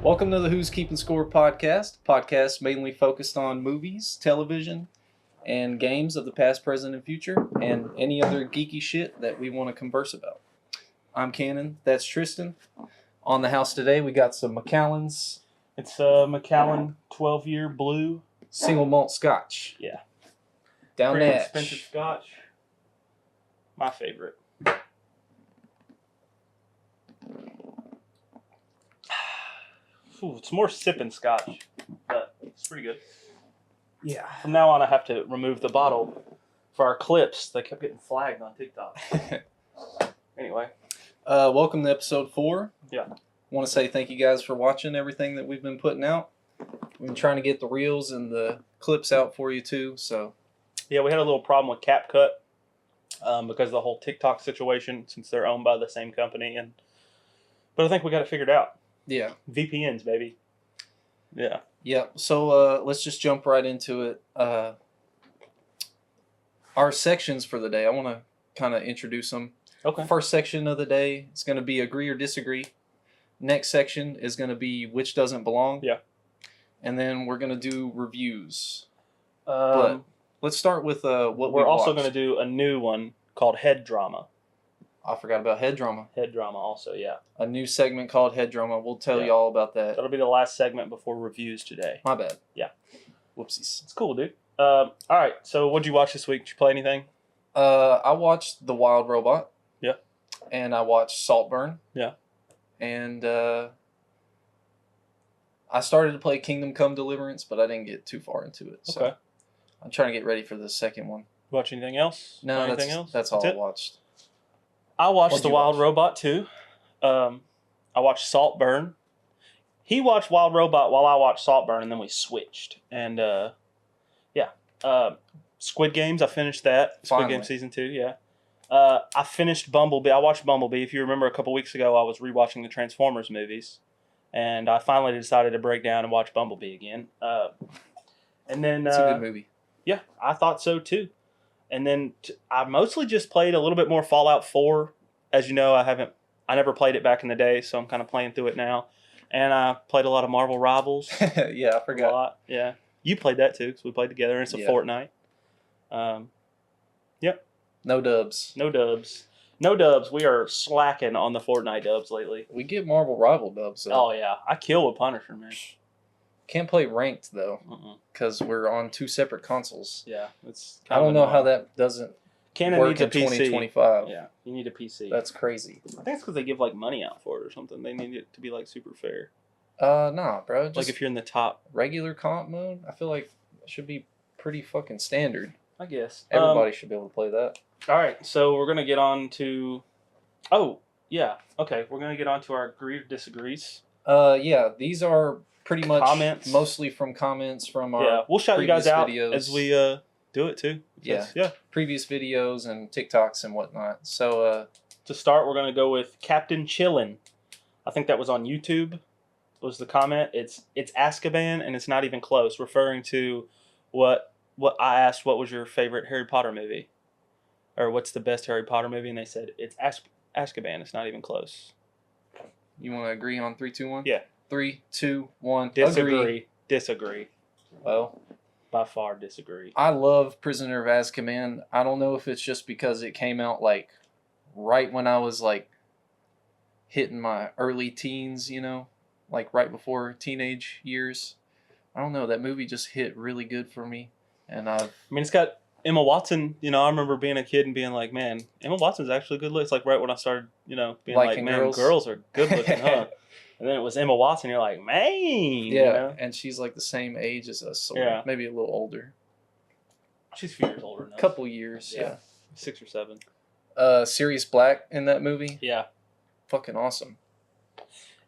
Welcome to the Who's Keeping Score podcast mainly focused on movies, television, and games of the past, present, and future, and any other geeky shit that we want to converse about. I'm Cannon, that's Tristan. On the house today, we got some Macallan's. It's Macallan 12-year blue. Single malt scotch. Yeah. Down Pretty that. expensive scotch. My favorite. Ooh, it's more sipping scotch, but it's pretty good. Yeah. From now on, I have to remove the bottle for our clips. They kept getting flagged on TikTok. Anyway. Welcome to episode 4. Yeah. Want to say thank you guys for watching everything that we've been putting out. We've been trying to get the reels and the clips out for you too, so... Yeah, we had a little problem with CapCut because of the whole TikTok situation, since they're owned by the same company. But I think we got it figured out. Yeah. VPNs, baby. Yeah. Yeah, so let's just jump right into it. Our sections for the day, I want to kind of introduce them. Okay. First section of the day is going to be agree or disagree. Next section is going to be which doesn't belong. Yeah. And then we're going to do reviews. But let's start with what we're also going to do a new one called Head Drama. I forgot about Head Drama. Head Drama also, yeah. A new segment called Head Drama. We'll tell you all about that. That'll be the last segment before reviews today. My bad. Yeah. Whoopsies. It's cool, dude. All right, so what'd you watch this week? Did you play anything? I watched The Wild Robot. Yeah. And I watched Saltburn. Yeah. And I started to play Kingdom Come Deliverance, but I didn't get too far into it. So okay. I'm trying to get ready for the second one. Watch anything else? No, anything else? That's all I watched. I watched What'd The you Wild watch? Robot too. I watched Saltburn. He watched Wild Robot while I watched Saltburn, and then we switched. And Squid Games, I finished that. Finally. Squid Game Season 2, yeah. I finished Bumblebee. I watched Bumblebee. If you remember, a couple weeks ago, I was rewatching the Transformers movies. And I finally decided to break down and watch Bumblebee again. And then It's a good movie. Yeah, I thought so too. And then I mostly just played a little bit more Fallout 4. As you know, I never played it back in the day, so I'm kind of playing through it now. And I played a lot of Marvel Rivals. Yeah, I forgot. A lot, yeah. You played that too, because we played together, and it's a Fortnite. Yep. No dubs. No dubs. No dubs. We are slacking on the Fortnite dubs lately. We get Marvel Rival dubs. So. Oh, yeah. I kill with Punisher, man. Can't play ranked, though, because we're on 2 separate consoles. Yeah. It's. I don't know how that doesn't Canon work needs a in PC. 2025. Yeah, you need a PC. That's crazy. I think it's because they give like money out for it or something. They need it to be like super fair. Nah, bro. Just like if you're in the top. Regular comp mode, I feel like it should be pretty fucking standard. I guess. Everybody should be able to play that. All right, so we're going to get on to... Oh, yeah. Okay, we're going to get on to our agree or disagrees. Yeah, these are pretty much comments. Mostly from comments from our Yeah, we'll shout you guys out videos. as we do it too. Yeah. Yeah. Previous videos and TikToks and whatnot. So, to start, we're going to go with Captain Chillin'. I think that was on YouTube, was the comment. It's Azkaban, and it's not even close, referring to what I asked, what was your favorite Harry Potter movie? Or what's the best Harry Potter movie? And they said, it's Azkaban. It's not even close. you want to agree on 3, 2, 1? Yeah. 3, 2, 1. Disagree. Agree. Disagree. Well, by far disagree. I love Prisoner of Azkaban. I don't know if it's just because it came out like right when I was like hitting my early teens, you know, like right before teenage years. I don't know. That movie just hit really good for me. And I mean, it's got Emma Watson. You know, I remember being a kid and being like, man, Emma Watson's actually good looking. It's like right when I started, you know, being liking like, man, girls are good looking, huh? And then it was Emma Watson. You're like, man. Yeah, you know? and she's like the same age as us. So yeah. Maybe a little older. She's a few years older than us. Couple years, yeah. 6 or 7. Sirius Black in that movie. Yeah. Fucking awesome.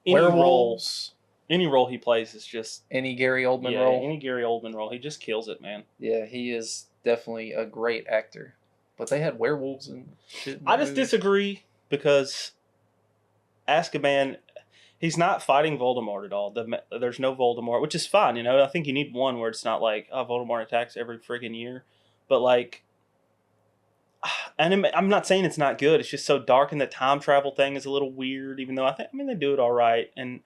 Werewolves. Any role he plays is just... Any Gary Oldman role. Any Gary Oldman role. He just kills it, man. Yeah, he is definitely a great actor. But they had werewolves and shit. I just disagree because Azkaban, he's not fighting Voldemort at all. There's no Voldemort, which is fine, you know. I think you need one where it's not like, oh, Voldemort attacks every friggin' year. But like... And I'm not saying it's not good. It's just so dark, and the time travel thing is a little weird, even though I mean, they do it all right. And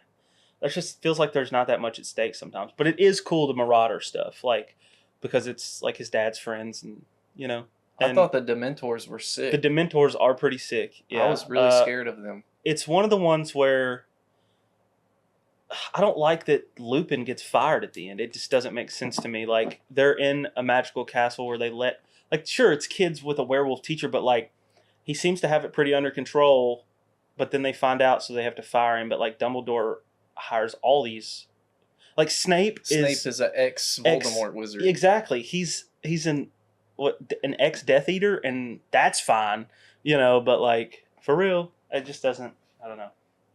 that just feels like there's not that much at stake sometimes. But it is cool, the Marauder stuff, like, because it's like his dad's friends, and you know. I And thought the Dementors were sick. the Dementors are pretty sick. Yeah, I was really scared of them. It's one of the ones where I don't like that Lupin gets fired at the end. It just doesn't make sense to me. Like, they're in a magical castle where they let, like, sure, it's kids with a werewolf teacher, but like, he seems to have it pretty under control. But then they find out, so they have to fire him. But like, Dumbledore hires all these. Like, Snape is an ex-Voldemort wizard. Exactly. He's an ex-Death Eater, and that's fine, you know. But like, for real, it just doesn't. I don't know.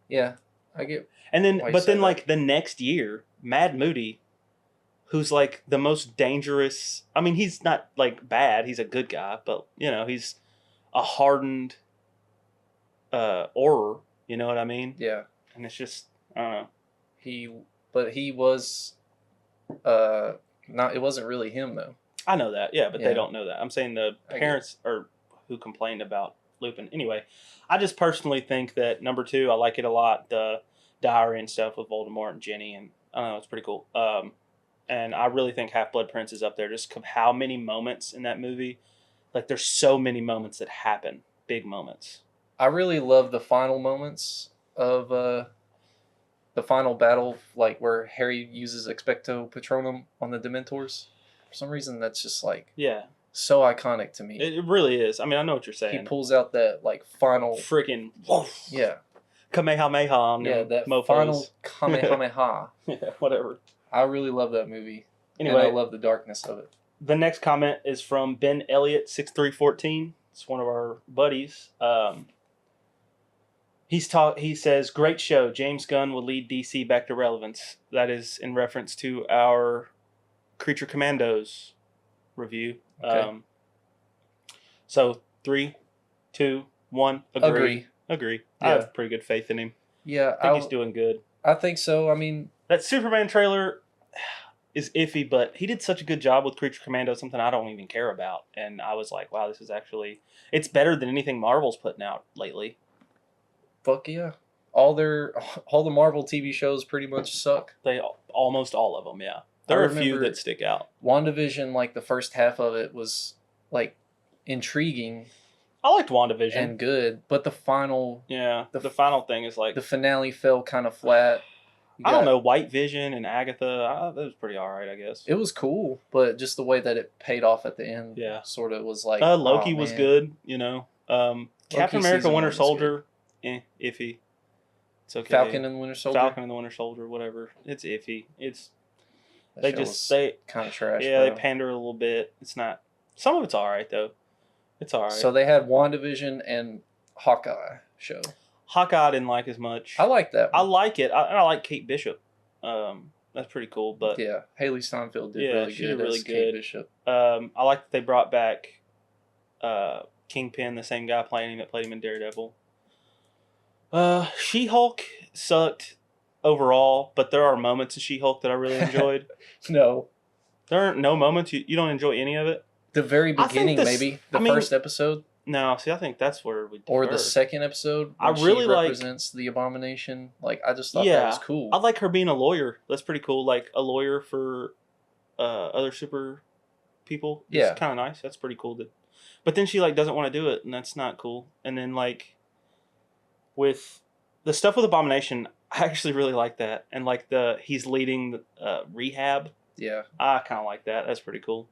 Yeah, I get. And then, but then, like, the next year, Mad Moody, who's like the most dangerous. I mean, he's not like bad. He's a good guy, but you know, he's a hardened Auror. You know what I mean? Yeah. And it's just, I don't know. He was, not. It wasn't really him though. I know that, yeah, but Yeah. they don't know that. I'm saying the parents are who complained about Lupin. Anyway, I just personally think that number 2, I like it a lot. The diary and stuff with Voldemort and Ginny, and I don't know, it's pretty cool. And I really think Half-Blood Prince is up there just how many moments in that movie. Like, there's so many moments that happen, big moments. I really love the final moments of the final battle, like where Harry uses Expecto Patronum on the Dementors. For some reason, that's just like so iconic to me. It really is. I mean, I know what you're saying. He pulls out that like final freaking Kamehameha on that mofos. Final Kamehameha. Yeah, whatever. I really love that movie. Anyway, and I love the darkness of it. The next comment is from Ben Elliott 6314. It's one of our buddies. He says, "Great show. James Gunn will lead DC back to relevance." That is in reference to our Creature Commandos review. Okay. So 3, 2, 1. Agree. Yeah. I have pretty good faith in him. Yeah, I think he's doing good. I think so. I mean, that Superman trailer is iffy, but he did such a good job with Creature Commando, something I don't even care about. And I was like, wow, this is actually... It's better than anything Marvel's putting out lately. Fuck yeah. All the Marvel TV shows pretty much suck. Almost all of them, yeah. There are a few that stick out. WandaVision, like the first half of it was like intriguing. I liked WandaVision. And good, but the final... Yeah, the final thing is like... The finale fell kind of flat. I don't know, White Vision and Agatha, that was pretty alright, I guess. It was cool, but just the way that it paid off at the end sort of was like... Loki was good, you know. Captain America Winter Soldier, iffy. It's okay. Falcon and the Winter Soldier, whatever. It's iffy. They kind of trash. Yeah, they pander a little bit. It's not... Some of it's alright, though. It's alright. So they had WandaVision and Hawkeye show. Hawkeye I didn't like as much. I like that one. I like it. I like Kate Bishop. That's pretty cool. But yeah, Haley Steinfeld did really good. Did really as good. Kate Bishop. I like that they brought back Kingpin, the same guy playing him that played him in Daredevil. She-Hulk sucked overall, but there are moments of She-Hulk that I really enjoyed. No. There aren't no moments. You don't enjoy any of it? The very beginning, maybe. The first episode. No, see, I think that's where we... Or the second episode. I really she represents the Abomination. Like, I just thought that was cool. I like her being a lawyer. That's pretty cool. Like, a lawyer for other super people. Yeah. It's kind of nice. That's pretty cool. But then she, like, doesn't want to do it, and that's not cool. And then, like, with the stuff with Abomination, I actually really like that. And, like, he's leading rehab. Yeah. I kind of like that. That's pretty cool.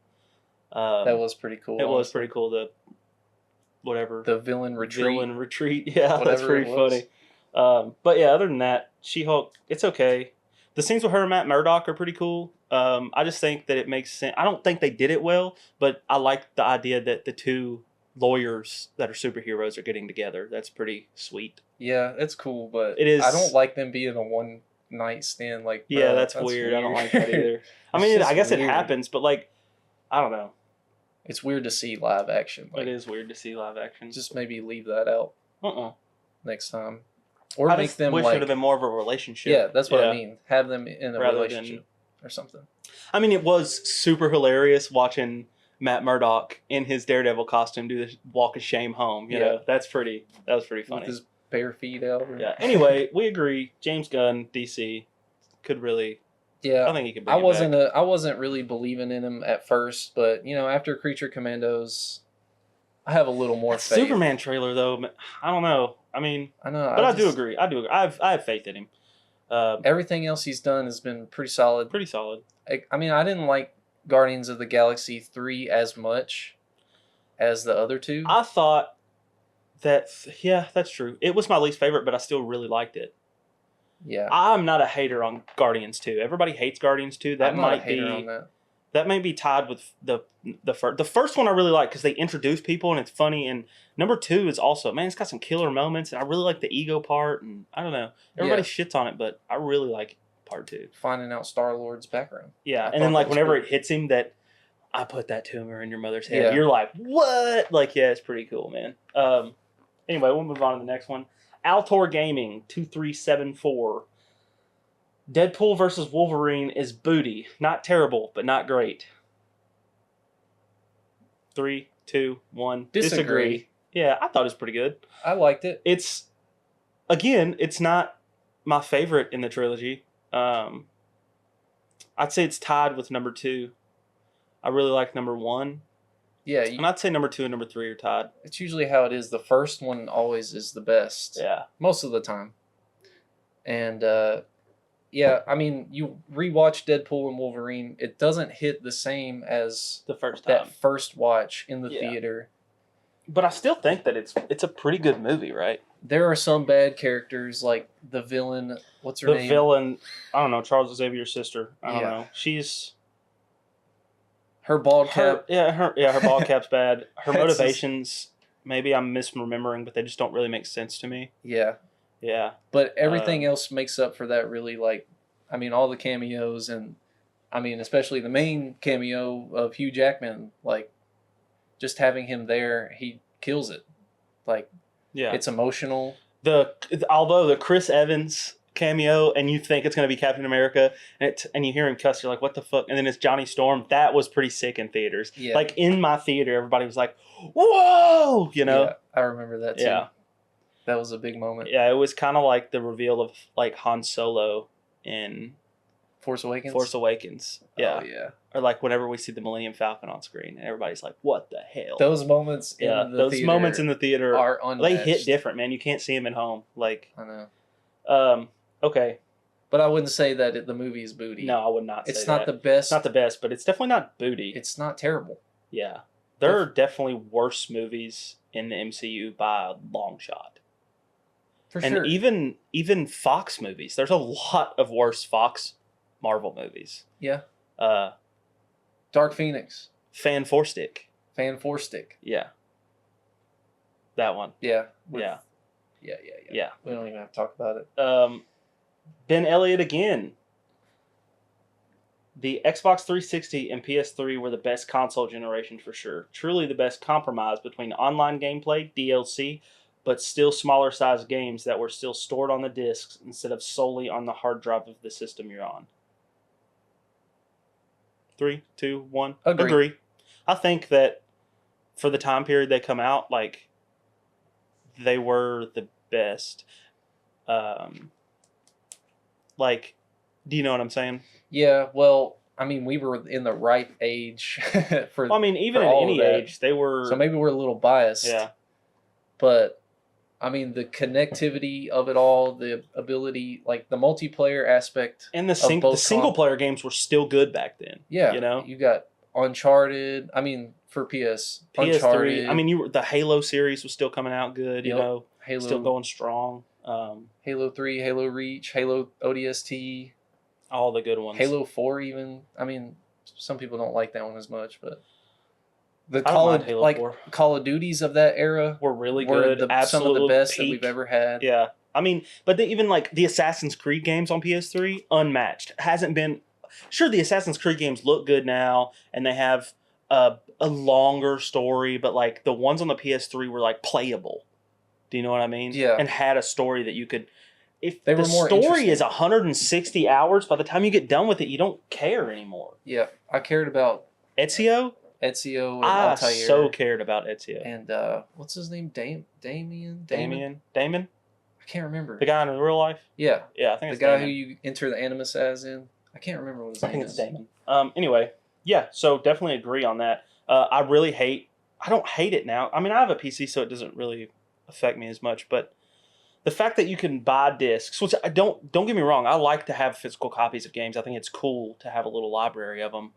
That was pretty cool. It was pretty cool. The villain retreat. Yeah, that's pretty funny. But yeah, other than that, She-Hulk, it's okay. The scenes with her and Matt Murdock are pretty cool. I just think that it makes sense. I don't think they did it well, but I like the idea that the two lawyers that are superheroes are getting together. That's pretty sweet. Yeah, it's cool, but it is. I don't like them being a one night stand. Like, yeah, that's weird. I don't like that either. I mean, I guess it happens, but like, I don't know. It's weird to see live action. Like, it is weird to see live action. Just maybe leave that out. Next time, or I make just them wish like. it would have been more of a relationship. Yeah, that's what I mean. Have them in a relationship or something. I mean, it was super hilarious watching Matt Murdock in his Daredevil costume do the walk of shame home. You know, that was pretty funny. With his bare feet out. Yeah. Anyway, we agree. James Gunn, DC, could really. Yeah, I think he could bring it back. I wasn't really believing in him at first, but after Creature Commandos, I have a little more That faith. Superman trailer though, I don't know. I mean, I know, but I do agree. I do agree. I have faith in him. Everything else he's done has been pretty solid. Pretty solid. I mean, I didn't like Guardians of the Galaxy 3 as much as the other two. I thought that that's true. It was my least favorite, but I still really liked it. Yeah, I'm not a hater on Guardians 2. Everybody hates Guardians 2. That I'm not a might hater be on that. that may be tied with the first one I really like because they introduce people and it's funny. And number 2 is also, man, it's got some killer moments and I really like the ego part. And I don't know, everybody shits on it, but I really like part 2. Finding out Star-Lord's background. Yeah, I and then thought like that was whenever cool. it hits him that I put that tumor in your mother's head, Yeah. you're like, what? Like, yeah, it's pretty cool, man. Anyway, we'll move on to the next one. Altor Gaming 2374. Deadpool versus Wolverine is booty. Not terrible, but not great. 3, 2, 1. Disagree. Yeah, I thought it was pretty good. I liked it. It's not my favorite in the trilogy. I'd say it's tied with number 2. I really like number 1. Yeah, And I'd say number 2 and number 3 are tied. it's usually how it is. The first one always is the best. Yeah. Most of the time. And yeah, I mean, you rewatch Deadpool and Wolverine, it doesn't hit the same as The first time. that first watch in the Yeah. theater. But I still think that it's a pretty good movie, right? There are some bad characters, like the villain. What's her The name? villain, I don't know, Charles Xavier's sister. I don't Yeah. know. She's Her bald cap. her bald cap's bad. Her That's motivations, maybe I'm misremembering, but they just don't really make sense to me. Yeah. Yeah. But everything else makes up for that, really. Like, I mean, all the cameos, and I mean, especially the main cameo of Hugh Jackman. Like, just having him there, he kills it. Like, Yeah. it's emotional. Although the Chris Evans cameo and you think it's going to be Captain America and you hear him cuss, you're like, what the fuck? And then it's Johnny Storm. That was pretty sick in theaters. Yeah. Like in my theater, everybody was like, whoa, Yeah, I remember that too. Yeah. That was a big moment. Yeah, it was kind of like the reveal of like Han Solo in Force Awakens. Force Awakens. Yeah. Oh, yeah. Or like whenever we see the Millennium Falcon on screen and everybody's like, what the hell? Those moments yeah, in the those theater moments in the theater are they unmatched. hit different, man. You can't see them at home. Like, I know. Okay. But I wouldn't say that the movie is booty. No, I would not say It's that. not the best. It's not the best, but it's definitely not booty. It's not terrible. Yeah. There are definitely worse movies in the MCU by a long shot. For And sure. even Fox movies. There's a lot of worse Fox Marvel movies. Yeah. Dark Phoenix. Fan 4-Stick. Fan 4-Stick. Yeah. That one. Yeah. Yeah. Yeah. We don't even have to talk about it. Ben Elliott again. The Xbox 360 and PS3 were the best console generation for sure. Truly the best compromise between online gameplay, DLC, but still smaller sized games that were still stored on the discs instead of solely on the hard drive of the system you're on. 3, 2, 1. Agree. I think that for the time period they come out, like, they were the best. Like, do you know what I'm saying? Yeah, well, I mean, we were in the right age for. Well, I mean, even for at all any of that. age, they were. So maybe we're a little biased. Yeah. But I mean, the connectivity of it all, the ability, like the multiplayer aspect, And the both single player games were still good back then. yeah, You know? you got Uncharted. I mean, for PS, PS3. Uncharted. I mean, the Halo series was still coming out good. You Yep. know, Halo, still going strong. Halo 3, Halo Reach, Halo ODST, All the good ones. Halo 4. Even I mean, some people don't like that one as much, but the I don't mind Halo 4. Call of Duties of that era Were really were good. some of Absolute the best that peak. we've ever had. Yeah. I mean, but even like the Assassin's Creed games on PS3, unmatched. Hasn't been. Sure, the Assassin's Creed games look good now, and they have a longer story, but like the ones on the PS3 were like playable. Do you know what I mean? Yeah. And had a story that you could. If They the were more story interesting. is 160 hours, by the time you get done with it, you don't care anymore. Yeah, I cared about Ezio? Ezio and I Altair. so cared about Ezio. And what's his name? Damon? Damon? I can't remember. The guy in real life? Yeah. Yeah, I think The it's guy Damon. who you enter the animus as in. I can't remember what his I name think is. it's Damon. Anyway, yeah, so definitely agree on that. I don't hate it now. I mean, I have a PC, so it doesn't really affect me as much, but the fact that you can buy discs, which I don't get me wrong, I like to have physical copies of games. I think it's cool to have a little library of them.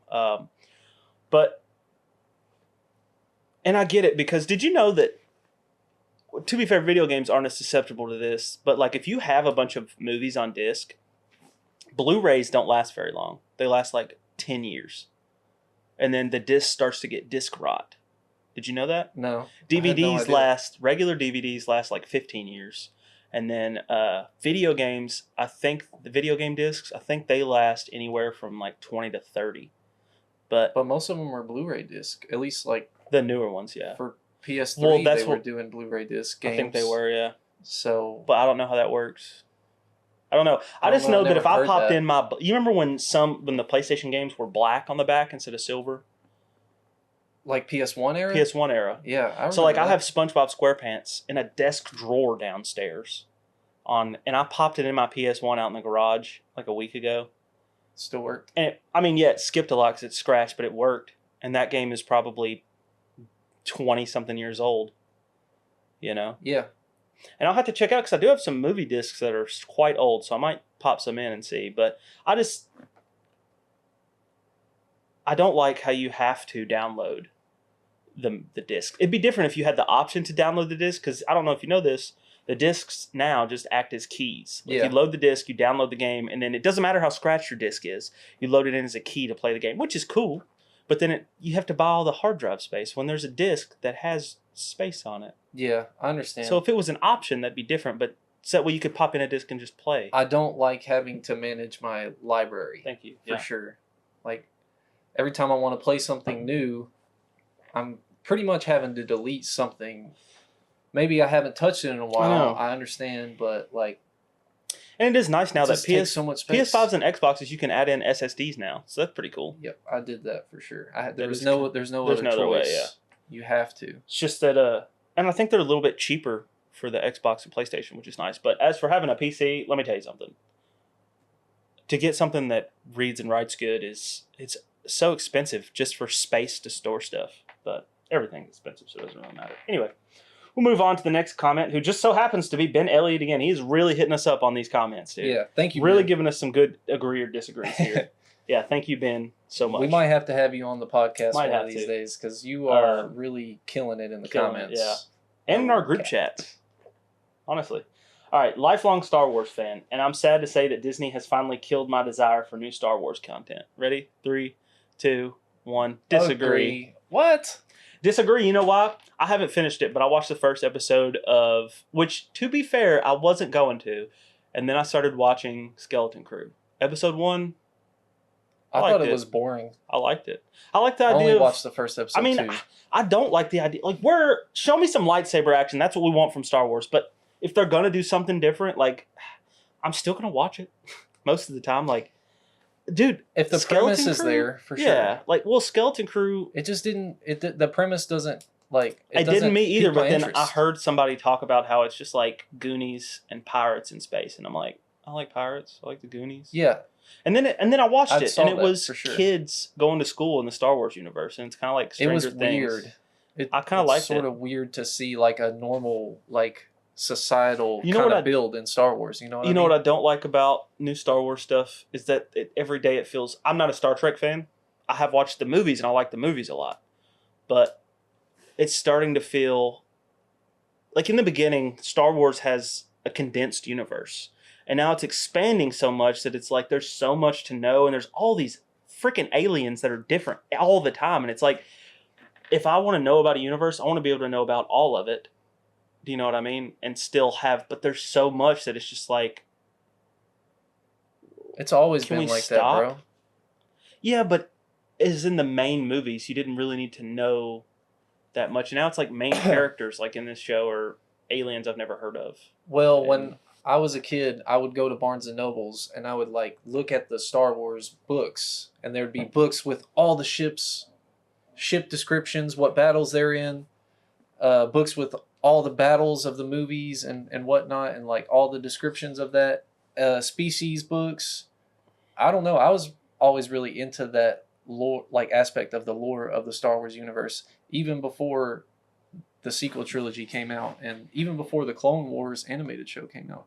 But I get it, because did you know that, to be fair, video games aren't as susceptible to this, but like if you have a bunch of movies on disc, Blu-rays don't last very long. They last like 10 years. And then the disc starts to get disc rot. Did you know that? No. Regular DVDs last like 15 years. And then video games, I think the video game discs, I think they last anywhere from like 20 to 30. But most of them were Blu-ray disc. At least like the newer ones, yeah. for PS3, they were doing Blu-ray disc games. I think they were, yeah. So, but I don't know how that works. I don't know. I just know that if I popped in my, you remember when the PlayStation games were black on the back instead of silver? Like PS1 era? PS1 era. Yeah, I remember. So like I have SpongeBob SquarePants in a desk drawer downstairs, and I popped it in my PS1 out in the garage like a week ago. Still worked. And it skipped a lot because it's scratched, but it worked. And that game is probably 20-something years old. You know? Yeah. And I'll have to check out, because I do have some movie discs that are quite old, so I might pop some in and see. But I don't like how you have to download the disc. It'd be different if you had the option to download the disc, because I don't know if you know this, the discs now just act as keys. Like you load the disc, you download the game, and then it doesn't matter how scratched your disc is. You load it in as a key to play the game, which is cool. But then you have to buy all the hard drive space when there's a disc that has space on it. Yeah, I understand. So if it was an option, that'd be different. But so that way you could pop in a disc and just play. I don't like having to manage my library. Thank you. For sure. Like, every time I want to play something new, I'm pretty much having to delete something. Maybe I haven't touched it in a while. I understand, but like... And it is nice now that so much space. PS5s and Xboxes, you can add in SSDs now. So that's pretty cool. Yep, I did that for sure. There's no other choice. Way, yeah. You have to. It's just that... And I think they're a little bit cheaper for the Xbox and PlayStation, which is nice. But as for having a PC, let me tell you something. To get something that reads and writes good it's so expensive just for space to store stuff. But everything's expensive, so it doesn't really matter. Anyway, we'll move on to the next comment, who just so happens to be Ben Elliott again. He's really hitting us up on these comments, dude. Yeah, thank you, really Ben. giving us some good agree or disagree here. Yeah, thank you, Ben, so much. We might have to have you on the podcast one of these days, because you are really killing it in the comments. Yeah, and in our group chats. Honestly. All right, lifelong Star Wars fan, and I'm sad to say that Disney has finally killed my desire for new Star Wars content. Ready? 3, 2, 1. Disagree. Agree. What? Disagree. You know why? I haven't finished it, but I watched the first episode of, which, to be fair, I wasn't going to, and then I started watching Skeleton Crew. Episode 1. I thought it was boring. I liked it. I like the idea. I only watched the first episode. I mean, I don't like the idea. Like, show me some lightsaber action. That's what we want from Star Wars. But if they're gonna do something different, like, I'm still gonna watch it most of the time. Like, dude, if the premise is there, for sure. Yeah, like, well, Skeleton Crew. It just didn't. The premise doesn't like. It didn't me either. But then I heard somebody talk about how it's just like Goonies and pirates in space, and I'm like, I like pirates. I like the Goonies. Yeah. And then I watched it, and it was kids going to school in the Star Wars universe, and it's kind of like Stranger Things. Weird. I kind of liked it. It's sort of weird to see like a normal like societal kind of build in Star Wars. You know what I mean? What I don't like about new Star Wars stuff is that every day it feels. I'm not a Star Trek fan. I have watched the movies, and I like the movies a lot, but it's starting to feel like in the beginning, Star Wars has a condensed universe. And now it's expanding so much that it's like there's so much to know, and there's all these freaking aliens that are different all the time. And it's like, if I want to know about a universe, I want to be able to know about all of it. Do you know what I mean? And still have, but there's so much that it's just like... It's always been like that, bro. Yeah, but as in the main movies, you didn't really need to know that much. Now it's like main characters, like in this show, are aliens I've never heard of. Well, when I was a kid, I would go to Barnes and Nobles, and I would like look at the Star Wars books, and there'd be books with all the ship descriptions, what battles they're in, books with all the battles of the movies and whatnot, and like all the descriptions of that species books. I don't know. I was always really into that lore, like aspect of the lore of the Star Wars universe, even before the sequel trilogy came out, and even before the Clone Wars animated show came out.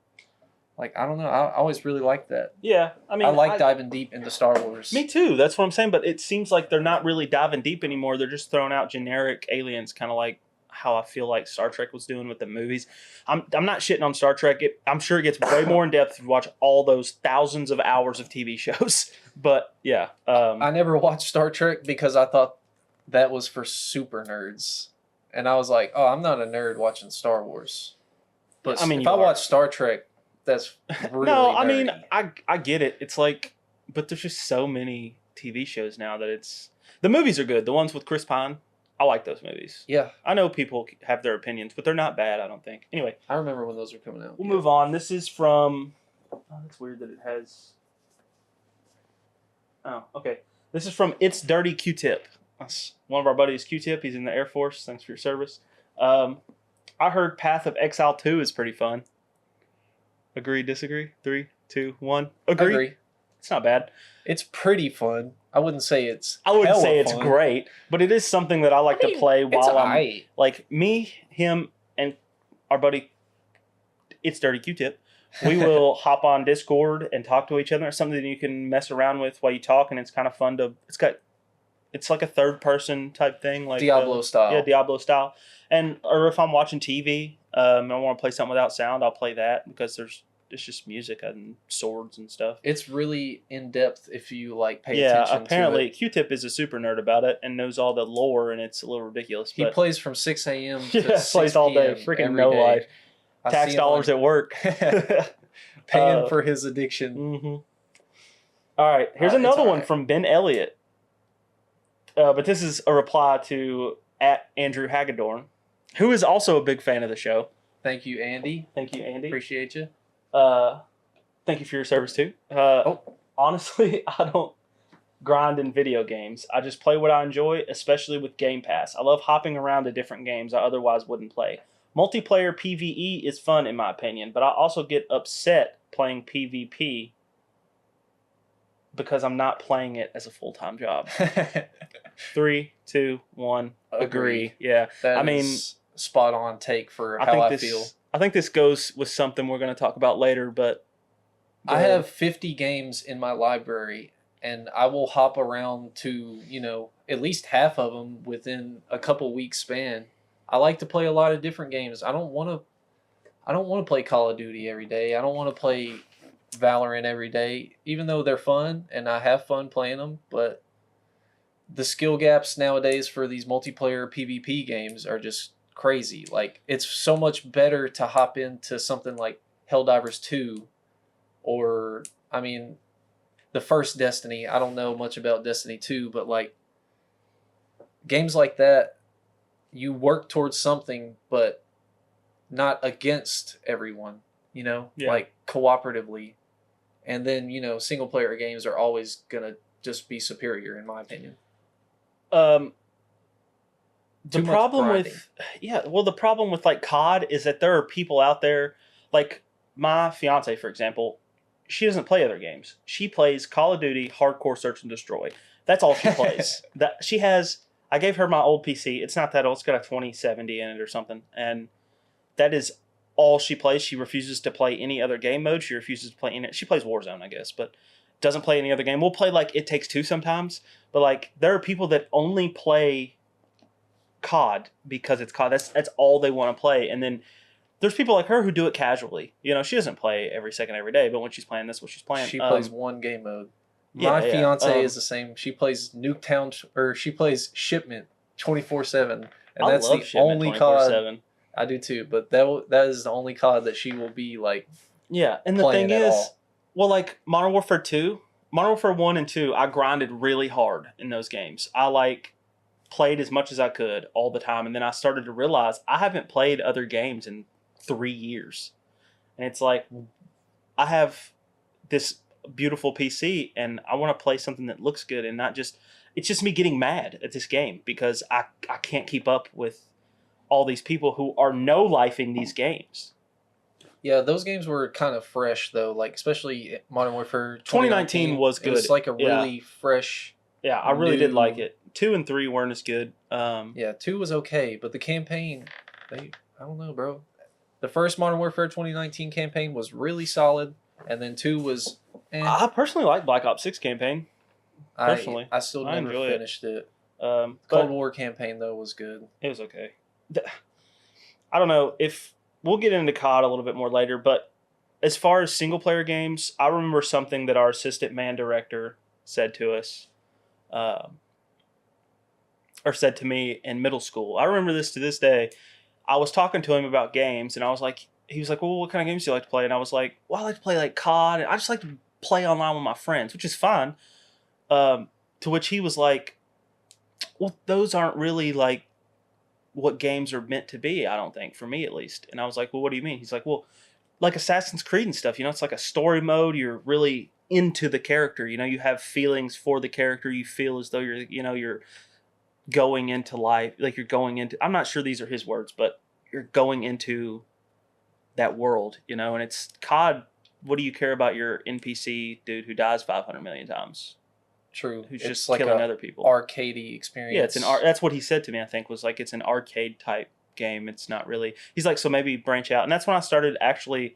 Like, I don't know. I always really liked that. Yeah, I mean, I like diving deep into Star Wars. Me too. That's what I'm saying. But it seems like they're not really diving deep anymore. They're just throwing out generic aliens, kind of like how I feel like Star Trek was doing with the movies. I'm not shitting on Star Trek. I'm sure it gets way more in depth if you watch all those thousands of hours of TV shows. But yeah, I never watched Star Trek because I thought that was for super nerds, and I was like, oh, I'm not a nerd watching Star Wars. But I mean, if I watch Star Trek, that's really no. I nerdy. mean, I get it. It's like, but there's just so many TV shows now that it's the movies are good. The ones with Chris Pine, I like those movies. Yeah, I know people have their opinions, but they're not bad. I don't think. Anyway, I remember when those were coming out. we'll move on. This is from. Oh, that's weird that it has. Oh, okay. This is from It's Dirty Q-Tip. That's one of our buddies, Q-Tip. He's in the Air Force. Thanks for your service. I heard Path of Exile 2 is pretty fun. Agree, disagree? 3, 2, 1. Agree. It's not bad. It's pretty fun. I wouldn't say it's. I wouldn't say it's fun. great, but it is something that I like to play while I'm aight. like me, him, and our buddy. It's Dirty Q-Tip. We will hop on Discord and talk to each other. It's something that you can mess around with while you talk, and it's kind of fun to. It's like a third person type thing, like Diablo style. Yeah, Diablo style. Or if I'm watching TV, and I want to play something without sound, I'll play that because it's just music and swords and stuff. It's really in depth if you like pay attention. Yeah, apparently to it. Q-Tip is a super nerd about it and knows all the lore, and it's a little ridiculous. He plays from 6 a.m. to Yeah, 6 plays all day, p.m. freaking every no day. life. I Tax see him dollars on- at work. paying for his addiction. Mm-hmm. All right, here's It's another all one right. from Ben Elliott. But this is a reply to @Andrew Hagedorn, who is also a big fan of the show. Thank you, Andy. Thank you, Andy. Appreciate you. Thank you for your service too. Oh. Honestly, I don't grind in video games. I just play what I enjoy, especially with Game Pass. I love hopping around to different games I otherwise wouldn't play. Multiplayer PvE is fun in my opinion, but I also get upset playing PvP because I'm not playing it as a full-time job. 3, 2, 1. Agree. Yeah. That I mean, is spot on take for how I feel. I think this goes with something we're going to talk about later, but I have 50 games in my library, and I will hop around to, at least half of them within a couple weeks span. I like to play a lot of different games. I don't want to play Call of Duty every day. I don't want to play Valorant every day, even though they're fun and I have fun playing them, but the skill gaps nowadays for these multiplayer PvP games are just crazy. Like, it's so much better to hop into something like Helldivers 2 or, I mean, the first Destiny. I don't know much about Destiny 2, but like games like that, you work towards something, but not against everyone, Yeah. like cooperatively. And then, single player games are always going to just be superior, in my opinion. The Too much problem grinding. the problem with like COD is that there are people out there, like my fiance, for example, she doesn't play other games. She plays Call of Duty, Hardcore Search and Destroy. That's all she plays. I gave her my old PC. It's not that old. It's got a 2070 in it or something. And that is all she plays. She refuses to play any other game mode. She refuses to play any. She plays Warzone, I guess, but doesn't play any other game. We'll play like It Takes Two sometimes. But like there are people that only play COD because it's COD. That's all they want to play. And then there's people like her who do it casually. She doesn't play every second, every day, but when she's playing, that's what she's playing. She plays one game mode. My Yeah. fiance is the same. She plays Nuketown, or she plays Shipment 24/7, and I that's love the Shipment only COD. 24/7. I do too, but that is the only COD that she will be like. Yeah, and the playing thing at is, all. well, like Modern Warfare 2, Modern Warfare 1 and 2, I grinded really hard in those games. I like played as much as I could all the time, and then I started to realize I haven't played other games in 3 years. And it's like I have this beautiful PC and I want to play something that looks good and not just it's just me getting mad at this game because I can't keep up with all these people who are no-lifing these games. Yeah, those games were kind of fresh though, like especially Modern Warfare 2019 was good. It was like a Yeah. really fresh. Yeah, I really did New- like it. 2 and 3 weren't as good. Yeah, 2 was okay, but the campaign, I don't know, bro. The first Modern Warfare 2019 campaign was really solid, and then 2 was. I personally like Black Ops 6 campaign. Personally, I still I never enjoy finished it. But Cold War campaign though was good. it was okay. I don't know if we'll get into COD a little bit more later, but as far as single player games, I remember something that our assistant man director said to us, or said to me in middle school. I remember this to this day. I was talking to him about games, and I was like, he was like, well, what kind of games do you like to play? And I was like, well, I like to play like COD, and I just like to play online with my friends, which is fine. To which he was like, well, those aren't really like what games are meant to be, I don't think, for me at least. And I was like, well, what do you mean? He's like, well, like Assassin's Creed and stuff, it's like a story mode. You're really into the character, you have feelings for the character. You feel as though you're going into life, like you're going into, I'm not sure these are his words, but you're going into that world, and it's COD. What do you care about your NPC dude who dies 500 million times? True. Who's it's just like killing other people. Arcadey experience. Yeah, it's that's what he said to me, I think, was like it's an arcade type game. It's not really. He's like, so maybe branch out. And that's when I started actually.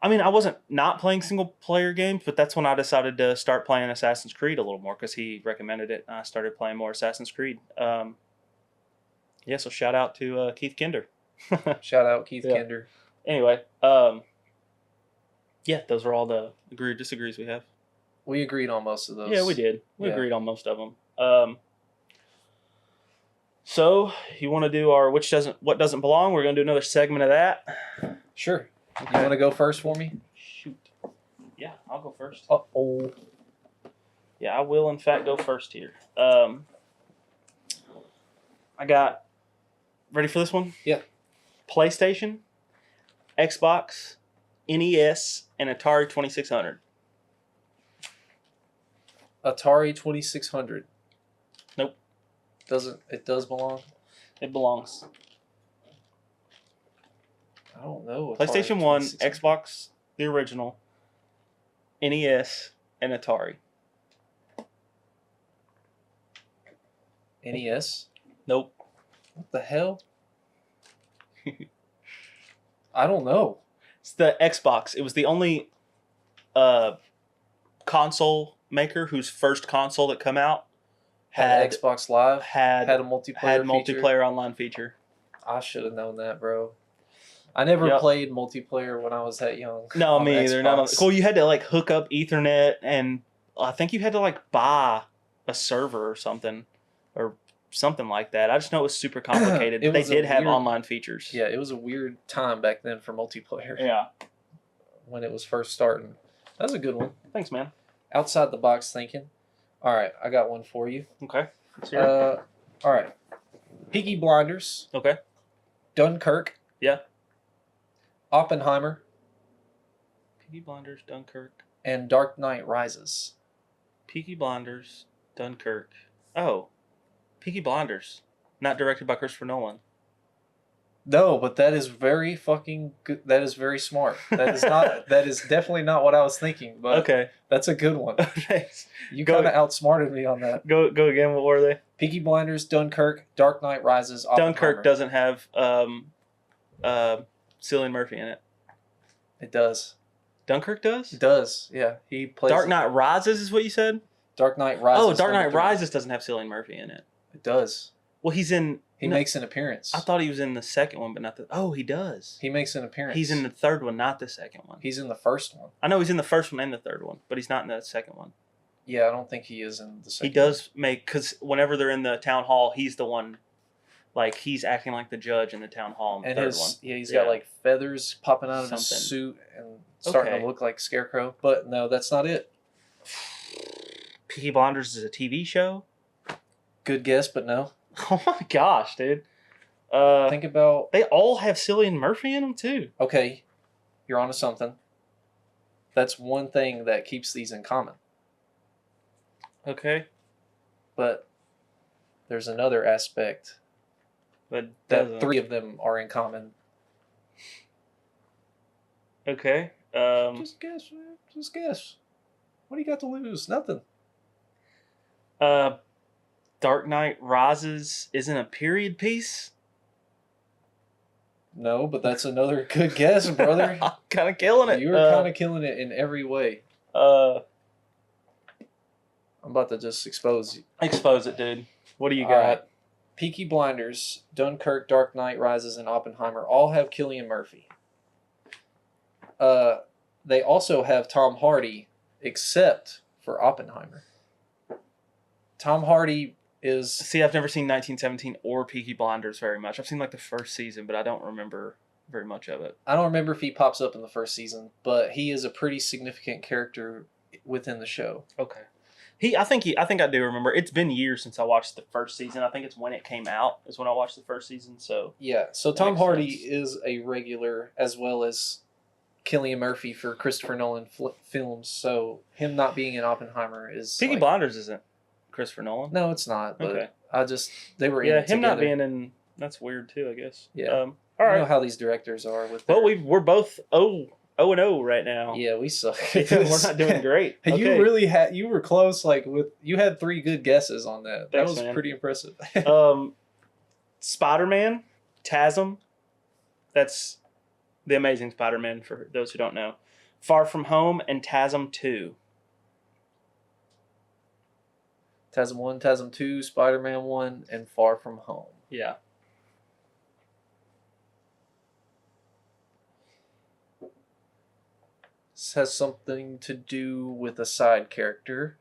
I mean, I wasn't not playing single player games, but that's when I decided to start playing Assassin's Creed a little more because he recommended it. And I started playing more Assassin's Creed. Yeah, so shout out to Keith Kinder. Shout out Keith Kinder. Anyway, yeah, those are all the agree or disagrees we have. We agreed on most of those. Yeah, we did. We agreed on most of them. So you want to do our what doesn't belong? We're going to do another segment of that. Sure. Okay. You want to go first for me? Shoot. Yeah, I'll go first. Uh-oh. Yeah, I will in fact go first here. I got ready for this one? Yeah. PlayStation, Xbox, NES, and Atari 2600. Atari 2600. Nope. It does belong? It belongs. I don't know. PlayStation 1, Xbox, the original, NES, and Atari. NES? Nope. What the hell? I don't know. It's the Xbox. It was the only console maker whose first console that come out had Xbox Live, had a multiplayer online feature. I should have known that, bro. I never played multiplayer when I was that young. No, me either. Cool, you had to like hook up Ethernet, and I think you had to like buy a server or something like that. I just know it was super complicated. They did have online features. Yeah, it was a weird time back then for multiplayer. Yeah. When it was first starting. That was a good one. Thanks, man. Outside the box thinking. All right, I got one for you. Okay. All right. Peaky Blinders. Okay. Dunkirk. Yeah. Oppenheimer. Peaky Blinders, Dunkirk. And Dark Knight Rises. Peaky Blinders, Dunkirk. Oh. Peaky Blinders. Not directed by Christopher Nolan. No, but that is very fucking good. That is very smart. That is not. That is definitely not what I was thinking. But okay, that's a good one. Thanks. You kind of outsmarted me on that. Go again. What were they? Peaky Blinders, Dunkirk, Dark Knight Rises. Dunkirk doesn't have Cillian Murphy in it. It does. Dunkirk does. It does. Yeah, he plays. Dark Knight Rises is what you said. Dark Knight Rises. Oh, Dark Knight Rises doesn't have Cillian Murphy in it. It does. Well, he's in. He makes an appearance. I thought he was in the second one, but not the. Oh, he does. He makes an appearance. He's in the third one, not the second one. He's in the first one. I know he's in the first one and the third one, but he's not in the second one. Yeah, I don't think he is in the second. He does make, because whenever they're in the town hall, he's the one. Like, he's acting like the judge in the town hall in the third one. Yeah, he's got like feathers popping out of his suit and starting to look like Scarecrow. But no, that's not it. Peaky Blinders is a TV show? Good guess, but no. Oh my gosh, dude. Think about... They all have Cillian Murphy in them, too. Okay, you're onto something. That's one thing that keeps these in common. Okay. But there's another aspect but that doesn't. 3 of them are in common. Okay. Just guess, man. Just guess. What do you got to lose? Nothing. Dark Knight Rises isn't a period piece. No, but that's another good guess, brother. I'm kind of killing it. You were kind of killing it in every way. I'm about to just expose you. Expose it, dude. What do you All got? right. Peaky Blinders, Dunkirk, Dark Knight Rises, and Oppenheimer all have Cillian Murphy. They also have Tom Hardy, except for Oppenheimer. Tom Hardy is... See, I've never seen 1917 or Peaky Blinders very much. I've seen like the first season, but I don't remember very much of it. I don't remember if he pops up in the first season, but he is a pretty significant character within the show. Okay. I think I do remember. It's been years since I watched the first season. I think it's when it came out is when I watched the first season. So yeah, so Tom Hardy sense. is a regular as well as Cillian Murphy for Christopher Nolan films. So him not being in Oppenheimer is Peaky Blinders isn't Christopher Nolan. No, it's not. But Okay. They were in it him together. not being in that's weird too. I guess. Yeah. All right. You know how these directors are with. Well, we're both 0-0 right now. Yeah, we suck. We're not doing great. Okay. You really you were close. You had 3 good guesses on that. That was pretty impressive. Spider-Man, TASM. That's the Amazing Spider-Man for those who don't know. Far From Home and TASM 2. TASM 1, TASM 2, Spider-Man 1, and Far From Home. Yeah. This has something to do with a side character.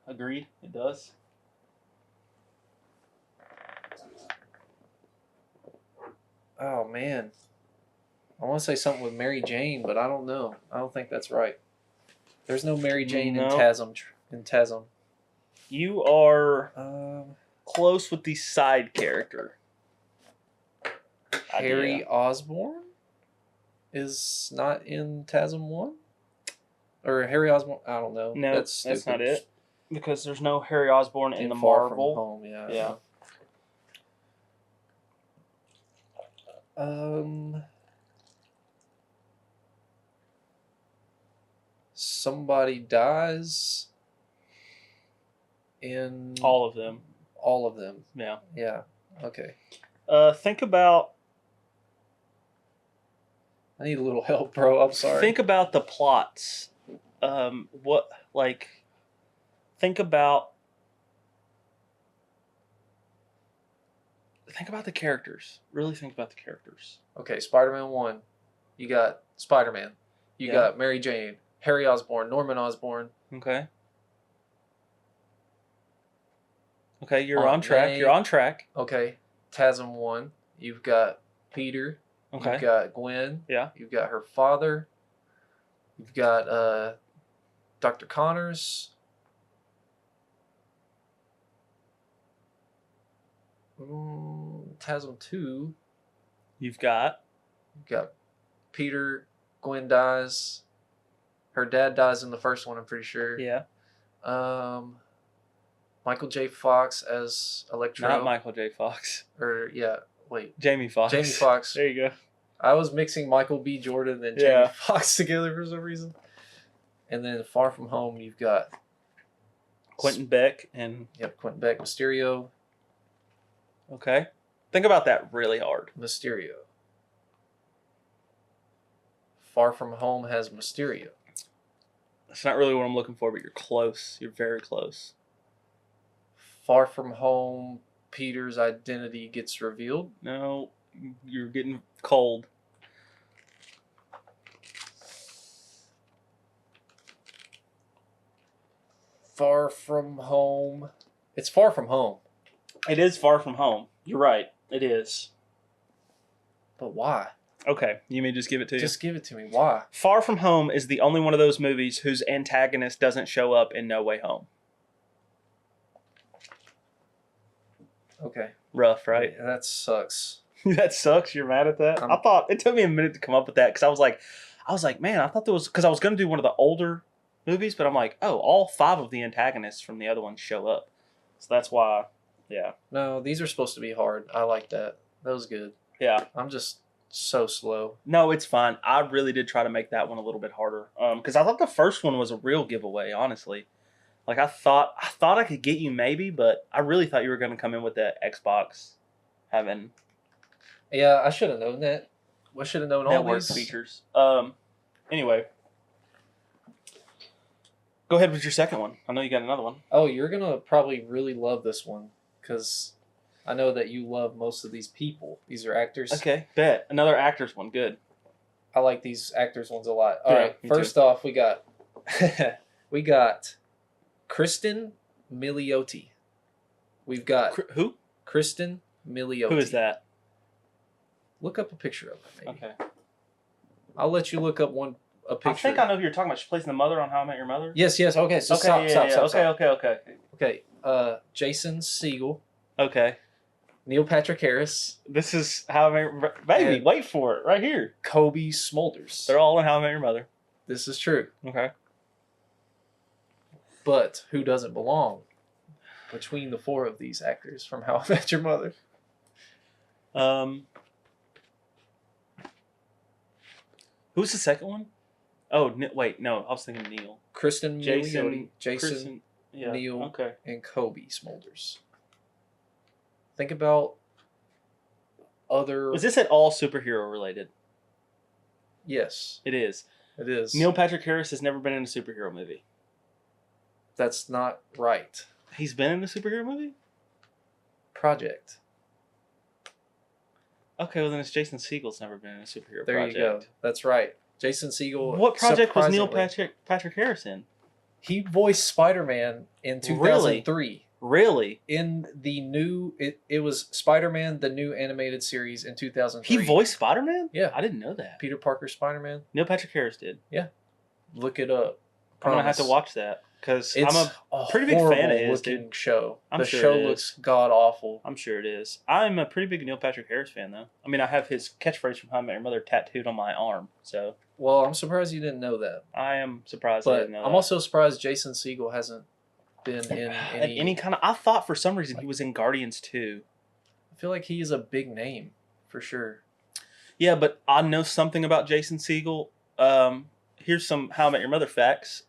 Agreed, it does. Oh, man. I want to say something with Mary Jane, but I don't know. I don't think that's right. There's no Mary Jane in TASM. You are close with the side character. Harry Osborn is not in TASM 1? Or Harry Osborn? I don't know. No, that's not it. Because there's no Harry Osborn in the Far Marvel. From Home, yeah. Yeah. Somebody dies in all of them. All of them. Yeah. Yeah. Okay. Think about. I need a little help, bro. I'm sorry. Think about the plots. Think about the characters. Really think about the characters. Okay, Spider-Man 1. You got Spider-Man. You got Mary Jane, Harry Osborn, Norman Osborn. Okay. Okay, you're on track. You're on track. Okay, TASM 1. You've got Peter. Okay. You've got Gwen. Yeah. You've got her father. You've got Dr. Connors. TASM 2. You've got Peter. Gwen dies. Her dad dies in the first one, I'm pretty sure. Yeah. Michael J. Fox as Electro. Not Michael J. Fox. Or, yeah, wait. Jamie Foxx. Jamie Foxx. There you go. I was mixing Michael B. Jordan and Jamie Foxx together for some reason. And then Far From Home, you've got Quentin Beck and... Yep, Quentin Beck, Mysterio. Okay. Think about that really hard. Mysterio. Far From Home has Mysterio. That's not really what I'm looking for, but you're close. You're very close. Far From Home, Peter's identity gets revealed. No, you're getting cold. Far From Home. It's Far From Home. It is Far From Home. You're right. It is. But why? Okay, you may just give it to you. Just give it to me. Why? Far From Home is the only one of those movies whose antagonist doesn't show up in No Way Home. Okay. Rough, right? Yeah, that sucks. That sucks. You're mad at that? I thought it took me a minute to come up with that because I was like, man, I thought there was because I was going to do one of the older movies, but I'm like, oh, all 5 of the antagonists from the other ones show up, so that's why Yeah. No, these are supposed to be hard. I like that. That was good. Yeah. I'm just so slow. No, it's fine. I really did try to make that one a little bit harder. Because I thought the first one was a real giveaway, honestly. Like I thought I could get you maybe, but I really thought you were going to come in with that Xbox having Yeah, I should have known that. I should have known all network these features. Anyway, go ahead with your second one. I know you got another one. Oh, you're gonna probably really love this one because I know that you love most of these people. These are actors. Okay, bet another actor's one. Good. I like these actors ones a lot. All Yeah, right, me first off, we got we got Kristen Milioti. We've got Who? Kristen Milioti. Who is that? Look up a picture of her. Maybe. Okay. I'll let you look up a picture. I think I know who you're talking about. She's playing the mother on How I Met Your Mother. Yes. Okay. So Okay. stop. Okay. Okay. Jason Segel, Okay. Neil Patrick Harris, This is How I Met. Baby, And- wait for it. Right here. Kobe Smulders. They're all in How I Met Your Mother. This is true. Okay. But who doesn't belong between the four of these actors from How I Met Your Mother? Who's the second one? Oh, wait, no, I was thinking Neil. Kristen Milioti, Jason, Kristen, yeah, Neil, okay. and Kobe Smulders. Think about other. Was this at all superhero related? Yes, It is. it is. Neil Patrick Harris has never been in a superhero movie. That's not right. He's been in a superhero movie? Project. Okay, well then it's Jason Segel's never been in a superhero There project. you go. That's right. Jason Segel. What project was Neil surprisingly, Patrick Harris in? He voiced Spider-Man in 2003. Really? In the new, it was Spider-Man, the new animated series in 2003. He voiced Spider-Man? Yeah. I didn't know that. Peter Parker Spider-Man. Neil Patrick Harris did. Look it up. I'm going to have to Promise. watch that because It's I'm a pretty big horrible fan of his, looking dude. show. I'm The sure show it is. looks god awful. I'm sure it is. I'm a pretty big Neil Patrick Harris fan, though. I mean, I have his catchphrase from How I Met Your Mother tattooed on my arm, so Well, I'm surprised you didn't know that. I am surprised I But didn't know I'm that. also surprised Jason Segel hasn't been in any. kind of. I thought for some reason he was in Guardians 2. I feel like he's a big name for sure. Yeah, but I know something about Jason Segel. Here's some How I Met Your Mother facts.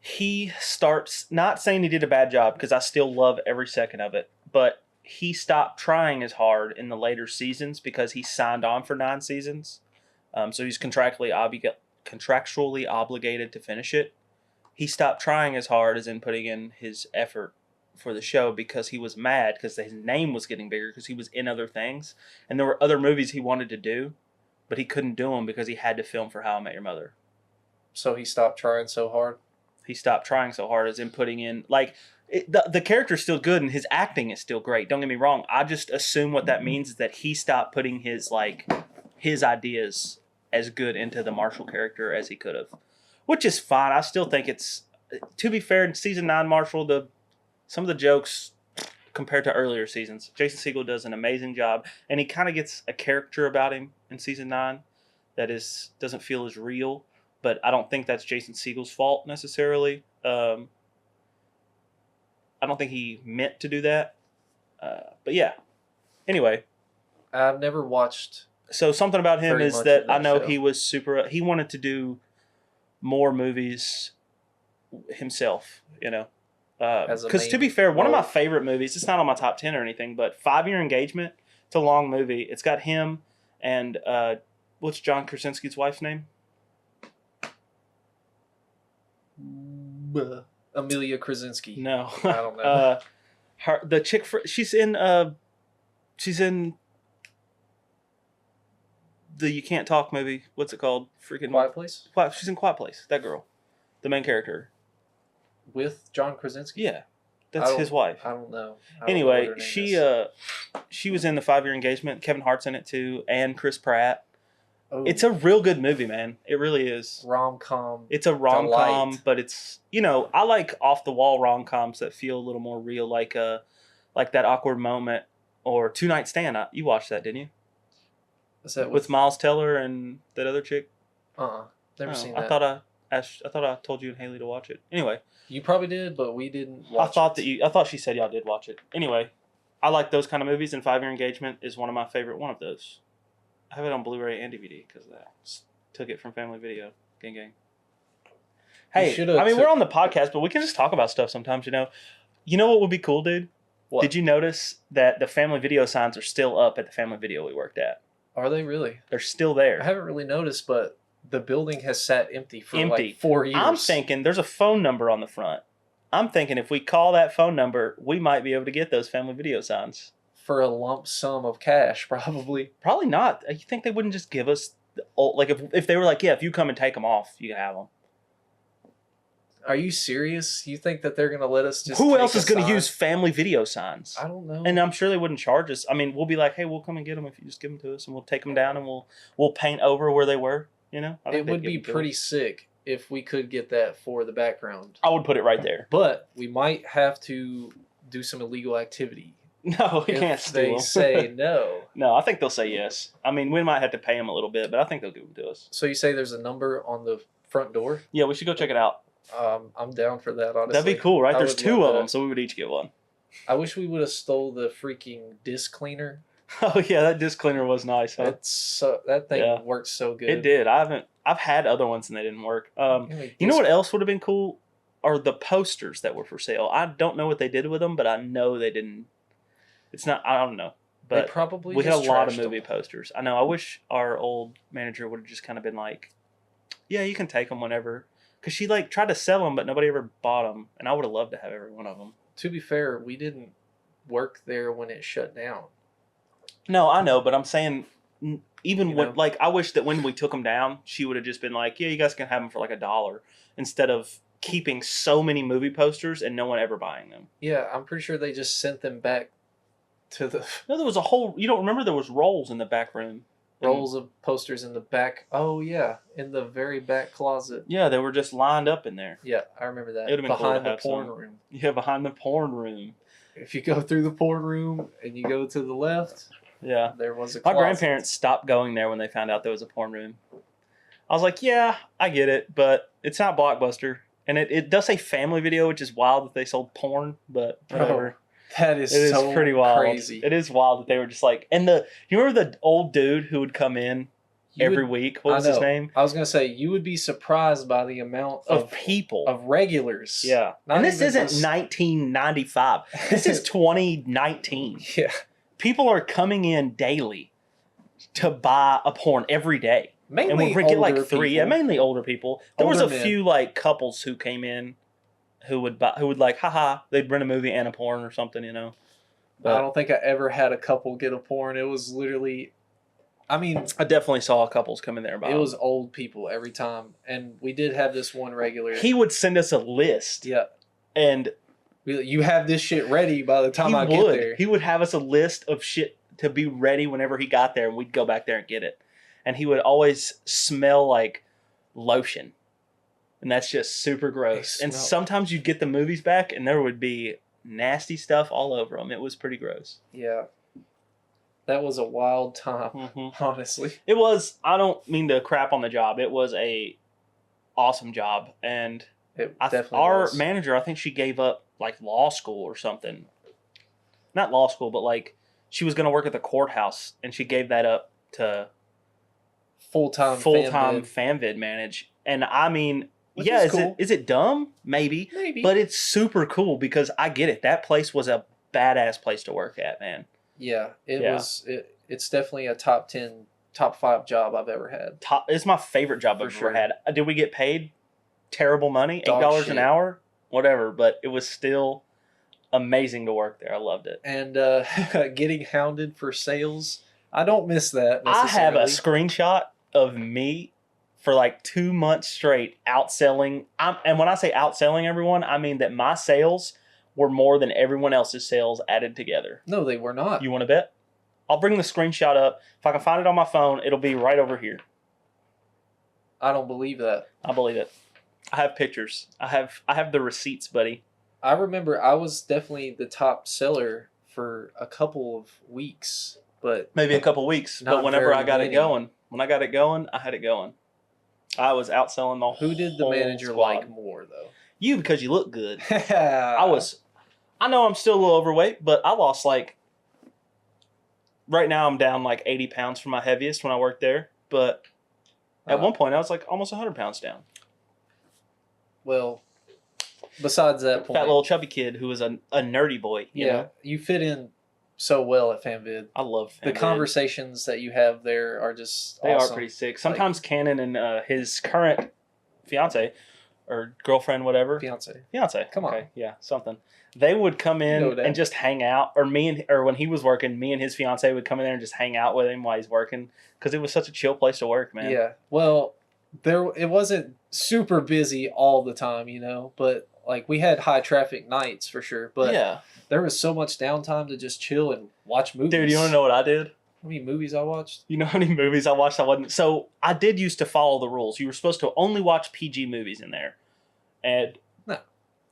He starts, not saying he did a bad job because I still love every second of it, but he stopped trying as hard in the later seasons because he signed on for 9 seasons. So he's contractually obligated to finish it. He stopped trying as hard as in putting in his effort for the show because he was mad because his name was getting bigger because he was in other things. And there were other movies he wanted to do, but he couldn't do them because he had to film for How I Met Your Mother. So he stopped trying so hard. He stopped trying so hard as in putting in, like, the character's still good and his acting is still great. Don't get me wrong. I just assume what that means is that he stopped putting his ideas as good into the Marshall character as he could have, which is fine. I still think it's, to be fair, in season 9 Marshall, some of the jokes compared to earlier seasons, Jason Segel does an amazing job, and he kind of gets a character about him in season 9 that doesn't feel as real. But I don't think that's Jason Segel's fault necessarily. I don't think he meant to do that. But yeah. Anyway, I've never watched. so something about him Very is much that of I that know show. he was he wanted to do more movies himself, As a Because to main be fair, one of my role. favorite movies, it's not on my top 10 or anything, but 5 Year Engagement, it's a long movie. It's got him and what's John Krasinski's wife's name? Amelia Krasinski. No. I don't know. The chick, she's in the You Can't Talk movie. What's it called? Quiet Place She's in Quiet Place. That girl. The main character. with John Krasinski. Yeah. That's don't- his wife. I don't know. I don't know what Anyway, her name she is. she was in the 5 Year Engagement. Kevin Hart's in it too, and Chris Pratt. Oh, It's a real good movie, man. It really is. rom-com. It's a rom-com, Delight. but it's, I like off-the-wall rom-coms that feel a little more real, like That Awkward Moment or Two Night Stand. You watched that, didn't you? Is that With Miles Teller and that other chick? Never Oh, seen I that. thought I thought I told you and Haley to watch it. Anyway, You probably did, but we didn't watch I thought she said y'all did watch it. Anyway, I like those kind of movies, and 5 Year Engagement is one of my favorite one of those. I have it on Blu-ray and DVD because of that. Just took it from Family Video. Gang gang. Hey, I mean, we're on the podcast, but we can just talk about stuff sometimes, you know. You know what would be cool, dude? What? Did you notice that the Family Video signs are still up at the Family Video we worked at? Are they really? They're still there. I haven't really noticed, but the building has sat empty for like 4 years. I'm thinking there's a phone number on the front. I'm thinking if we call that phone number, we might be able to get those Family Video signs. For a lump sum of cash, probably. Probably not. You think they wouldn't just give us, like, if they were like, yeah, if you come and take them off, you can have them. Are you serious? You think that they're going to let us just Who else is going to use Family Video signs? I don't know. And I'm sure they wouldn't charge us. I mean, we'll be like, hey, we'll come and get them if you just give them to us, and we'll take them down and we'll paint over where they were, you know? It would be pretty sick if we could get that for the background. I would put it right there. But we might have to do some illegal activity. No, we can't steal them. They say no. No, I think they'll say yes. I mean, we might have to pay them a little bit, but I think they'll give them to us. So you say there's a number on the front door? Yeah, we should go check it out. I'm down for that, honestly. That'd be cool, right? I There's would 2 love of them, that. so we would each get one. I wish we would have stole the freaking disc cleaner. Oh yeah, that disc cleaner was nice. Huh? That thing Yeah. worked so good. It did. I've had other ones and they didn't work. Anyway, You know what else would have been cool? Are the posters that were for sale. I don't know what they did with them, but I know they didn't. It's not. I don't know. They But probably we had a just lot of trashed movie them. posters. I know. I wish our old manager would have just kind of been like, "Yeah, you can take them whenever." Because she like tried to sell them, but nobody ever bought them, and I would have loved to have every one of them. To be fair, we didn't work there when it shut down. No, I know, but I'm saying even You when know? like I wish that when we took them down, she would have just been like, "Yeah, you guys can have them for like $1," instead of keeping so many movie posters and no one ever buying them. Yeah, I'm pretty sure they just sent them back to the No, there was a whole. You don't remember there was rolls in the back room. rolls of posters in the back. Oh yeah, in the very back closet. Yeah, they were just lined up in there. Yeah, I remember that. It would've been cool behind to the have porn some. room. Yeah, behind the porn room. If you go through the porn room and you go to the left, Yeah, there was a my closet. grandparents stopped going there when they found out there was a porn room. I was like, yeah, I get it, but it's not Blockbuster, and it does say Family Video, which is wild that they sold porn, but whatever. That is It is so pretty wild. crazy. It is wild that they were just like, and you remember the old dude who would come in You every would- week? What was I his know. name? I was gonna say you would be surprised by the amount Of people. of regulars. Yeah. Not And this even isn't just- 1995. This is 2019. Yeah, People are coming in daily to buy a porn every day. mainly And we get like older 3. Yeah, people. mainly older people. There was a Older men. few like couples who came in who would like, haha, they'd rent a movie and a porn or something, you know. I don't think I ever had a couple get a porn. It was literally, I mean, I definitely saw couples come in there and buy it them. was old people every time. And we did have this one regular. He would send us a list. Yeah. And You have this shit ready by the time he I get would. there. He would have us a list of shit to be ready whenever he got there, and we'd go back there and get it. And he would always smell like lotion. And that's just super gross. They And smell- sometimes you'd get the movies back, and there would be nasty stuff all over them. It was pretty gross. Yeah. That was a wild time, Mm-hmm. honestly. It was, I don't mean to crap on the job. It was a awesome job. And It definitely our was. manager, I think she gave up like law school or something. Not law school, but like she was going to work at the courthouse, and she gave that up to full-time FanVid manage. And I mean, Which yeah, is is cool. it dumb? Maybe. Maybe. But it's super cool because I get it. That place was a badass place to work at, man. yeah, Yeah. it's definitely a top 10, top 5 job I've ever had. It's my favorite job For I've sure. ever had. Did we get paid terrible money? Dog $8 shit. an hour? Whatever. But it was still amazing to work there. I loved it. And getting hounded for sales, I don't miss that I have a necessarily. screenshot of me for like 2 months straight outselling. And when I say outselling everyone, I mean that my sales were more than everyone else's sales added together. No, they were not. You want to bet? I'll bring the screenshot up. If I can find it on my phone, it'll be right over here. I don't believe that. I believe it. I have pictures. I have the receipts, buddy. I remember I was definitely the top seller for a couple of weeks, but Maybe a couple weeks, Not but whenever very I got many. it going, when I got it going, I had it going. I was outselling the Who did the whole manager squad. like more, though? You, because you look good. I I know I'm still a little overweight, but I lost right now I'm down 80 pounds from my heaviest when I worked there. But at one point I was almost 100 pounds down. Well, besides that point. That little chubby kid who was a nerdy boy. You know? You fit in so well at FanVid. I love FanVid. The conversations that you have there are just They awesome. are pretty sick. Sometimes Cannon and his current fiance or girlfriend, whatever. Fiance. Come on. Okay, yeah, something. They would come in and just hang out, or when he was working, me and his fiance would come in there and just hang out with him while he's working because it was such a chill place to work, man. Yeah. Well, it wasn't super busy all the time, but we had high traffic nights for sure. But there was so much downtime to just chill and watch movies. Dude, you want to know what I did? How many movies I watched? You know how many movies I watched? So I did used to follow the rules. You were supposed to only watch PG movies in there, and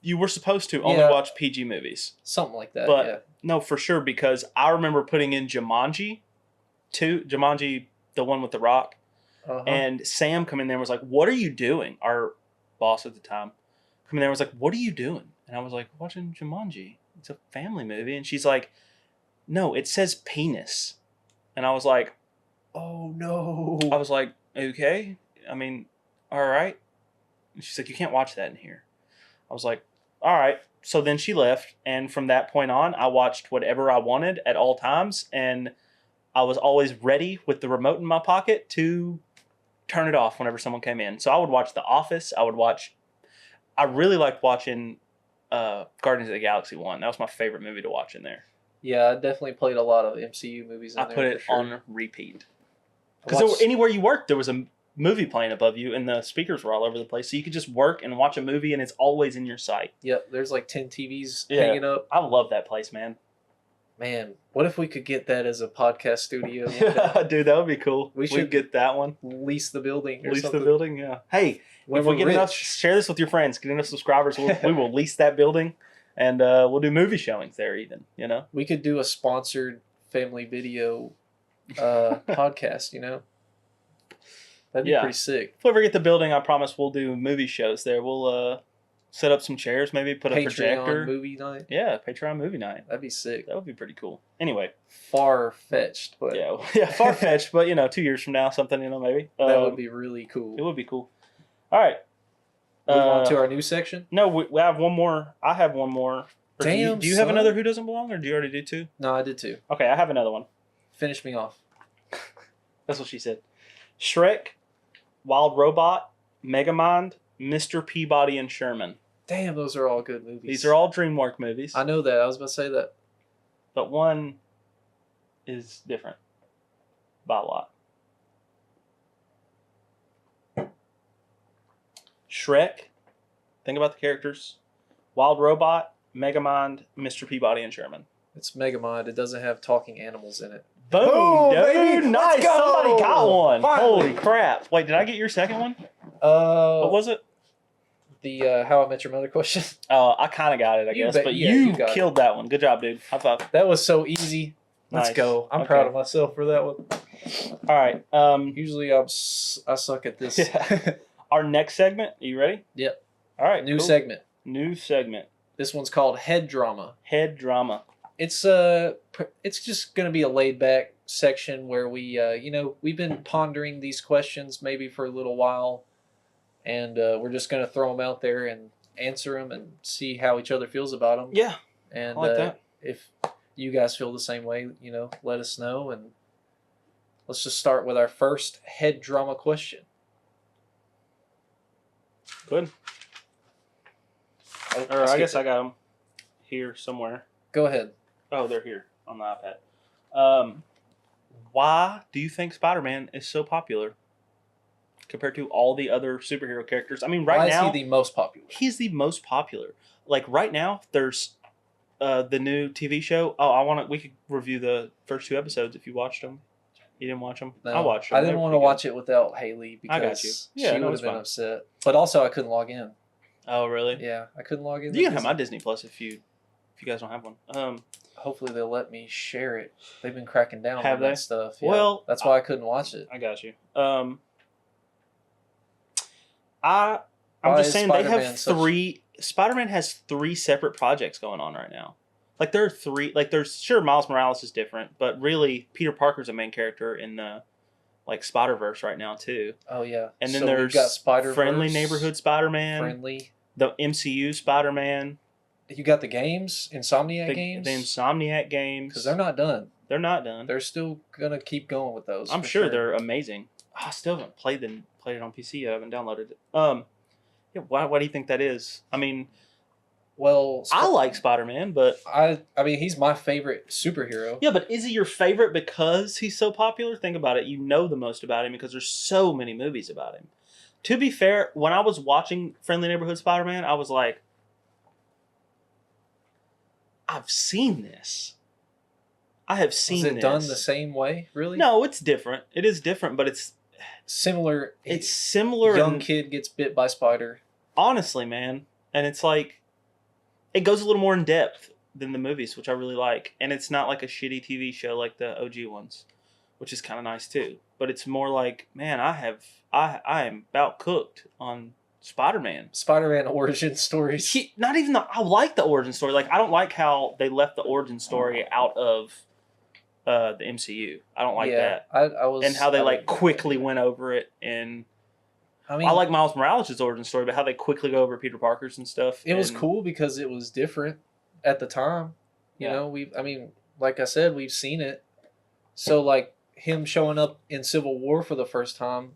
you were supposed to only watch PG movies. Something like that, but no, for sure, because I remember putting in Jumanji, the one with The Rock, and Sam come in there and was like, "What are you doing?" Our boss at the time come in there and was like, "What are you doing?" And I was like, "Watching Jumanji. It's a family movie." And she's like, "No, it says penis." And I was like, "Oh, no." I was like, "Okay. I mean, all right." And she's like, "You can't watch that in here." I was like, all right. So then she left. And from that point on, I watched whatever I wanted at all times. And I was always ready with the remote in my pocket to turn it off whenever someone came in. So I would watch The Office. I really liked watching Guardians of the Galaxy 1. That was my favorite movie to watch in there. Yeah, I definitely played a lot of MCU movies in there. I put it on repeat. Because anywhere you worked, there was a movie playing above you, and the speakers were all over the place. So you could just work and watch a movie, and it's always in your sight. Yep, there's 10 TVs hanging up. I love that place, man. Man, what if we could get that as a podcast studio? Dude, that would be cool. We should get that one. Lease the building. Yeah. Hey, if we get enough, share this with your friends. Get enough subscribers, we will lease that building, and we'll do movie showings there. Even we could do a sponsored family video podcast. That'd be pretty sick. If we ever get the building, I promise we'll do movie shows there. We'll set up some chairs, maybe put a projector. Patreon movie night. Yeah, Patreon movie night. That'd be sick. That would be pretty cool. Anyway, far-fetched, but far-fetched, but 2 years from now, something maybe. That would be really cool. It would be cool. All right. Move on to our new section. No, we have one more. I have one more. Damn. Do you have another Who Doesn't Belong, or do you already do two? No, I did two. Okay, I have another one. Finish me off. That's what she said. Shrek, Wild Robot, Megamind, Mr. Peabody, and Sherman. Damn, those are all good movies. These are all DreamWorks movies. I know that. I was about to say that. But one is different by a lot. Shrek, think about the characters. Wild Robot, Megamind, Mr. Peabody, and Sherman. It's Megamind. It doesn't have talking animals in it. Boom, dude! Baby. Nice. Go. Somebody got one. Finally. Holy crap! Wait, did I get your second one? What was it? The How I Met Your Mother question. Oh, I kind of got it, I guess. But you killed that one. Good job, dude. High five. That was so easy. Let's go. I'm proud of myself for that one. All right. Usually I suck at this. Yeah. Our next segment. Are you ready? Yep. All right. New segment. This one's called Head Drama. Head Drama. It's just gonna be a laid back section where we we've been pondering these questions maybe for a little while, and we're just gonna throw them out there and answer them and see how each other feels about them. Yeah. And I like that. If you guys feel the same way, let us know. And let's just start with our first head drama question. Good. I guess I got them here somewhere. Go ahead. Oh, they're here on the iPad. Why do you think Spider-Man is so popular compared to all the other superhero characters? I mean, now... Why is he the most popular? He's the most popular. Right now, there's the new TV show. Oh, we could review the first two episodes if you watched them. You didn't watch them? No, I watched them. I didn't want to watch it without Haley because I got you. Yeah, she would have been upset. But also, I couldn't log in. Oh, really? Yeah, I couldn't log in. You can have my Disney Plus if you guys don't have one. Hopefully they'll let me share it. They've been cracking down on that stuff. Yeah. Well, that's why I couldn't watch it. I got you. I'm Why just is saying they Spider-Man have such- three. Spider-Man has three separate projects going on right now. Like there are three. Like there's sure Miles Morales is different, but really Peter Parker's a main character in the like Spider-Verse right now too. Oh yeah. And then So we've there's got Spider-Verse, Friendly Neighborhood Spider-Man, Friendly. the MCU Spider-Man, You got the games, Insomniac games. the Insomniac games. Because they're not done. They're not done. They're still gonna keep going with those. I'm for sure they're amazing. Oh, I still haven't played it on PC yet. I haven't downloaded it. Yeah, why do you think that is? I mean, Well, I like Spider-Man, but I mean, he's my favorite superhero. yeah, but is he your favorite because he's so popular? Think about it. You know the most about him because there's so many movies about him. To be fair, when I was watching Friendly Neighborhood Spider-Man, I was like, I've seen this. I have seen Is it this. done the same way? Really? No, it's different. It is different, but it's Similar. similar. Young and, kid gets bit by spider. honestly, man, and it's like it goes a little more in depth than the movies, which I really like, and it's not like a shitty TV show like the OG ones, which is kind of nice too. But it's more like, man, I am about cooked on Spider-Man. Spider-Man origin stories. Not even I like the origin story. Like I don't like how they left the origin story out of the MCU. I don't like that. I was, And how they like quickly went over it, and I mean, I like Miles Morales' origin story, but how they quickly go over Peter Parker's and stuff. it was and- cool because it was different at the time. You Yeah. know, I mean, like I said, we've seen it. So like him showing up in Civil War for the first time,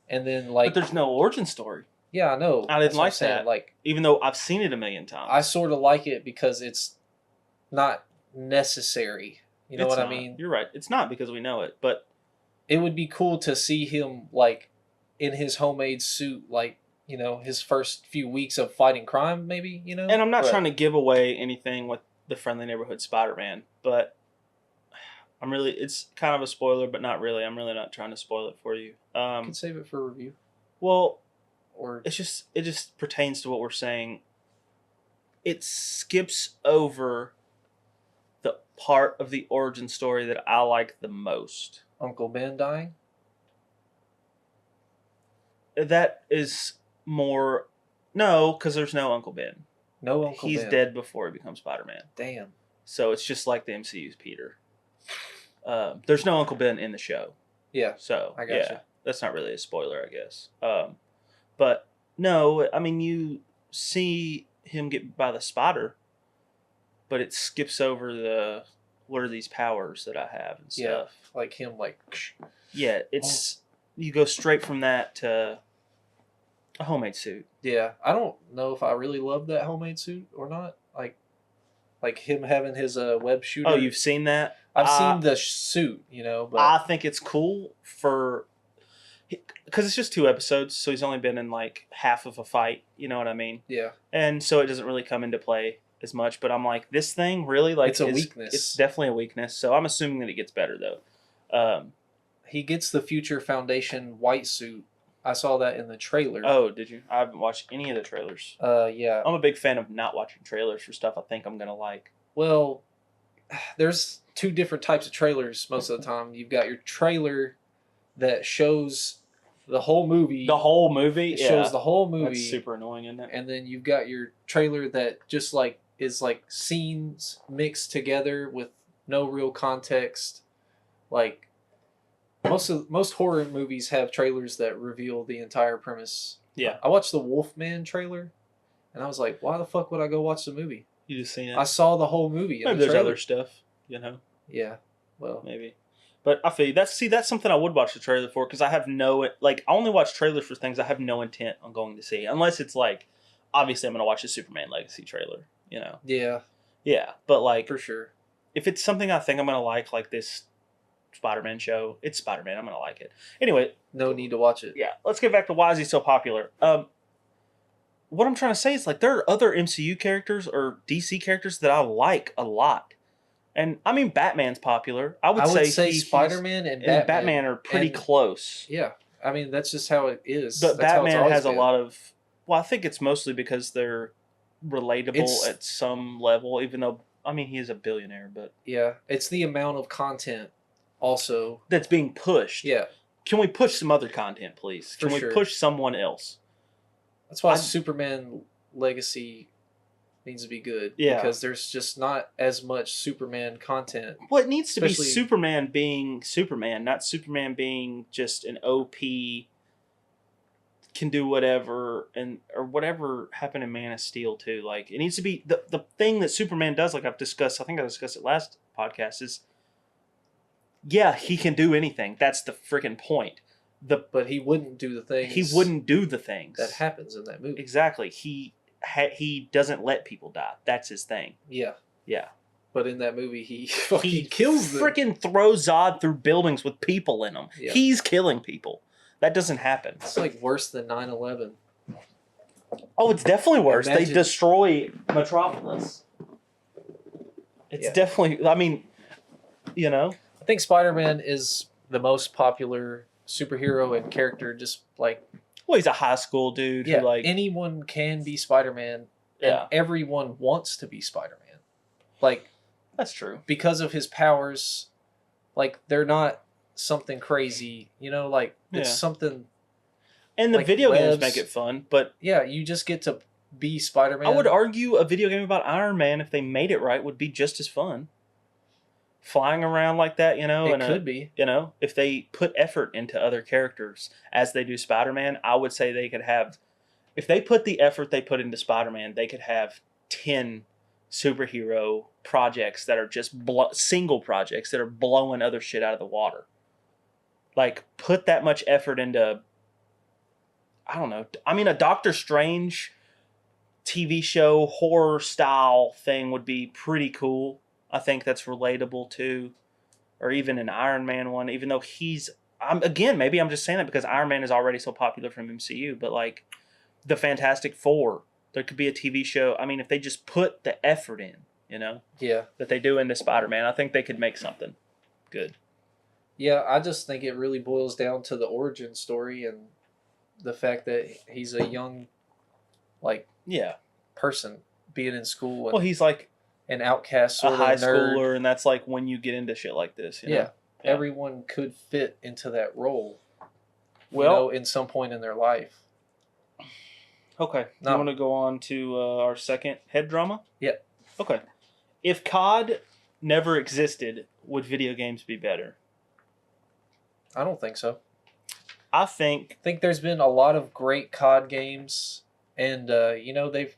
and then like, But there's no origin story, yeah, I know. I didn't That's what I'm like saying. that. Like, even though I've seen it a million times. I sort of like it because it's not necessary. You know It's what not. I mean? You're right. It's not because we know it, but It would be cool to see him like in his homemade suit, like, you know, his first few weeks of fighting crime, maybe, you know. and I'm not trying to give away anything with the Friendly Neighborhood Spider-Man, but it's kind of a spoiler, but not really. I'm really not trying to spoil it for you. You can save it for review, Well, or it just pertains to what we're saying. It skips over the part of the origin story that I like the most. Uncle Ben dying. That is more no, because there's no Uncle Ben. No Uncle He's Ben. dead before he becomes Spider-Man. Damn. So it's just like the MCU's Peter. There's no Uncle Ben in the show. Yeah. So I gotcha. yeah, that's not really a spoiler, I guess. But no, I mean you see him get bit by the spider, but it skips over the what are these powers that I have and Yeah. stuff. Like him, like. Yeah, it's you go straight from that to a homemade suit. Yeah, I don't know if I really love that homemade suit or not. Like him having his web shooter. Oh, you've seen that? I've seen the suit, you know, but I think it's cool because it's just 2 episodes, so he's only been in like half of a fight. You know what I mean? yeah, And so it doesn't really come into play as much. But I'm like, this thing really like It's a weakness. It's definitely a weakness. So I'm assuming that it gets better though. he gets the Future Foundation white suit. I saw that in the trailer. Oh, did you? I haven't watched any of the trailers. Yeah. I'm a big fan of not watching trailers for stuff I think I'm gonna like. Well, there's 2 different types of trailers most of the time. You've got your trailer that shows the whole movie. The whole movie. It shows the whole movie. That's super annoying, isn't it? And then you've got your trailer that just like is like scenes mixed together with no real context. Like most horror movies have trailers that reveal the entire premise. Yeah. I watched the Wolfman trailer and I was like, why the fuck would I go watch the movie? You just seen it. I saw the whole movie. In Maybe the there's trailer. other stuff, you know. Yeah. Well, Maybe. But I feel you. That's something I would watch the trailer for because I have I only watch trailers for things I have no intent on going to see unless it's like obviously I'm going to watch the Superman Legacy trailer, you know. yeah, Yeah, but like for sure. if it's something I think I'm going to like this Spider-Man show, it's Spider-Man, I'm going to like it. Anyway, No need to watch it. yeah, let's get back to why is he so popular. What I'm trying to say is like there are other MCU characters or DC characters that I like a lot. And I mean Batman's popular. I would say Spider-Man and Batman are pretty and- close. Yeah, I mean that's just how it is. But That's how it's Batman always has a been. lot of. Well, I think it's mostly because they're relatable It's- at some level. Even though I mean he is a billionaire, but Yeah, it's the amount of content. Also, that's being pushed. yeah, Can we push some other content, please? For Can we sure. push someone else? That's why Superman Legacy needs to be good. Yeah. Because there's just not as much Superman content. Well, it needs to be Especially- Superman being Superman, not Superman being just an OP, can do whatever, or whatever happened in Man of Steel too. Like, it needs to be the thing that Superman does, like I've discussed, I think I discussed it last podcast, is yeah, he can do anything. That's the freaking point. But he wouldn't do the things. He wouldn't do the things that happens in that movie. Exactly. He doesn't let people die. That's his thing. Yeah. Yeah. But in that movie, he kills them. Freaking throws Zod through buildings with people in them. Yeah. He's killing people. That doesn't happen. It's like worse than 9/11. Oh, it's definitely worse. Imagine- They destroy Metropolis. It's definitely. I mean, I think Spider-Man is the most popular superhero and character. Just like well, he's a high school dude who like anyone can be Spider-Man. Yeah. And everyone wants to be Spider-Man. Like that's true. Because of his powers, like they're not something crazy. Like it's something. And the like video games webs. make it fun, but Yeah, you just get to be Spider-Man. I would argue a video game about Iron Man, if they made it right, would be just as fun. Flying around like that, It could be. If they put effort into other characters as they do Spider-Man, I would say they could have, if they put the effort they put into Spider-Man, they could have 10 superhero projects that are just single projects that are blowing other shit out of the water. Like, put that much effort into, I don't know. I mean, a Doctor Strange TV show horror style thing would be pretty cool. I think that's relatable too. Or even an Iron Man one, even though maybe I'm just saying that because Iron Man is already so popular from MCU, but like the Fantastic Four, there could be a TV show. I mean, if they just put the effort in, Yeah. that they do into Spider-Man, I think they could make something good. Yeah, I just think it really boils down to the origin story and the fact that he's a young, person being in school. And Well, he's like an outcast sort a high of nerd. schooler, and that's like when you get into shit like this. Yeah. Everyone could fit into that role. Well, in some point in their life. okay. No. You want to go on to our second head drama? Yeah. Okay. If COD never existed, would video games be better? I don't think so. I think I think there's been a lot of great COD games, and they've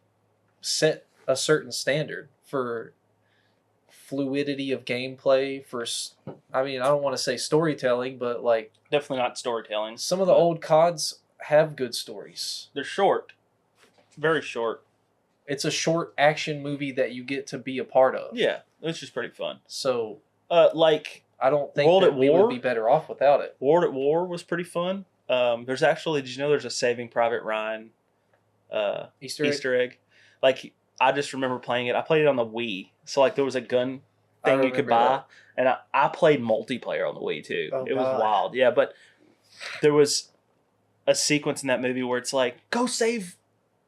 set a certain standard for fluidity of gameplay. I don't want to say storytelling, but like definitely not storytelling. some of the old CODs have good stories. They're short, very short. It's a short action movie that you get to be a part of. Yeah, it's just pretty fun. So like I don't think World that at we War? would be better off without it. World at War was pretty fun. There's actually, did you know there's a Saving Private Ryan Easter egg? egg? Like, I just remember playing it. I played it on the Wii. So, like, there was a gun thing you could remember buy. that. And I played multiplayer on the Wii, too. Oh, it was God. wild. Yeah, but there was a sequence in that movie where it's like, go save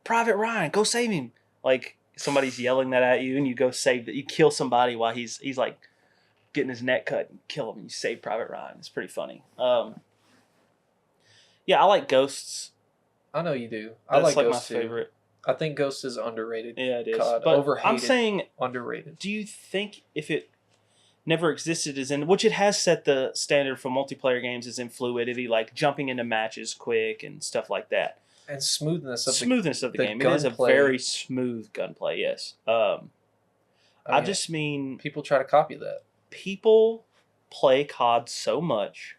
Private Ryan. Go save him. Like, somebody's yelling that at you, and you go save that. You kill somebody while he's like, getting his neck cut and kill him, and you save Private Ryan. It's pretty funny. Yeah, I like Ghosts. I know you do. That's I like my Ghost too. favorite. I think Ghost is underrated. Yeah, it is. COD, But overhated. I'm saying, Underrated. do you think if it never existed which it has set the standard for multiplayer games is in fluidity, like jumping into matches quick and stuff like that. And smoothness of Smoothness of the the game. It is a gunplay. very smooth gunplay, yes. I just mean people try to copy that. people play COD so much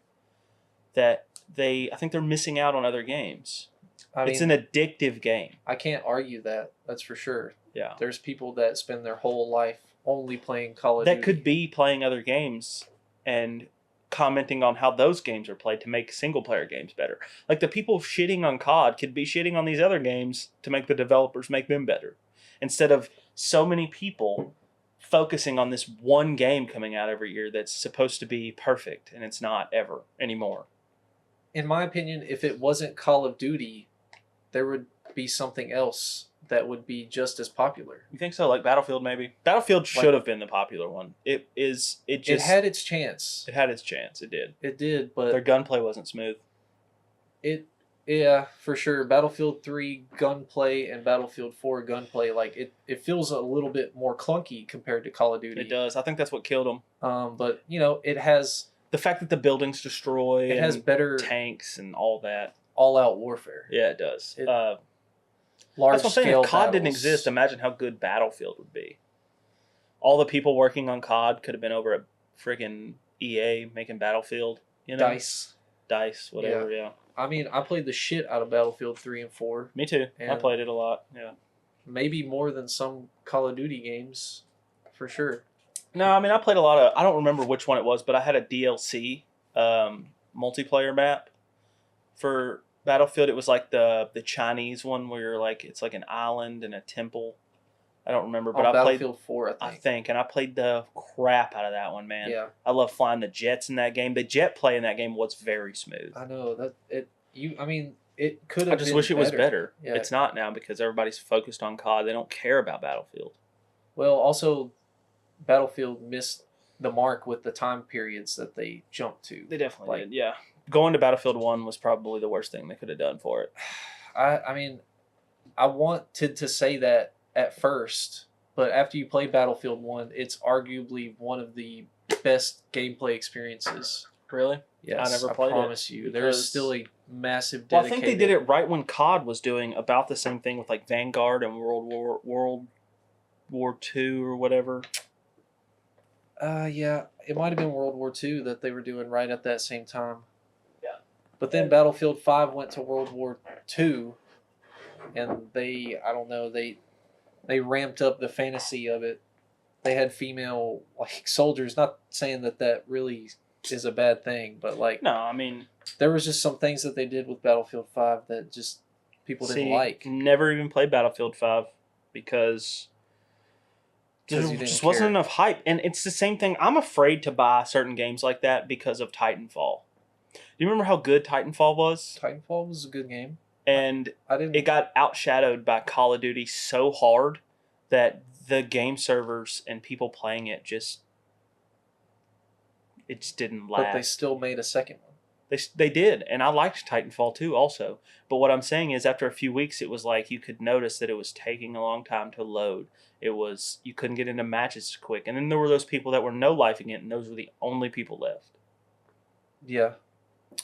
that I think they're missing out on other games. It's an addictive game. I can't argue that. That's for sure. Yeah. There's people that spend their whole life only playing Call of Duty. That could be playing other games and commenting on how those games are played to make single player games better. Like the people shitting on COD could be shitting on these other games to make the developers make them better. Instead of so many people focusing on this one game coming out every year that's supposed to be perfect, and it's not ever anymore. In my opinion, if it wasn't Call of Duty, there would be something else that would be just as popular. You think so? Like Battlefield, maybe? Battlefield should have been the popular one. It had its chance. It had its chance. It did. It did, but Their gunplay wasn't smooth. it Yeah, for sure. Battlefield 3 gunplay and Battlefield 4 gunplay, like it feels a little bit more clunky compared to Call of Duty. It does. I think that's what killed them. But it has The fact that the buildings destroy it has and better tanks and all that. all-out warfare. Yeah, it does. Large that's what I'm saying. scale If COD didn't battles. exist, imagine how good Battlefield would be. All the people working on COD could have been over at friggin' EA making Battlefield. Dice, whatever. Yeah. I mean, I played the shit out of Battlefield 3 and 4. Me too. I And played it a lot. Yeah. maybe more than some Call of Duty games, for sure. No, I mean I played a lot of. I don't remember which one it was, but I had a DLC multiplayer map for Battlefield. It was like the Chinese one where you're like it's like an island and a temple. I don't remember, but I played Battlefield 4, I think. and I played the crap out of that one, man. Yeah, I love flying the jets in that game. The jet play in that game was very smooth. I know that it. I mean, it could have. I just wish it was better. Yeah. It's not now because everybody's focused on COD. They don't care about Battlefield. Well, also, Battlefield missed the mark with the time periods that they jumped to. They definitely did. Yeah, going to Battlefield 1 was probably the worst thing they could have done for it. I mean, I wanted to say that at first, but after you play Battlefield 1, it's arguably one of the best gameplay experiences. Really? Yes, I never played it. I promise you. There's still a massive dedicated... Well, I think they did it right when COD was doing about the same thing with like Vanguard and World War II or whatever. Yeah, it might have been World War II that they were doing right at that same time. Yeah. But then Battlefield 5 went to World War II, and they ramped up the fantasy of it. They had female like soldiers. Not saying that really is a bad thing, but like no, I mean there was just some things that they did with Battlefield 5 that just people didn't like. Never even played Battlefield 5 because there just wasn't enough hype, and it's the same thing. I'm afraid to buy certain games like that because of Titanfall. Do you remember how good Titanfall was? Titanfall was a good game. And it got outshadowed by Call of Duty so hard that the game servers and people playing it just didn't last. But they still made a second one. They did, and I liked Titanfall 2 also. But what I'm saying is after a few weeks it was like you could notice that it was taking a long time to load. You couldn't get into matches quick. And then there were those people that were no-lifing it, and those were the only people left. Yeah.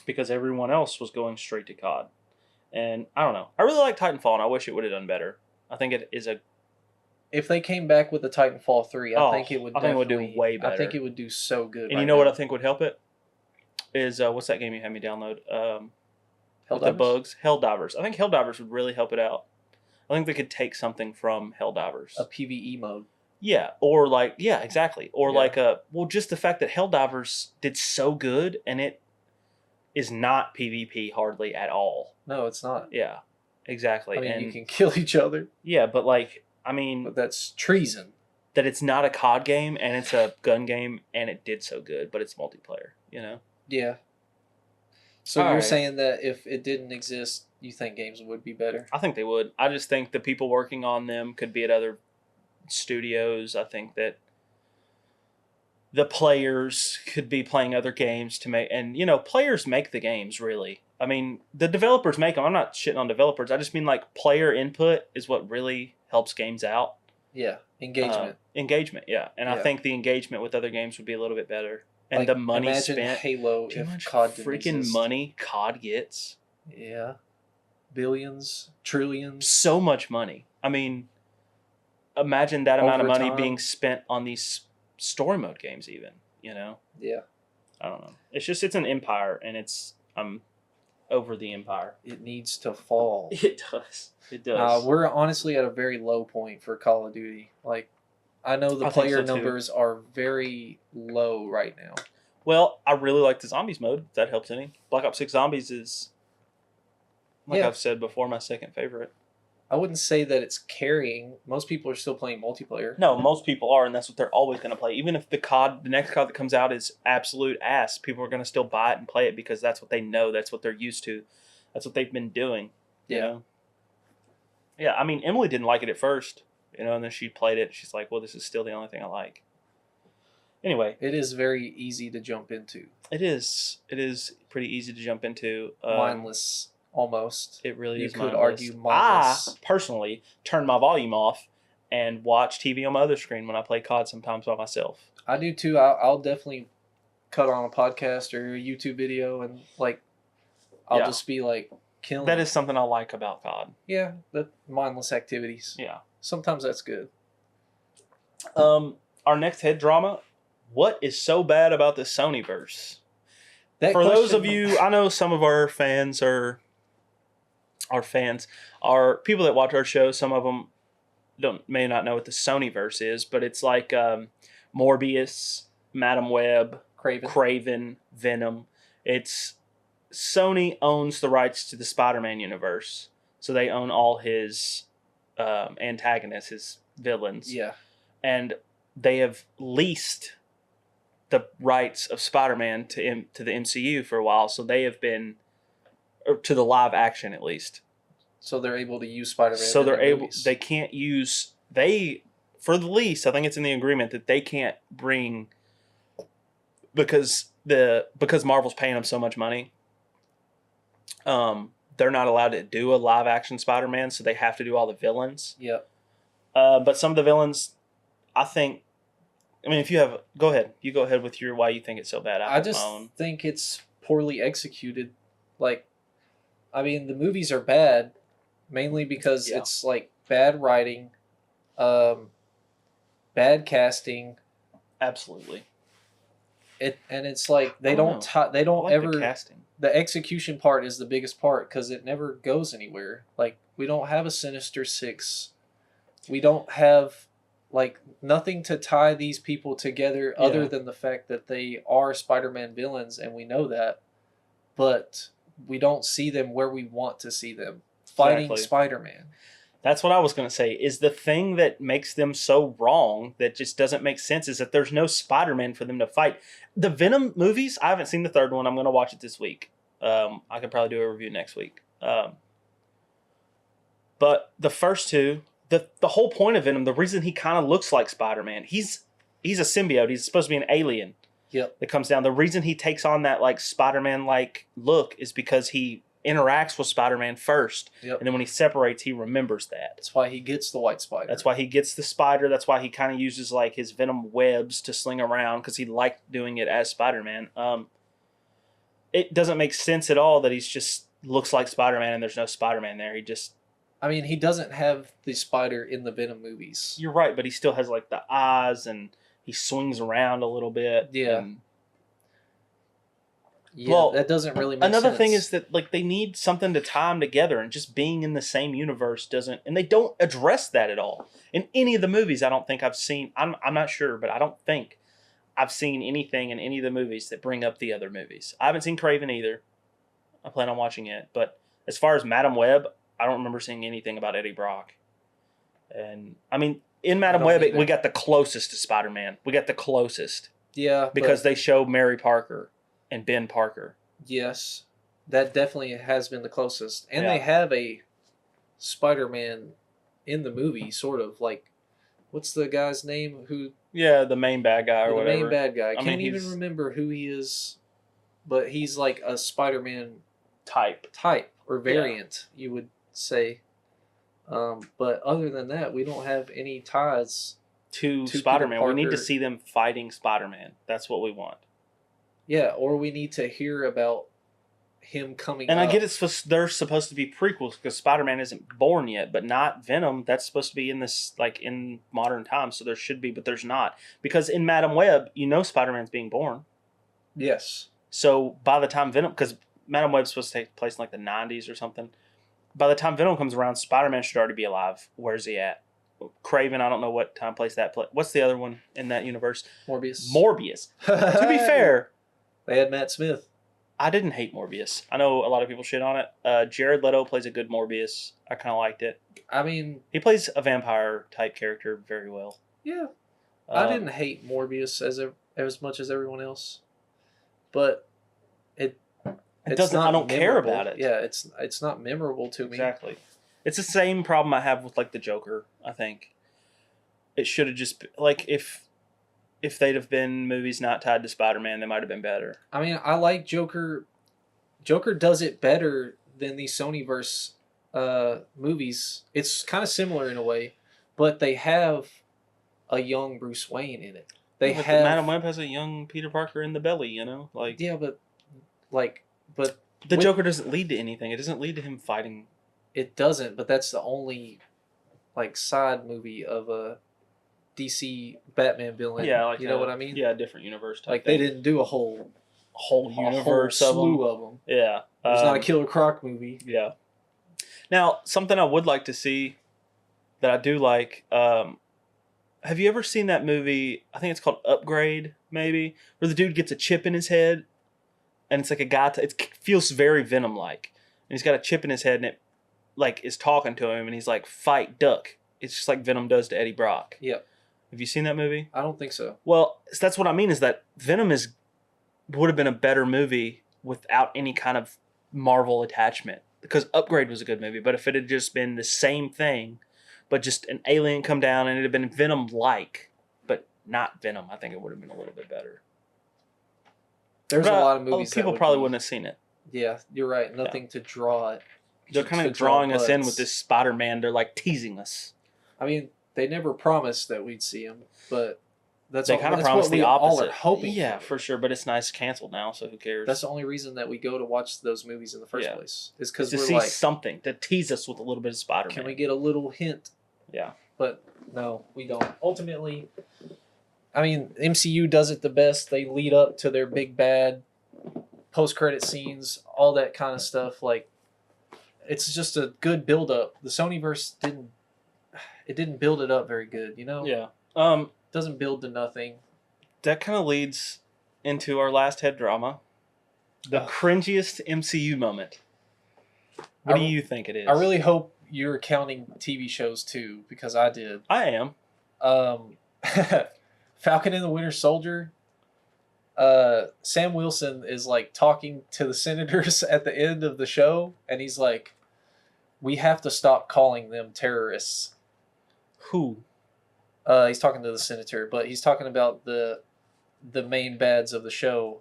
Because everyone else was going straight to COD. And I don't know. I really like Titanfall, and I wish it would have done better. I think it is a... If they came back with the Titanfall 3, I think it would do way better. I think it would do so good. And you know what I think would help it? Is, what's that game you had me download? With the bugs? Helldivers. I think Helldivers would really help it out. I think they could take something from Helldivers. A PvE mode. Yeah, or like... Yeah, exactly. Or like just the fact that Helldivers did so good, and it is not PvP hardly at all. No, it's not. Yeah, exactly. I mean, you can kill each other. Yeah, but like, I mean... But that's treason. That it's not a COD game, and it's a gun game, and it did so good, but it's multiplayer, you know? Yeah. So you're saying that if it didn't exist, you think games would be better? I think they would. I just think the people working on them could be at other studios. I think that the players could be playing other games to make, and players make the games really. I mean, the developers make them. I'm not shitting on developers. I just mean like player input is what really helps games out. Yeah, engagement. Yeah, and I think the engagement with other games would be a little bit better. And like, the money imagine spent. Halo Do you know if much COD didn't freaking exist. money COD gets? Yeah, billions, trillions. So much money. I mean, imagine that amount of money Overtime. being spent on these story mode games even, Yeah. I don't know. It's an empire, and I'm over the empire. It needs to fall. It does. It does. We're honestly at a very low point for Call of Duty. Like, I know the I think player so, too. numbers are very low right now. Well, I really like the zombies mode, if that helps any. Black Ops 6 Zombies is, like I've said before, my second favorite. I wouldn't say that it's carrying. Most people are still playing multiplayer. No, most people are, and that's what they're always going to play. Even if the next COD that comes out is absolute ass, people are going to still buy it and play it because that's what they know. That's what they're used to. That's what they've been doing. Yeah. You know? Yeah, I mean, Emily didn't like it at first, and then she played it. She's like, well, this is still the only thing I like. Anyway. It is very easy to jump into. It is. It is pretty easy to jump into. Mindless almost. It really You is could mindless. argue mindless. I personally turn my volume off and watch TV on my other screen when I play COD sometimes by myself. I do too. I'll definitely cut on a podcast or a YouTube video and like I'll Yeah. just be like killing. That is something I like about COD. Yeah, the mindless activities. Yeah. Sometimes that's good. Our next head drama. What is so bad about the Sonyverse? That For those question- of you, I know some of our fans are people that watch our show. Some of them may not know what the Sonyverse is, but it's like Morbius, Madam Web, Craven, Venom. It's Sony owns the rights to the Spider-Man universe, so they own all his antagonists, his villains. Yeah, and they have leased the rights of Spider-Man to the MCU for a while, so they have been, or to the live action at least. so they're able to use Spider-Man. So they're able. Movies. They can't use for the lease. I think it's in the agreement that they can't bring because Marvel's paying them so much money. They're not allowed to do a live action Spider-Man, so they have to do all the villains. Yep. But some of the villains, I think. I mean, if you have, go ahead. You go ahead with your why you think it's so bad. I just think it's poorly executed. Like, I mean, the movies are bad, mainly because it's like bad writing, bad casting. Absolutely. It's like they don't ever. The casting. The execution part is the biggest part because it never goes anywhere. Like, we don't have a Sinister Six. We don't have like nothing to tie these people together other than the fact that they are Spider-Man villains, and we know that, but we don't see them where we want to see them fighting Spider-Man. That's what I was going to say. Is the thing that makes them so wrong, that just doesn't make sense, is that there's no Spider-Man for them to fight. The Venom movies, I haven't seen the third one. I'm going to watch it this week. I could probably do a review next week. But the first two, the whole point of Venom, the reason he kind of looks like Spider-Man, he's a symbiote. He's supposed to be an alien. Yep. That comes down. The reason he takes on that like Spider-Man like look is because he interacts with Spider-Man first, and then when he separates, he remembers that. That's why he gets the white spider. That's why he gets the spider. That's why he kind of uses like his venom webs to sling around, because he liked doing it as Spider-Man. It doesn't make sense at all that he's just looks like Spider-Man and there's no Spider-Man there. I mean, he doesn't have the spider in the Venom movies. You're right, but he still has like the eyes, and he swings around a little bit. Yeah. Well, that doesn't really make sense. Another thing is that like they need something to tie them together, and just being in the same universe doesn't, and they don't address that at all. In any of the movies, I don't think I've seen, I'm not sure, but I don't think I've seen anything in any of the movies that bring up the other movies. I haven't seen Craven either. I plan on watching it, but as far as Madam Web, I don't remember seeing anything about Eddie Brock. And I mean, in Madam Web, we got the closest to Spider-Man. We got the closest. Yeah. Because they show Mary Parker and Ben Parker. Yes. That definitely has been the closest. And they have a Spider-Man in the movie, sort of. Like, what's the guy's name? Yeah, the main bad guy or whatever. The main bad guy. I can't even remember who he is, but he's like a Spider-Man type or variant, you would say. But other than that, we don't have any ties to Spider-Man. We need to see them fighting Spider-Man. That's what we want. Yeah, or we need to hear about him coming And up. I get they're supposed to be prequels because Spider-Man isn't born yet, but not Venom. That's supposed to be in this, like, in modern times, so there should be, but there's not. Because in Madam Web, Spider-Man's being born. Yes. So by the time Venom, because Madam Web's supposed to take place in like the 90s or something, by the time Venom comes around, Spider-Man should already be alive. Where's he at? Craven, I don't know what time, place that. What's the other one in that universe? Morbius. To be fair, they had Matt Smith. I didn't hate Morbius. I know a lot of people shit on it. Jared Leto plays a good Morbius. I kind of liked it. I mean, he plays a vampire type character very well. Yeah, I didn't hate Morbius as much as everyone else, but it doesn't. I don't care about it. Yeah, it's not memorable to me. Exactly. It's the same problem I have with like the Joker. I think it should have just like if they'd have been movies not tied to Spider-Man, they might have been better. I mean, I like Joker. Joker does it better than the Sonyverse movies. It's kind of similar in a way, but they have a young Bruce Wayne in it. They but have Madam Web has a young Peter Parker in the belly, like yeah, but like but the Joker doesn't lead to anything. It doesn't lead to him fighting. it doesn't. But that's the only like side movie of a DC Batman villain. Yeah, like you know what I mean? Yeah, different universe type. Like thing. they didn't do a whole universe a of slew them. of them. Yeah, It's not a Killer Croc movie. Yeah. Now, something I would like to see that I do like. Have you ever seen that movie? I think it's called Upgrade, maybe, where the dude gets a chip in his head, and it's like a guy. It feels very Venom-like, and he's got a chip in his head, and it like is talking to him, and he's like, "Fight, duck." It's just like Venom does to Eddie Brock. Yeah. Have you seen that movie? I don't think so. Well, that's what I mean. Is that Venom would have been a better movie without any kind of Marvel attachment, because Upgrade was a good movie, but if it had just been the same thing, but just an alien come down and it had been Venom-like, but not Venom, I think it would have been a little bit better. There's a lot of movies people probably wouldn't have seen it. Yeah, you're right. Nothing to draw it. They're kind of drawing us in with this Spider-Man. They're like teasing us. I mean, they never promised that we'd see him, but they kind of promised the opposite. All are hoping. Yeah, for sure. But it's nice canceled now, so who cares? That's the only reason that we go to watch those movies in the first place. Is because to we're see like something to tease us with a little bit of Spider-Man. Can we get a little hint? Yeah. But no, we don't. Ultimately, I mean, MCU does it the best. They lead up to their big bad post-credit scenes, all that kind of stuff. Like, it's just a good build-up. The Sonyverse didn't build it up very good, you know? Yeah. Doesn't build to nothing. That kind of leads into our last head drama. The cringiest MCU moment. What do you think it is? I really hope you're counting TV shows too, because I did. I am. Falcon and the Winter Soldier. Sam Wilson is like talking to the senators at the end of the show, and he's like, "We have to stop calling them terrorists." Who? He's talking to the senator, but he's talking about the main bads of the show.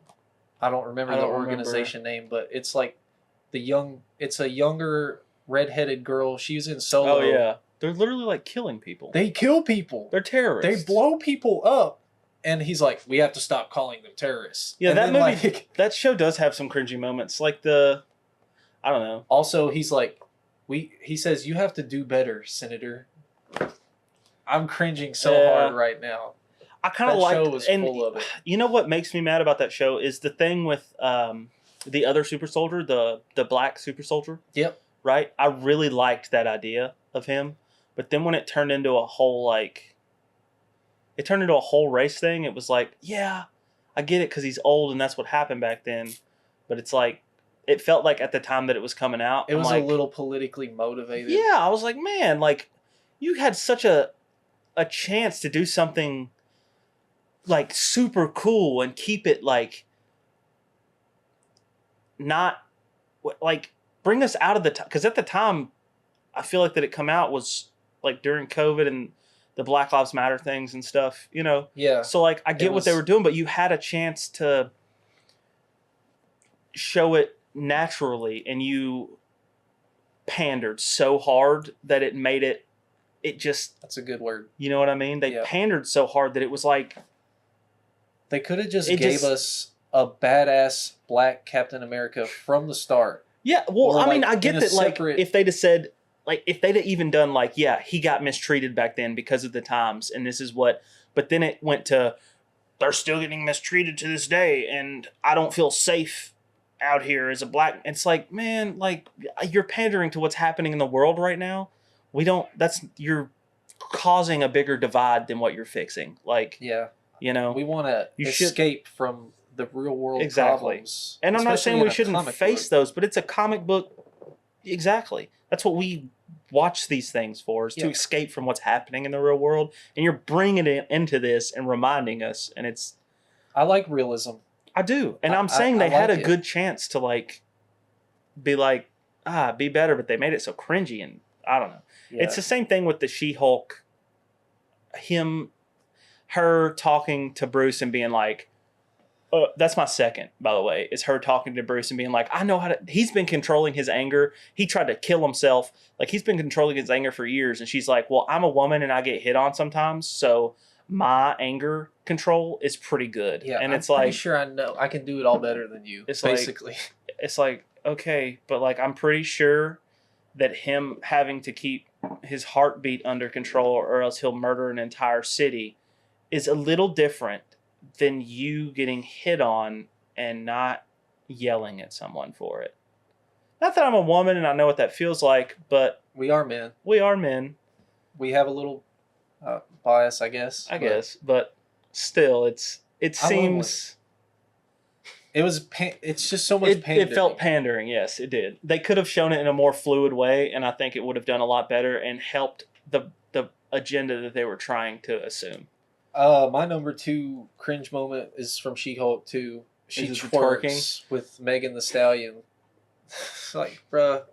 I don't remember the organization name, but it's like it's a younger redheaded girl. She's in Solo. Oh yeah, they're literally like killing people. They kill people. They're terrorists. They blow people up, and he's like, "We have to stop calling them terrorists." Yeah, and that movie, that show does have some cringy moments, like I don't know. Also, he's like, he says, "You have to do better, Senator." I'm cringing so hard right now. I kind of like, show was full of it. You know what makes me mad about that show is the thing with the other super soldier, the black super soldier. Yep. Right? I really liked that idea of him, but then when it turned into a whole race thing, it was like, yeah, I get it because he's old and that's what happened back then, but it's like, it felt like at the time that it was coming out, it was a little politically motivated. Yeah, I was like, man, like you had such a chance to do something like super cool and keep it like not like bring us out of the time, because at the time I feel like that it come out was like during COVID and the Black Lives Matter things and stuff, you know. Yeah. So like I get what they were doing, but you had a chance to show it naturally, and you pandered so hard that it made it just, that's a good word. You know what I mean? They pandered so hard that it was like they could have just gave us a badass black Captain America from the start. Yeah, well, I mean, I get that. Like, if they'd have said, like, if they'd have even done, like, yeah, he got mistreated back then because of the times, and this is what, but then it went to, they're still getting mistreated to this day, and I don't feel safe out here as a black. It's like, man, like, you're pandering to what's happening in the world right now. You're causing a bigger divide than what you're fixing. Like, yeah, you know, we want to escape from the real world problems. And I'm not saying we shouldn't face those, but it's a comic book. Exactly. That's what we watch these things for, is to escape from what's happening in the real world. And you're bringing it into this and reminding us. And it's, I like realism. I do. And I'm saying they had a good chance to like, be like, be better, but they made it so cringy, and I don't know. Yeah. It's the same thing with the She-Hulk, her talking to Bruce and being like, That's my second, by the way, is her talking to Bruce and being like, I know how to. He's been controlling his anger. He tried to kill himself. Like, he's been controlling his anger for years. And she's like, well, I'm a woman and I get hit on sometimes. So my anger control is pretty good. Yeah, and I'm it's pretty like, sure I know I can do it all better than you. It's basically. it's like, okay, but like, I'm pretty sure that him having to keep his heartbeat under control or else he'll murder an entire city is a little different than you getting hit on and not yelling at someone for it. Not that I'm a woman and I know what that feels like, but we are men. we are men. We have a little bias, I guess. But still, it seems it's just so much pandering. It felt pandering, yes, it did. They could have shown it in a more fluid way, and I think it would have done a lot better and helped the agenda that they were trying to assume. My number 2 cringe moment is from She-Hulk 2. She twerks with Megan Thee Stallion. It's like, bruh.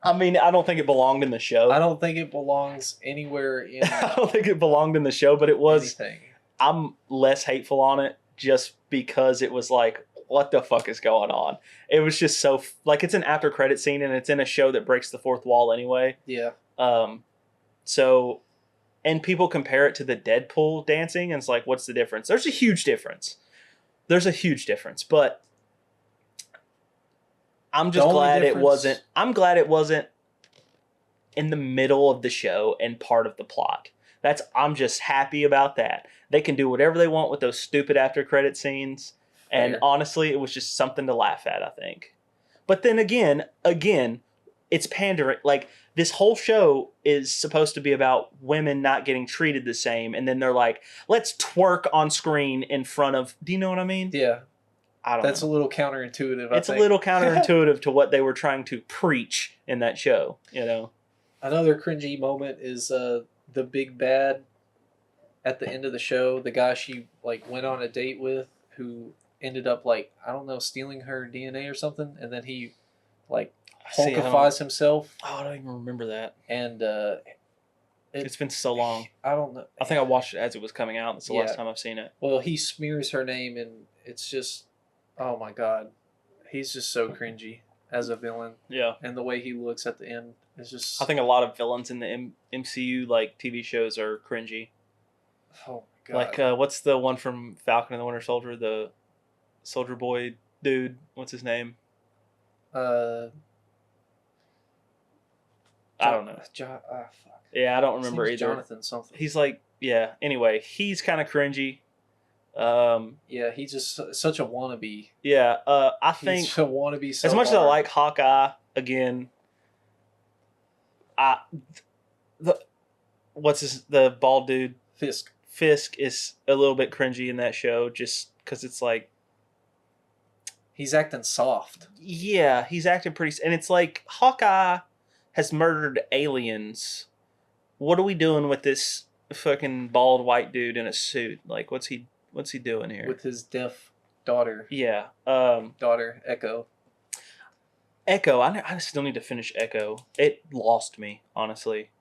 I mean, I don't think it belonged in the show. I don't think it belongs anywhere in I don't think it belonged in the show, but it was. Anything. I'm less hateful on it just because it was like, what the fuck is going on? It was just so like, it's an after credit scene and it's in a show that breaks the fourth wall anyway. Yeah. So, and people compare it to the Deadpool dancing, and it's like, what's the difference? There's a huge difference. But I'm just glad it wasn't. I'm glad it wasn't in the middle of the show and part of the plot. I'm just happy about that. They can do whatever they want with those stupid after credit scenes. Fair. And honestly, it was just something to laugh at, I think. But then again, it's pandering. Like, this whole show is supposed to be about women not getting treated the same, and then they're like, let's twerk on screen in front of... Do you know what I mean? Yeah. I don't know. That's a little counterintuitive, It's a little counterintuitive to what they were trying to preach in that show, you know? Another cringy moment is the big bad at the end of the show. The guy she, like, went on a date with who ended up, like, I don't know, stealing her DNA or something, and then he, like, Hulkifies himself. Oh, I don't even remember that. And it's been so long. I don't know. I think I watched it as it was coming out. That's the last time I've seen it. Well, he smears her name, and it's just, oh my god, he's just so cringy as a villain. Yeah. And the way he looks at the end is just. I think a lot of villains in the MCU like TV shows are cringy. Oh my god. Like what's the one from Falcon and the Winter Soldier? The Soldier Boy dude. What's his name? I don't know. Fuck. Yeah, I don't remember either. Jonathan something. He's like, yeah. Anyway, he's kind of cringy. Yeah, he's just such a wannabe. Yeah, I think he's a wannabe. So as much hard. as I like Hawkeye, again, the bald dude Fisk. Fisk is a little bit cringy in that show, just because it's like he's acting soft. Yeah, he's acting pretty, and it's like Hawkeye has murdered aliens. What are we doing with this fucking bald white dude in a suit? Like, what's he doing here? With his deaf daughter. Yeah. Daughter, Echo. I still need to finish Echo. It lost me, honestly.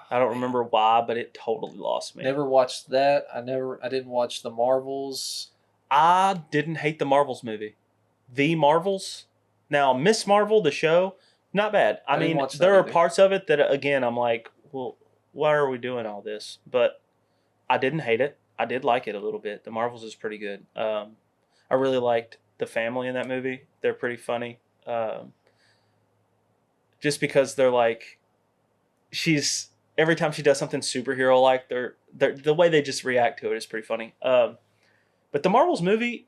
I don't remember why, but it totally lost me. Never watched that. I didn't watch the Marvels. I didn't hate the Marvels movie. The Marvels? Now, Miss Marvel, the show, not bad. I mean, there are parts of it that, again, I'm like, well, why are we doing all this? But I didn't hate it. I did like it a little bit. The Marvels is pretty good. I really liked the family in that movie. They're pretty funny. Just because they're like, every time she does something superhero like, the way they just react to it is pretty funny. But the Marvels movie,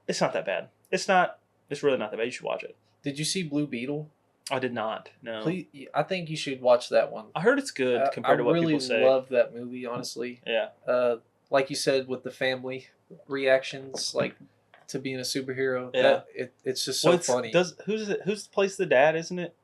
it's not that bad. It's really not that bad. You should watch it. Did you see Blue Beetle? I did not. No. Please, I think you should watch that one. I heard it's good compared to what people say. I really love that movie, honestly. Yeah. Like you said, with the family reactions, like to being a superhero. Yeah. It's just so funny. Who's plays the dad? Isn't it?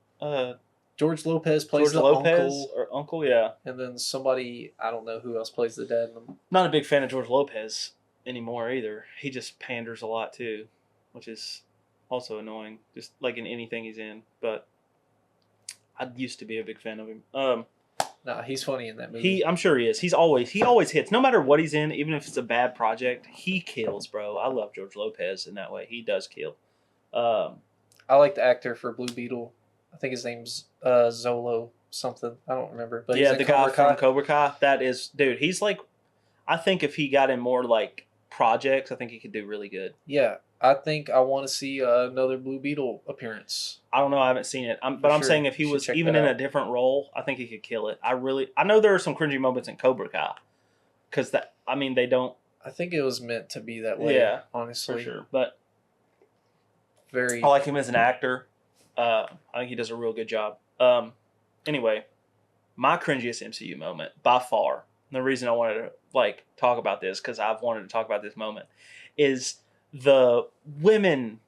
George Lopez plays uncle. Yeah. And then somebody, I don't know who else plays the dad in them. Not a big fan of George Lopez anymore either. He just panders a lot too, which is also annoying. Just like in anything he's in, but I used to be a big fan of him. Nah, he's funny in that movie. I'm sure he is. He always hits. No matter what he's in, even if it's a bad project, he kills, bro. I love George Lopez in that way. He does kill. I like the actor for Blue Beetle. I think his name's Zolo something. I don't remember. But yeah, he's in the Cobra guy Kai. from Cobra Kai. That is, dude. He's like, I think if he got in more like projects, I think he could do really good. Yeah, I think I want to see another Blue Beetle appearance. I don't know. I haven't seen it. But I'm saying if he was even in a different role, I think he could kill it. I know there are some cringy moments in Cobra Kai, because they don't. I think it was meant to be that way. Yeah, honestly, for sure. But very. I like him as an actor. I think he does a real good job. Anyway, my cringiest MCU moment by far. The reason I wanted to talk about this, because I've wanted to talk about this moment, is the women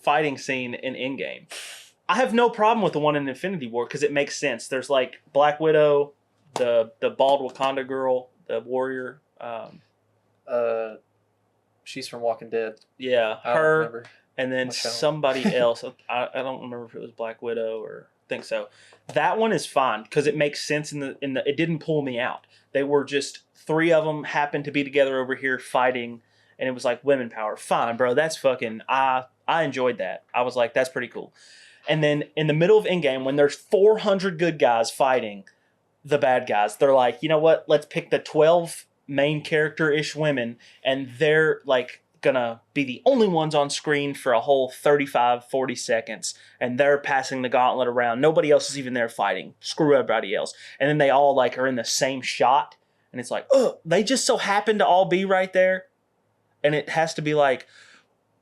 fighting scene in Endgame. I have no problem with the one in Infinity War because it makes sense. There's like Black Widow, the bald Wakanda girl, the warrior. She's from Walking Dead. Yeah, I don't her, remember. and then somebody else. I don't remember if it was Black Widow or I think so. That one is fine because it makes sense in the. It didn't pull me out. They were just three of them happened to be together over here fighting, and it was like women power. Fine, bro. That's fucking. I enjoyed that. I was like, that's pretty cool. And then in the middle of Endgame, when there's 400 good guys fighting the bad guys, they're like, you know what? Let's pick the 12 main character-ish women, and they're like gonna be the only ones on screen for a whole 40 seconds, and they're passing the gauntlet around. Nobody else is even there fighting. Screw everybody else. And then they all like are in the same shot, and it's like, oh, they just so happen to all be right there, and it has to be like,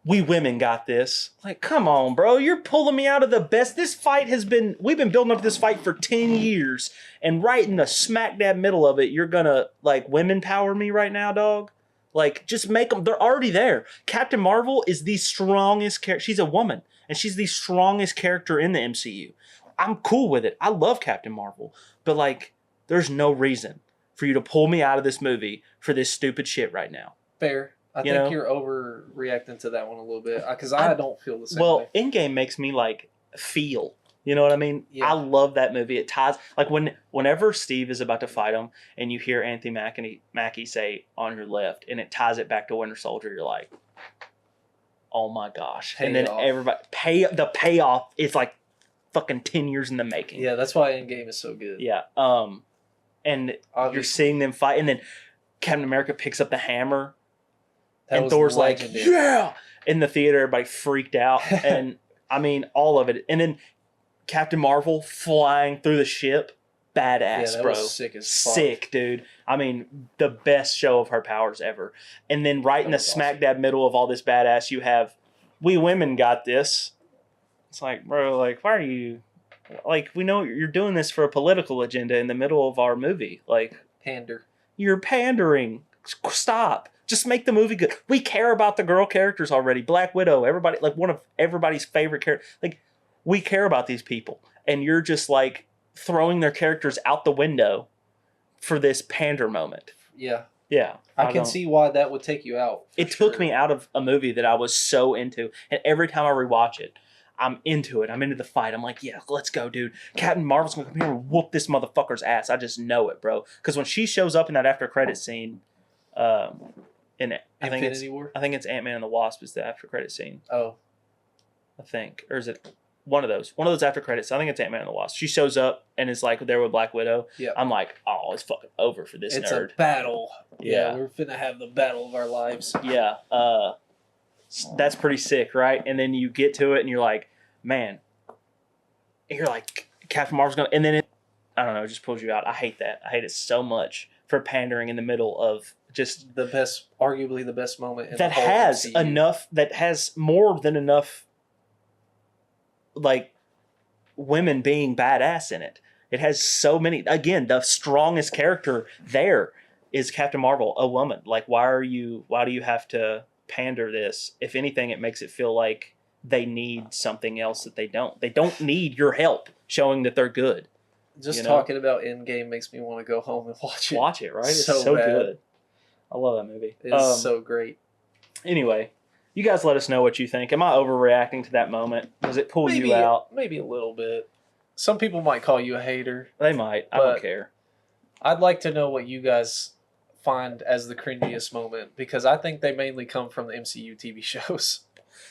we women got this. Like, come on, bro. You're pulling me out of the best. We've been building up this fight for 10 years. And right in the smack dab middle of it, you're gonna, women power me right now, dog? Just make them, they're already there. Captain Marvel is the strongest character. She's a woman. And she's the strongest character in the MCU. I'm cool with it. I love Captain Marvel. But, there's no reason for you to pull me out of this movie for this stupid shit right now. Fair. I think you're overreacting to that one a little bit because I don't feel the same way. Well, Endgame makes me feel. You know what I mean? Yeah. I love that movie. It ties whenever Steve is about to fight him, and you hear Anthony Mackie say "on your left," and it ties it back to Winter Soldier. You're like, oh my gosh! And then everybody the payoff is fucking 10 years in the making. Yeah, that's why Endgame is so good. Yeah. And obviously, you're seeing them fight, and then Captain America picks up the hammer. And Thor's legendary. Yeah! In the theater, everybody freaked out. And, all of it. And then Captain Marvel flying through the ship. Badass, that bro. Was sick as fuck. Sick, dude. The best show of her powers ever. And then right in the smack dab middle of all this badass, you have, we women got this. It's like, bro, why are you... we know you're doing this for a political agenda in the middle of our movie. Pander. You're pandering. Stop. Just make the movie good. We care about the girl characters already. Black Widow, everybody, one of everybody's favorite characters. We care about these people. And you're just, throwing their characters out the window for this pander moment. Yeah. Yeah. I can see why that would take you out. It took me out of a movie that I was so into. And every time I rewatch it, I'm into it. I'm into the fight. I'm like, yeah, let's go, dude. Captain Marvel's going to come here and whoop this motherfucker's ass. I just know it, bro. Because when she shows up in that after credit scene... I think it's Ant-Man and the Wasp is the after credit scene. Oh, I think, or is it one of those after credits? I think it's Ant-Man and the Wasp. She shows up and is there with Black Widow. Yeah, I'm like, oh, it's fucking over for this nerd. It's a battle. Yeah, we're finna have the battle of our lives. Yeah, that's pretty sick, right? And then you get to it and you're like, man, and you're like, Captain Marvel's gonna, and then I don't know, it just pulls you out. I hate that. I hate it so much for pandering in the middle of just arguably the best moment in that has MCU. Enough, that has more than enough, women being badass in it. It has so many. Again, the strongest character there is Captain Marvel, a woman. Why do you have to pander this? If anything, it makes it feel like they need something else that they don't. They don't need your help showing that they're good. Just talking about Endgame makes me want to go home and watch it. Watch it, right? It's so good. I love that movie. It's so great. Anyway, you guys let us know what you think. Am I overreacting to that moment? Does it pull you out? Maybe a little bit. some people might call you a hater. They might. I But- don't care. I'd like to know what you guys find as the cringiest moment because I think they mainly come from the MCU TV shows.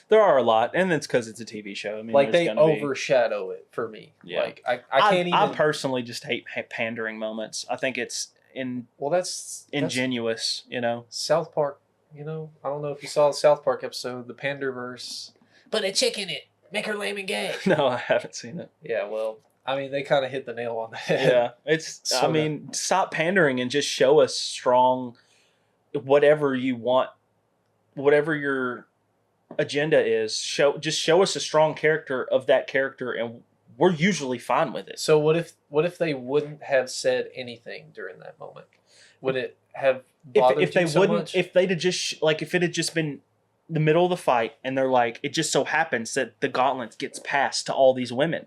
There are a lot, and it's because it's a TV show. I mean, Like there's they gonna be- overshadow it for me. Yeah. Like I can't I even. personally just hate pandering moments. I think it's Well, that's ingenuous, you know. South Park. You know, I don't know if you saw the South Park episode, the Panderverse. Put a chick in it. Make her lame and gay. No, I haven't seen it. Yeah, well, I mean, they kind of hit the nail on the head. Yeah, it's. I Sorta. mean, stop pandering and just show us strong, whatever you want, whatever your agenda is. Show us a strong character of that character, and we're usually fine with it. So what if they wouldn't have said anything during that moment? Would it have bothered If they you so wouldn't, much? if they'd have just if it had just been the middle of the fight, and they're like, it just so happens that the gauntlet gets passed to all these women,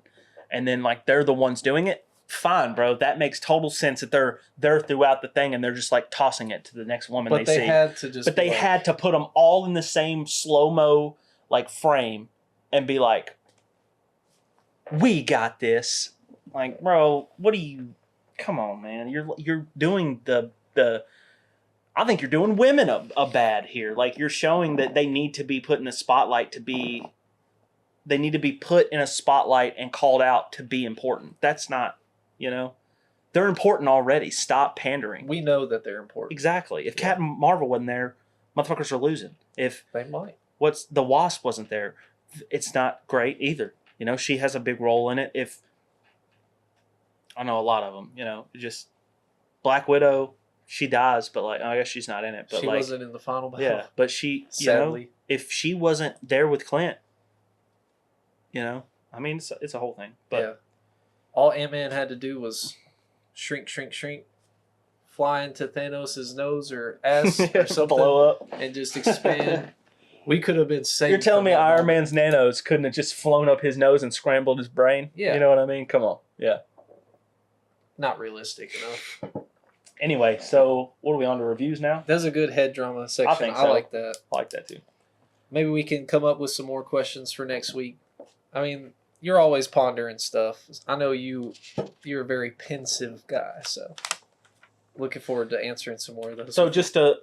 and then like they're the ones doing it. Fine, bro. That makes total sense that they're throughout the thing and they're just like tossing it to the next woman but they see. had to just. But they had to put them all in the same slow mo like frame and be like, "We got this." Like, bro, what are you? Come on, man. You're doing the. I think you're doing women a bad here. Like you're showing that they need to be put in the spotlight to be. They need to be put in a spotlight and called out to be important. That's not, you know, they're important already. Stop pandering. We know that they're important. Exactly. If Yeah. Captain Marvel wasn't there, motherfuckers are losing. If They might. the Wasp wasn't there, it's not great either. You know, she has a big role in it. If I know a lot of them, you know, just Black Widow, she dies, but like I guess she's not in it. But She like, wasn't in the final battle. yeah, but she, you know, Sadly. if she wasn't there with Clint, you know, I mean, it's a whole thing. But yeah. All Ant-Man had to do was shrink, fly into Thanos' nose or ass or something, blow up. and just expand. We could have been saved. You're telling from me that Iron moment. Man's nanos couldn't have just flown up his nose and scrambled his brain? Yeah. You know what I mean? Come on. Yeah. Not realistic enough. Anyway, so what are we on to reviews now? That's a good head drama section. I think so. I like that. I like that too. Maybe we can come up with some more questions for next week. I mean, you're always pondering stuff. I know you're a very pensive guy, so looking forward to answering some more of those. So just to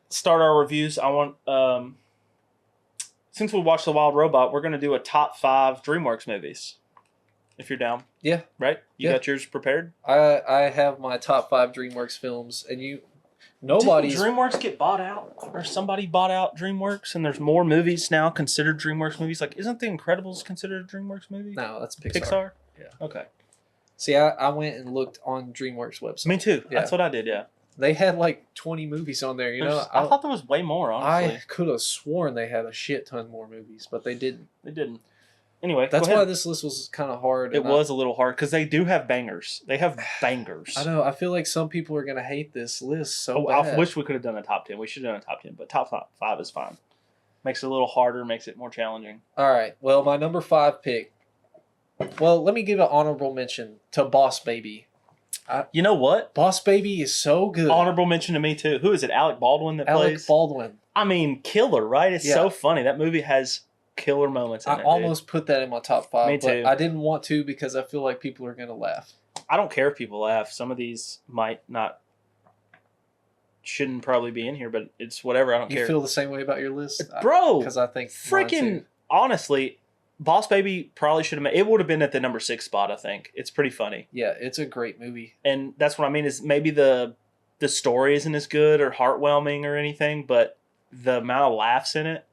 start our reviews, I want since we watched The Wild Robot, we're going to do a top 5 DreamWorks movies. If you're down. Yeah. Right? You Yeah. got yours prepared? I have my top 5 DreamWorks films, and nobody's. Didn't DreamWorks get bought out? Or somebody bought out DreamWorks and there's more movies now considered DreamWorks movies? Like, isn't The Incredibles considered a DreamWorks movie? No, that's Pixar. Pixar? Yeah. Okay. See, I went and looked on DreamWorks website. Me too. Yeah. That's what I did, yeah. They had like 20 movies on there. You know, I thought there was way more, honestly. I could have sworn they had a shit ton more movies, but they didn't. They didn't. Anyway, That's go ahead. why this list was kind of hard. It and was a little hard because they do have bangers. They have bangers. I know. I feel like some people are gonna hate this list so Oh, I bad. wish we could have done a top 10. We should have done a top 10, but top 5 is fine. Makes it a little harder, makes it more challenging. All right. Well, my number 5 pick. Well, let me give an honorable mention to Boss Baby. You know what? Boss Baby is so good. Honorable mention to me, too. Who is it? Alec Baldwin that Alec plays? Baldwin. I mean, killer, right? It's Yeah. so funny. That movie has killer moments in I it, almost put that in my top 5, Me but too. I didn't want to because I feel like people are gonna laugh. dude. I don't care if people laugh. Some of these might not, shouldn't probably be in here, but it's whatever. I don't You care. feel the same way about your list, Bro, Because I think mine freaking, too. honestly, Boss Baby probably should have it would have been at the number 6 spot, I think. It's pretty funny. Yeah, it's a great movie. And that's what I mean is maybe the story isn't as good or heartwarming or anything, but the amount of laughs in it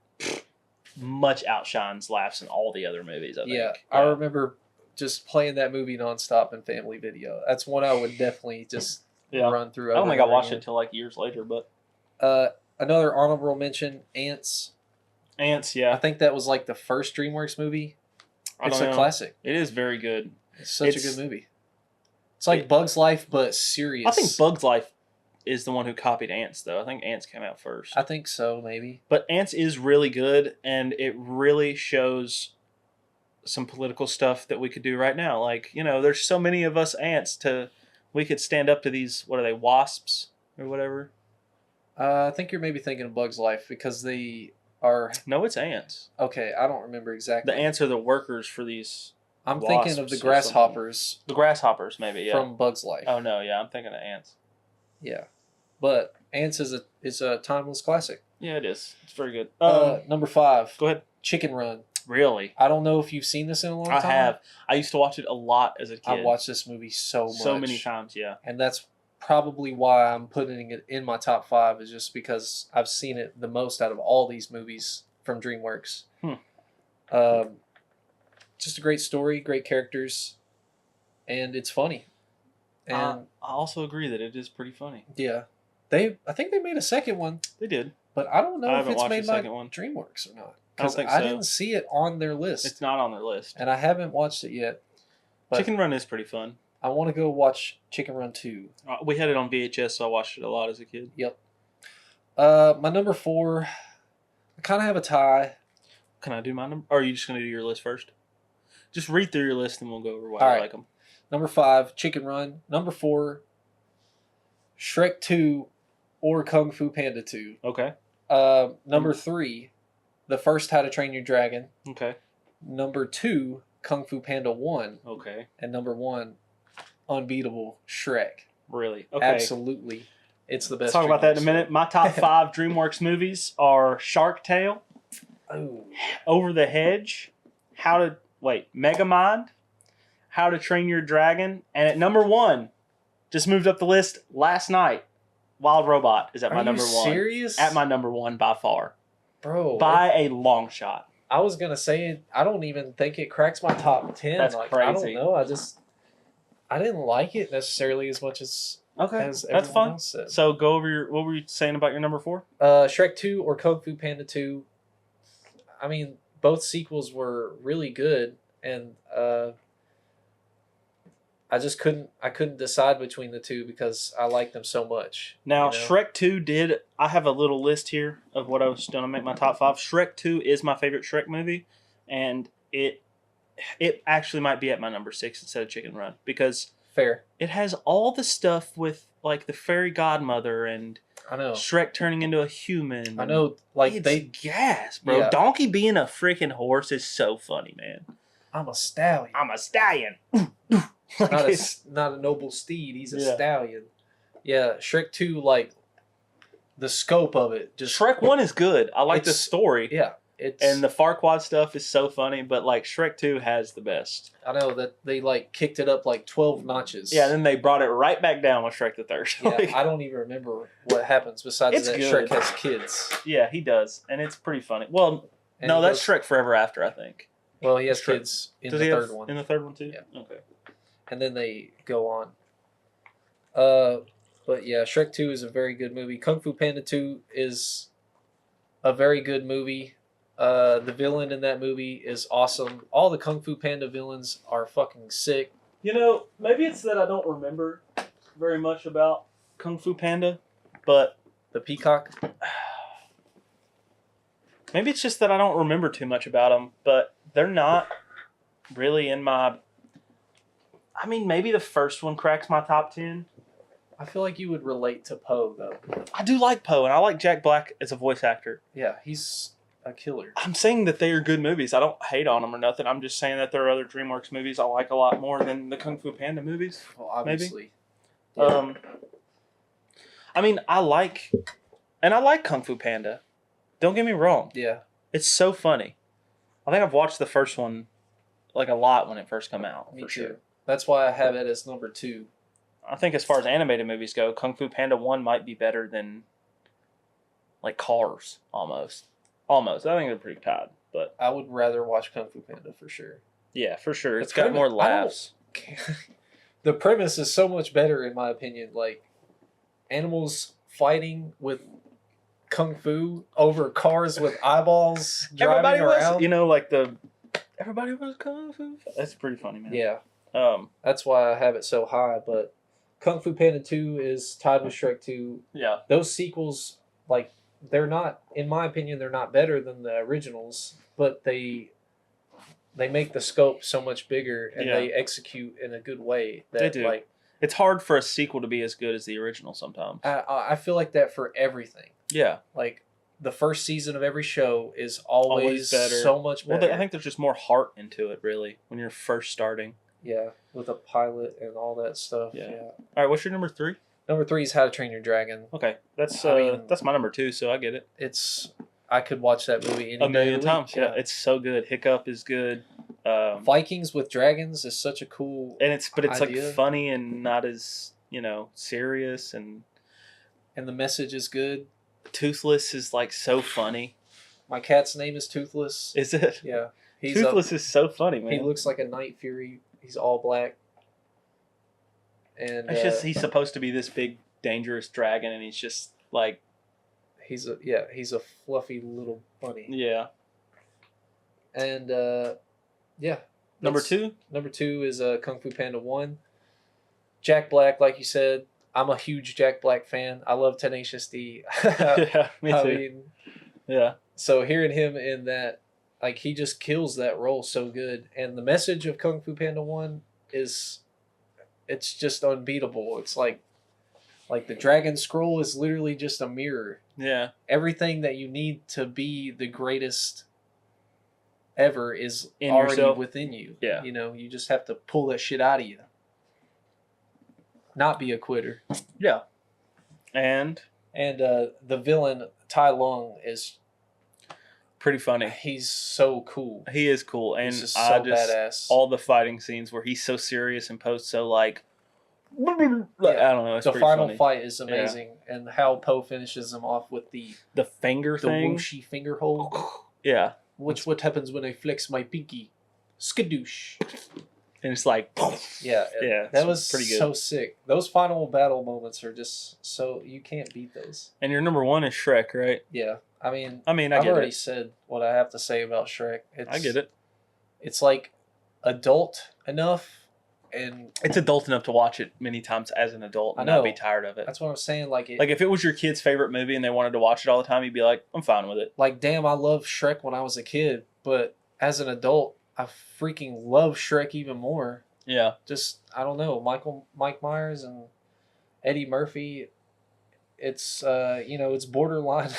much outshines laughs in all the other movies, I think. Yeah, I remember just playing that movie nonstop in Family Video. That's one I would definitely just run through. I don't over think I and over watched again. it till like years later, but Another honorable mention, Ants. Ants, I yeah. think that was like the first DreamWorks movie. I It's don't a know. classic. It is very good. It's such a It's- good movie. It's like Bug's Life, but serious. I think Bug's Life is the one who copied Ants, though. I think Ants came out first. I think so, maybe. But Ants is really good, and it really shows some political stuff that we could do right now. Like, you know, there's so many of us ants we could stand up to these, what are they, wasps or whatever? I think you're maybe thinking of Bug's Life because they are No, it's ants. okay. I don't remember exactly. The ants are the workers for these I'm thinking of the Wasps or grasshoppers The grasshoppers, maybe, yeah. from Bug's Life. Oh, no, yeah, I'm thinking of ants. Yeah, but Ants is a timeless classic. Yeah, it is. It's very good. Number 5, Go ahead. Chicken Run. Really? I don't know if you've seen this in a long time. I have. I used to watch it a lot as a kid. I watched this movie so much. So many times, yeah. And that's probably why I'm putting it in my top 5, is just because I've seen it the most out of all these movies from DreamWorks. Just a great story, great characters, and it's funny. And I also agree that it is pretty funny. yeah, I think they made a second one. They did. But I don't know I if haven't it's watched made the by second one. DreamWorks or not. I don't Because think I so. didn't see it on their list. It's not on their list. And I haven't watched it yet. But Chicken Run is pretty fun. I want to go watch Chicken Run 2. We had it on VHS, so I watched it a lot as a kid. Yep. My number 4, I kind of have a tie. Can I do my number? Or are you just going to do your list first? Just read through your list and we'll go over why All I right. like them. Number 5, Chicken Run. Number 4, Shrek 2 or Kung Fu Panda 2. Okay. Number 3, the first How to Train Your Dragon. Okay. Number 2, Kung Fu Panda 1. Okay. And number 1, Unbeatable Shrek. Really? Okay. Absolutely. It's the best. Let's talk about that in a DreamWorks minute. My top 5 DreamWorks movies are Shark Tale, film. Oh. Over the Hedge, Megamind, How to Train Your Dragon, and at number 1, just moved up the list last night, Wild Robot is at my number 1. Are you serious? At my number 1 by far. Bro. By a long shot. I was going to say, I don't even think it cracks my top 10. That's I crazy. don't know. I didn't like it necessarily as much as That's everyone fun. else said. So go over what were you saying about your number 4? Shrek 2 or Kung Fu Panda 2. I mean, both sequels were really good, and I just couldn't decide between the two because I like them so much. Now, you know? Shrek 2 I have a little list here of what I was going to make my top 5. Shrek 2 is my favorite Shrek movie, and it actually might be at my number 6 instead of Chicken Run because Fair. it has all the stuff with like the fairy godmother and I know. Shrek turning into a human. I know. Like it's gas, bro. Yeah. Donkey being a freaking horse is so funny, man. I'm a stallion. I'm a stallion. Not a noble steed. He's a Yeah. stallion. Yeah, Shrek 2, like the scope of it, just Shrek 1 is good. I like the It's- story. yeah. It's And the Farquaad stuff is so funny, but like Shrek 2 has the best. I know that they like kicked it up like 12 notches. Yeah, then they brought it right back down with Shrek the Third. Yeah, I don't even remember what happens besides It's that good. Shrek has kids. Yeah, he does, and it's pretty funny. Well, And no, he that's goes- Shrek Forever After, I think. Well, he has Shrek. kids in Does the he third have one. in the third one too? Yeah. Okay. And then they go on. But yeah, Shrek 2 is a very good movie. Kung Fu Panda 2 is a very good movie. The villain in that movie is awesome. All the Kung Fu Panda villains are fucking sick. You know, maybe it's that I don't remember very much about Kung Fu Panda, but The peacock. maybe it's just that I don't remember too much about them. But they're not really in my. I mean, maybe the first one cracks my top 10. I feel like you would relate to Poe though. I do like Poe, and I like Jack Black as a voice actor. Yeah, he's a killer. I'm saying that they are good movies. I don't hate on them or nothing. I'm just saying that there are other DreamWorks movies I like a lot more than the Kung Fu Panda movies. Well, obviously. I mean, I like Kung Fu Panda. Don't get me wrong. Yeah. It's so funny. I think I've watched the first one like a lot when it first came out. Me for too. sure. That's why I have it as number 2. I think as far as animated movies go, Kung Fu Panda 1 might be better than like Cars almost. Almost. I think they're pretty tied, but I would rather watch Kung Fu Panda for sure. yeah, for sure. It's The got premise- more I don't- laughs. The premise is so much better in my opinion. Like animals fighting with kung fu over cars with eyeballs driving Everybody around. was, everybody was Kung Fu. That's pretty funny, man. Yeah, Um, that's why I have it so high. But Kung Fu Panda 2 is tied with Shrek 2. yeah. Those sequels, like, they're not, in my opinion, they're not better than the originals, but they make the scope so much bigger and Yeah. they execute in a good way that They do. like It's hard for a sequel to be as good as the original sometimes. I feel like that for everything. Yeah. Like the first season of every show is always better. so much better. Well, I think there's just more heart into it, really, when you're first starting. Yeah, with a pilot and all that stuff. Yeah. Yeah. All right, what's your number 3? Number 3 is How to Train Your Dragon. Okay, that's I my number 2, so I get it. I could watch that movie any A million day of the week. times. Yeah, it's so good. Hiccup is good. Vikings with dragons is such a cool and it's idea. like funny and not as serious, and the message is good. Toothless is like so funny. My cat's name is Toothless. Is it? Yeah, Toothless is so funny, man. He looks like a Night Fury. He's all black, and it's just he's supposed to be this big dangerous dragon, and he's just like he's a fluffy little bunny. Yeah. And yeah. Number 2 is Kung Fu Panda 1. Jack Black, like you said, I'm a huge Jack Black fan. I love Tenacious D. Yeah, me too. I mean, yeah. So hearing him in that, like, he just kills that role so good. And the message of Kung Fu Panda 1 it's just unbeatable. It's like the Dragon Scroll is literally just a mirror. Yeah. Everything that you need to be the greatest ever is in already yourself. Within you. Yeah. You just have to pull that shit out of you. Not be a quitter. Yeah. And the villain Tai Lung is pretty funny. He's so cool. He is cool, and he's just so badass. All the fighting scenes where he's so serious and Poe's so like, I don't know. It's the final funny. fight is amazing, and how Poe finishes him off with the finger thing, the whooshy finger hold. Yeah. What happens when I flex my pinky? Skadoosh. And it's like, yeah, that was pretty good. So sick. Those final battle moments are just so you can't beat those. And your number 1 is Shrek, right? Yeah, I mean, I've already said what I have to say about Shrek. I get it. It's like adult enough, and it's adult enough to watch it many times as an adult and not be tired of it. That's what I'm saying. Like if it was your kid's favorite movie and they wanted to watch it all the time, you'd be like, I'm fine with it. Like, damn, I loved Shrek when I was a kid, but as an adult, I freaking love Shrek even more. Yeah. Just, I don't know, Mike Myers and Eddie Murphy. It's it's borderline.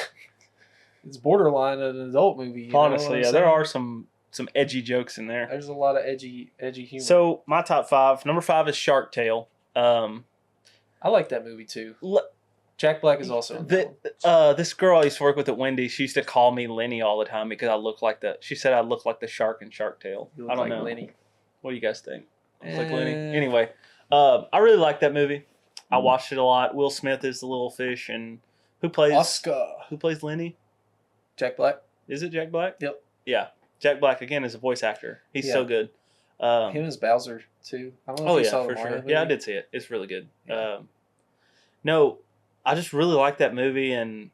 It's borderline an adult movie. Honestly, yeah, there are some edgy jokes in there. There's a lot of edgy humor. So my top 5. Number 5 is Shark Tale. I like that movie too. Jack Black is also in that this girl I used to work with at Wendy's, she used to call me Lenny all the time because she said I look like the shark in Shark Tale. I don't know. Lenny. What do you guys think? I look like Lenny. Anyway, I really like that movie. I watched it a lot. Will Smith is the little fish, and who plays Oscar? Who plays Lenny? Jack Black. Is it Jack Black? Yep. Yeah. Jack Black again is a voice actor. He's so good. Him as Bowser too. I don't know if you saw for the Mario sure. movie. Yeah, I did see it. It's really good. Yeah. No, I just really like that movie and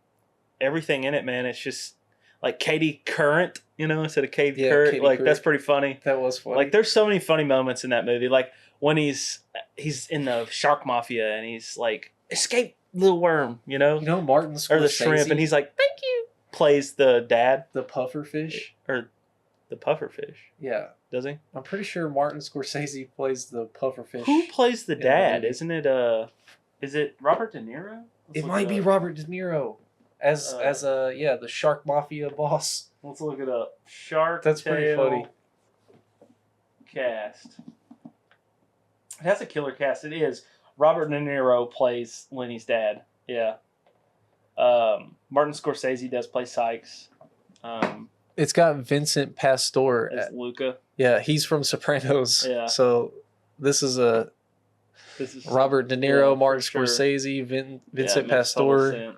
everything in it, man. It's just like Katie Current, instead of Katie Current. Katie Like Couric. that's pretty funny. That was funny. Like there's so many funny moments in that movie. Like when he's in the shark mafia and he's like, escape little worm, Martin Scorsese, or the shrimp, and he's like, thank you. Plays the dad, the puffer fish, or the puffer fish. Yeah, does he? I'm pretty sure Martin Scorsese plays the puffer fish. Who plays the dad? Isn't it? Is it Robert De Niro? It might be Robert De Niro as the shark mafia boss. Let's look it up. Shark. That's pretty funny. Cast. It has a killer cast. It is. Robert De Niro plays Lenny's dad. Yeah. Martin Scorsese does play Sykes. It's got Vincent Pastore as Luca. Yeah, he's from Sopranos. Yeah. So this is Robert De Niro, Martin Scorsese, Vincent Pastore.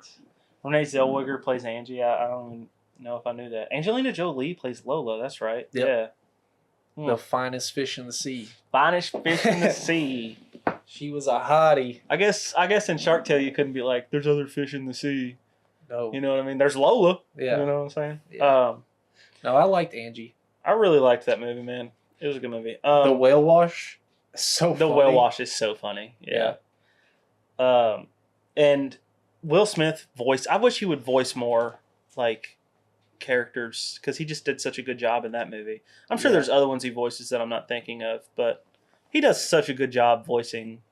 Renee Zellweger plays Angie. I don't even know if I knew that. Angelina Jolie plays Lola. That's right. Yep. Yeah. The finest fish in the sea. Finest fish in the sea. She was a hottie. I guess in Shark Tale you couldn't be like, there's other fish in the sea. No. You know what I mean? There's Lola. Yeah. You know what I'm saying? Yeah. No, I liked Angie. I really liked that movie, man. It was a good movie. The Whale Wash. So the funny. Whale Wash is so funny. Yeah. And Will Smith voice. I wish he would voice more like characters because he just did such a good job in that movie. I'm sure there's other ones he voices that I'm not thinking of, but he does such a good job voicing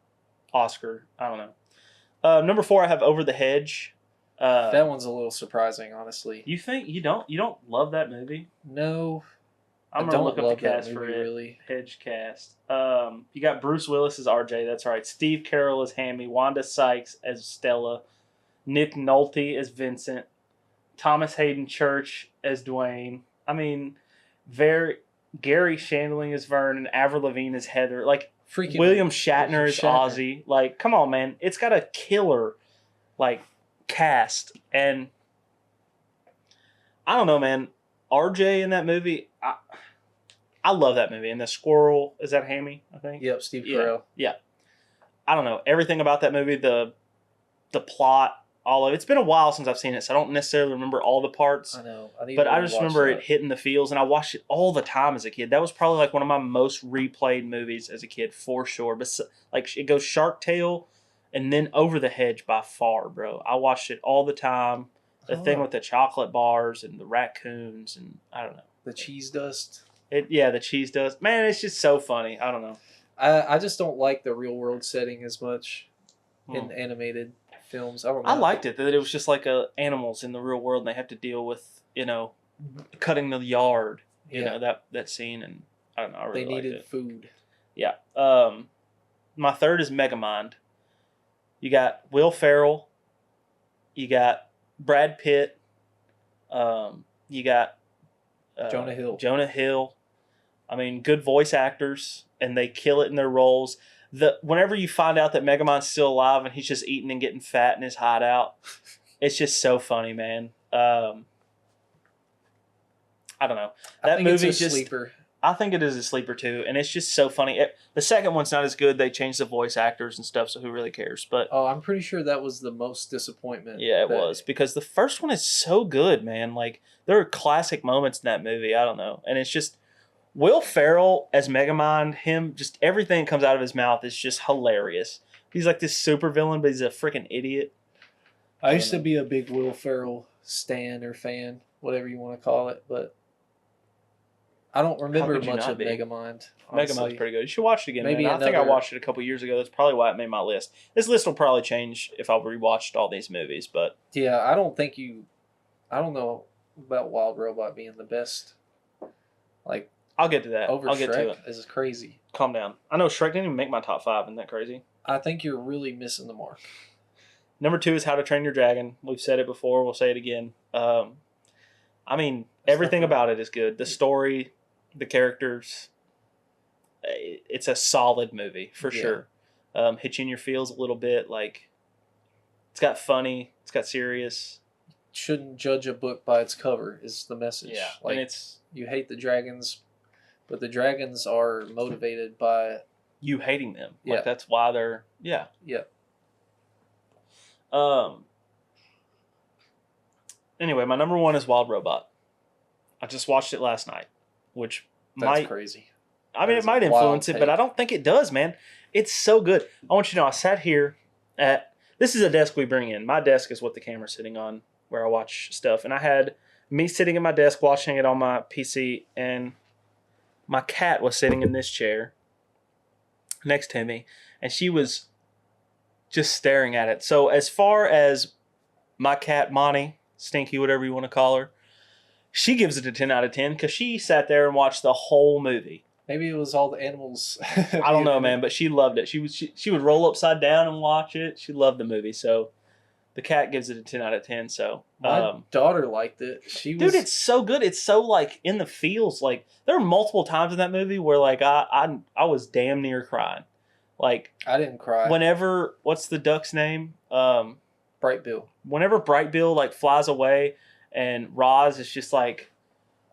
Oscar. I don't know. Number 4, I have Over the Hedge. That one's a little surprising, honestly. You think you don't love that movie? No, I'm I gonna don't look up love the that cast for movie, it. really. Hedge cast. You got Bruce Willis as RJ. That's right. Steve Carell as Hammy. Wanda Sykes as Stella. Nick Nolte as Vincent. Thomas Hayden Church as Dwayne. I mean, Gary Shandling as Vern and Avril Lavigne as Heather. Like Freaking William Shatner as Ozzy. Like, come on, man. It's got a killer like cast, and I don't know, man. RJ in that movie, I love that movie. And the squirrel, is that Hammy, I think? Yep, Steve Carell. Yeah. I don't know. Everything about that movie, the plot, all of it. It's been a while since I've seen it, so I don't necessarily remember all the parts. I know. But I just remember it hitting the feels, and I watched it all the time as a kid. That was probably like one of my most replayed movies as a kid, for sure. But like it goes Shark Tale and then Over the Hedge by far, bro. I watched it all the time. The thing with the chocolate bars and the raccoons and I don't know. The cheese dust. The cheese dust. Man, it's just so funny. I don't know. I just don't like the real world setting as much in animated films. I don't know. I liked it that it was just like animals in the real world and they have to deal with, cutting the yard. You know, that scene, and I don't know, I really liked it. They needed food. Yeah. My third is Megamind. You got Will Ferrell. You got Brad Pitt. You got Jonah Hill. I mean, good voice actors, and they kill it in their roles. Whenever you find out that Megamind's still alive and he's just eating and getting fat in his hideout, it's just so funny, man. I don't know. That movie just sleeper. I think it is a sleeper too, and it's just so funny. The second one's not as good. They changed the voice actors and stuff, so who really cares? But I'm pretty sure that was the most disappointment. Yeah, it was, because the first one is so good, man. Like there are classic moments in that movie. I don't know, and it's just Will Ferrell as Megamind. Him, just everything that comes out of his mouth is just hilarious. He's like this super villain, but he's a freaking idiot. I used to be a big Will Ferrell stan or fan, whatever you want to call it, but I don't remember much of Megamind. Megamind's pretty good. You should watch it again. Maybe I think I watched it a couple years ago. That's probably why it made my list. This list will probably change if I rewatched all these movies, but yeah, I don't know about Wild Robot being the best. Like, I'll get to that. Over I'll Shrek get to it. This is crazy. Calm down. I know Shrek didn't even make my top 5. Isn't that crazy? I think you're really missing the mark. Number 2 is How to Train Your Dragon. We've said it before. We'll say it again. I mean, everything about it is good. The story, the characters. It's a solid movie for sure. Hits you in your feels a little bit. Like, it's got funny. It's got serious. Shouldn't judge a book by its cover is the message. Yeah, like, and it's you hate the dragons, but the dragons are motivated by you hating them. Yeah, like that's why they're yeah. Anyway, my number 1 is Wild Robot. I just watched it last night, which that's crazy. I mean, it might influence it, but I don't think it does, man. It's so good. I want you to know, I sat here at this is a desk we bring in. My desk is what the camera's sitting on, where I watch stuff, and I had me sitting at my desk watching it on my PC, and my cat was sitting in this chair next to me, and she was just staring at it. So as far as my cat, Monty, Stinky, whatever you want to call her, she gives it a 10 out of 10 because she sat there and watched the whole movie. Maybe it was all the animals. I don't know, man, but she loved it. She would roll upside down and watch it. She loved the movie, so the cat gives it a 10 out of 10. So my daughter liked it. Dude, it's so good. It's so like in the feels. Like there were multiple times in that movie where like I was damn near crying. Like I didn't cry. Whenever what's the duck's name? Bright Bill. Whenever Bright Bill like flies away, and Roz is just like,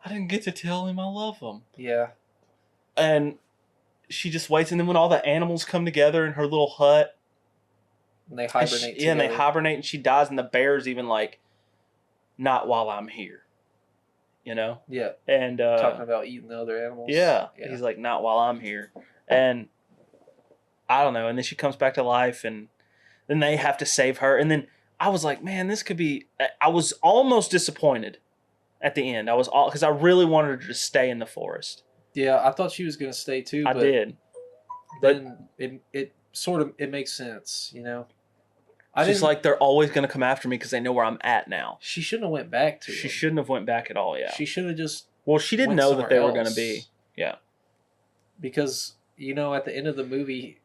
I didn't get to tell him I love him. Yeah. And she just waits, and then when all the animals come together in her little hut, and they hibernate. And they hibernate, and she dies, and the bear's even like, not while I'm here, you know? Yeah. And talking about eating the other animals. Yeah. He's like, not while I'm here, and I don't know. And then she comes back to life, and then they have to save her, and then I was like, man, this could be. I was almost disappointed at the end. I was because I really wanted her to stay in the forest. Yeah, I thought she was going to stay too. I did. Then it sort of makes sense, you know. She's like, they're always going to come after me because they know where I'm at now. She shouldn't have went back to She him. shouldn't have went back at all, yeah. She should have just Well, she didn't went know that they somewhere were going to else. be. Yeah. Because, at the end of the movie,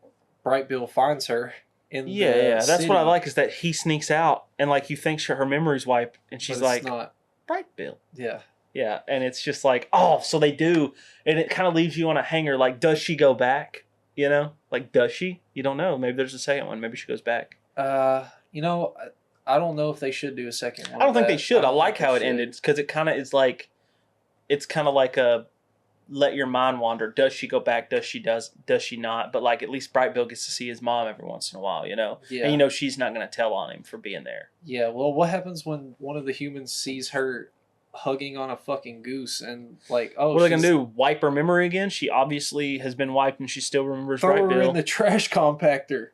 Bright Bill finds her in the That's city, what I like is that he sneaks out and like you think her memory's wiped and she's but like, it's not. Bright Bill. Yeah. Yeah, and it's just like, oh, so they do. And it kind of leaves you on a hanger like, does she go back? Like, does she? You don't know. Maybe there's a second one. Maybe she goes back. I don't know if they should do a second one. I don't think they should. I like how it should. ended because it kind of is like, it's kind of like a let your mind wander. Does she go back? Does she not? But like at least Bright Bill gets to see his mom every once in a while, Yeah. And she's not going to tell on him for being there. Yeah, well, what happens when one of the humans sees her hugging on a fucking goose and like, oh, what are they going to do? Wipe her memory again? She obviously has been wiped and she still remembers throw Bright her Bill. in the trash compactor.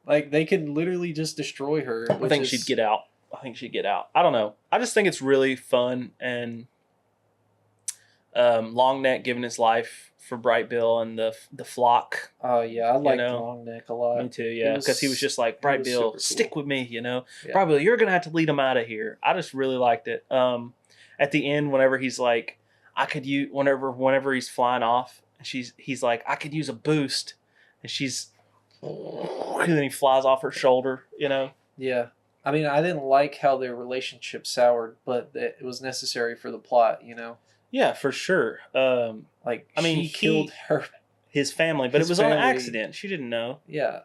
Like they can literally just destroy her. I think she'd get out. I don't know. I just think it's really fun and Long Neck giving his life for Bright Bill and the flock. Oh yeah, I like Long Neck a lot. Me too, yeah. Because he was just like, Bright Bill, cool. Stick with me, Yeah. Bright Bill, you're gonna have to lead him out of here. I just really liked it. At the end, whenever he's like, I could use whenever he's flying off, he's like, I could use a boost, and then he flies off her shoulder, Yeah. I mean, I didn't like how their relationship soured, but it was necessary for the plot, Yeah, for sure. She killed his family, but his it was on an family. accident. She didn't know. Yeah.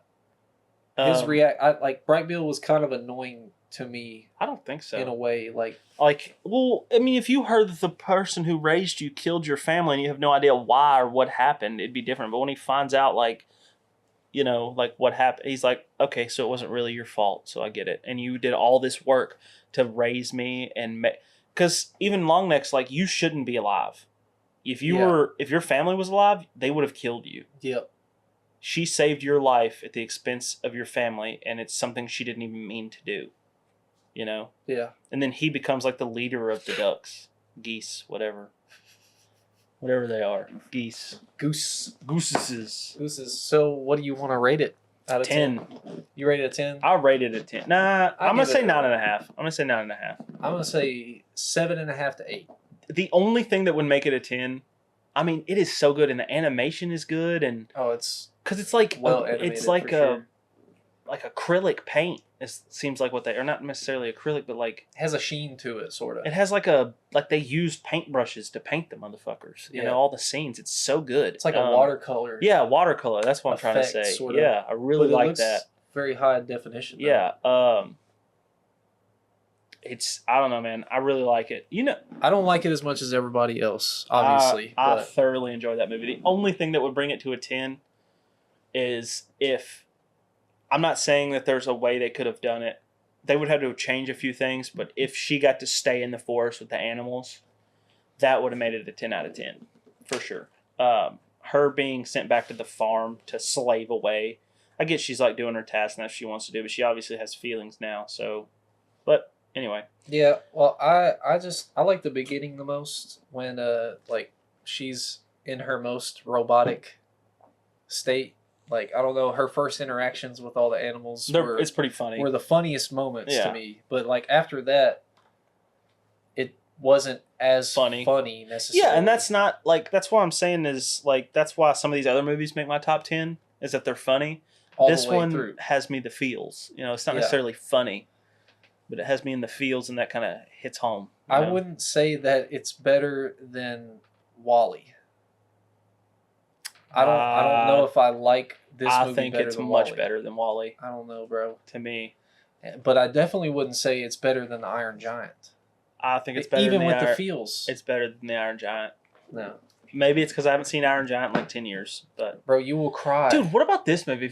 His Bright Bill was kind of annoying to me. I don't think so. In a way, if you heard that the person who raised you killed your family and you have no idea why or what happened, it'd be different. But when he finds out, what happened, he's like, okay, so it wasn't really your fault, so I get it. And you did all this work to raise me and because even Longneck's like, you shouldn't be alive. If your family was alive, they would have killed you. Yep. She saved your life at the expense of your family, and it's something she didn't even mean to do. Yeah. And then he becomes like the leader of the ducks, geese, whatever they are, geese, gooses. So, what do you want to rate it out of 10? You rate it a 10? I'll rate it a 10. Nah, I'm gonna say 9.5. I'm gonna say 9.5. I'm gonna say 7.5 to 8. The only thing that would make it a 10, I mean, it is so good, and the animation is good, and it's because it's like it's like like acrylic paint. It seems like what they are, not necessarily acrylic, but like it has a sheen to it, sort of. It has like they used paintbrushes to paint the motherfuckers. All the scenes. It's so good. It's like a watercolor. Yeah, watercolor. That's what I'm trying to say. Sort of. Yeah, I really like that. Very high definition. Though. Yeah. I don't know, man. I really like it. I don't like it as much as everybody else, obviously. I thoroughly enjoy that movie. The only thing that would bring it to a 10 is if. I'm not saying that there's a way they could have done it. They would have to change a few things, but if she got to stay in the forest with the animals, that would have made it a 10 out of 10, for sure. Her being sent back to the farm to slave away, I guess she's like doing her task and that's what she wants to do, but she obviously has feelings now, so. But anyway. Yeah, well, I like the beginning the most when she's in her most robotic state. Like, I don't know, her first interactions with all the animals it's pretty funny. Were the funniest moments to me. But, after that, it wasn't as funny necessarily. Yeah, and that's not, that's what I'm saying is, that's why some of these other movies make my top 10, is that they're funny. This one has me the feels. It's not necessarily funny, but it has me in the feels, and that kind of hits home. I wouldn't say that it's better than WALL-E. I don't know if I like this movie better than WALL-E. I think it's much better than WALL-E. I don't know, bro. To me. But I definitely wouldn't say it's better than the Iron Giant. I think it's better even with the feels. It's better than the Iron Giant. No. Maybe it's because I haven't seen Iron Giant in 10 years. But bro, you will cry. Dude, what about this movie?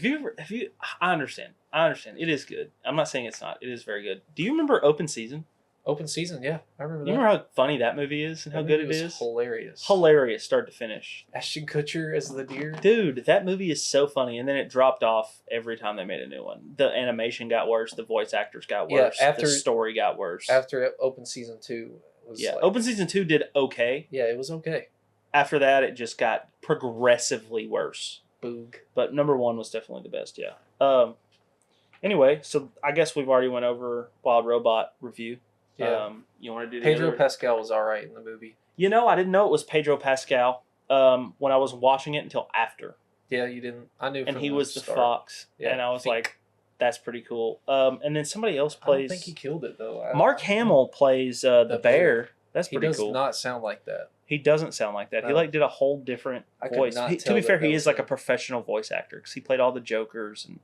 I understand. It is good. I'm not saying it's not. It is very good. Do you remember Open Season? Open Season, yeah. I remember that. You remember how funny that movie is and how good it is? Hilarious. Hilarious, start to finish. Ashton Kutcher as the deer. Dude, that movie is so funny. And then it dropped off every time they made a new one. The animation got worse. The voice actors got worse. The story got worse. After Open Season 2. Open Season 2 did okay. Yeah, it was okay. After that, it just got progressively worse. Boog. But number 1 was definitely the best, yeah. Anyway, so I guess we've already went over Wild Robot review. Yeah. You want to do the Pedro other? Pascal was all right in the movie. You know, I didn't know it was Pedro Pascal when I was watching it until after. Yeah, you didn't. I knew. And from he was the start. fox, Yeah, and I was Fink. like, "That's pretty cool." And then somebody else I don't plays. think he killed it though. Mark Hamill plays the bear. That's He pretty does cool. not sound like that. He doesn't sound like that. He No. like did a whole different I could voice. not To tell be that fair, that he was is like a him. professional voice actor because he played all the Jokers and.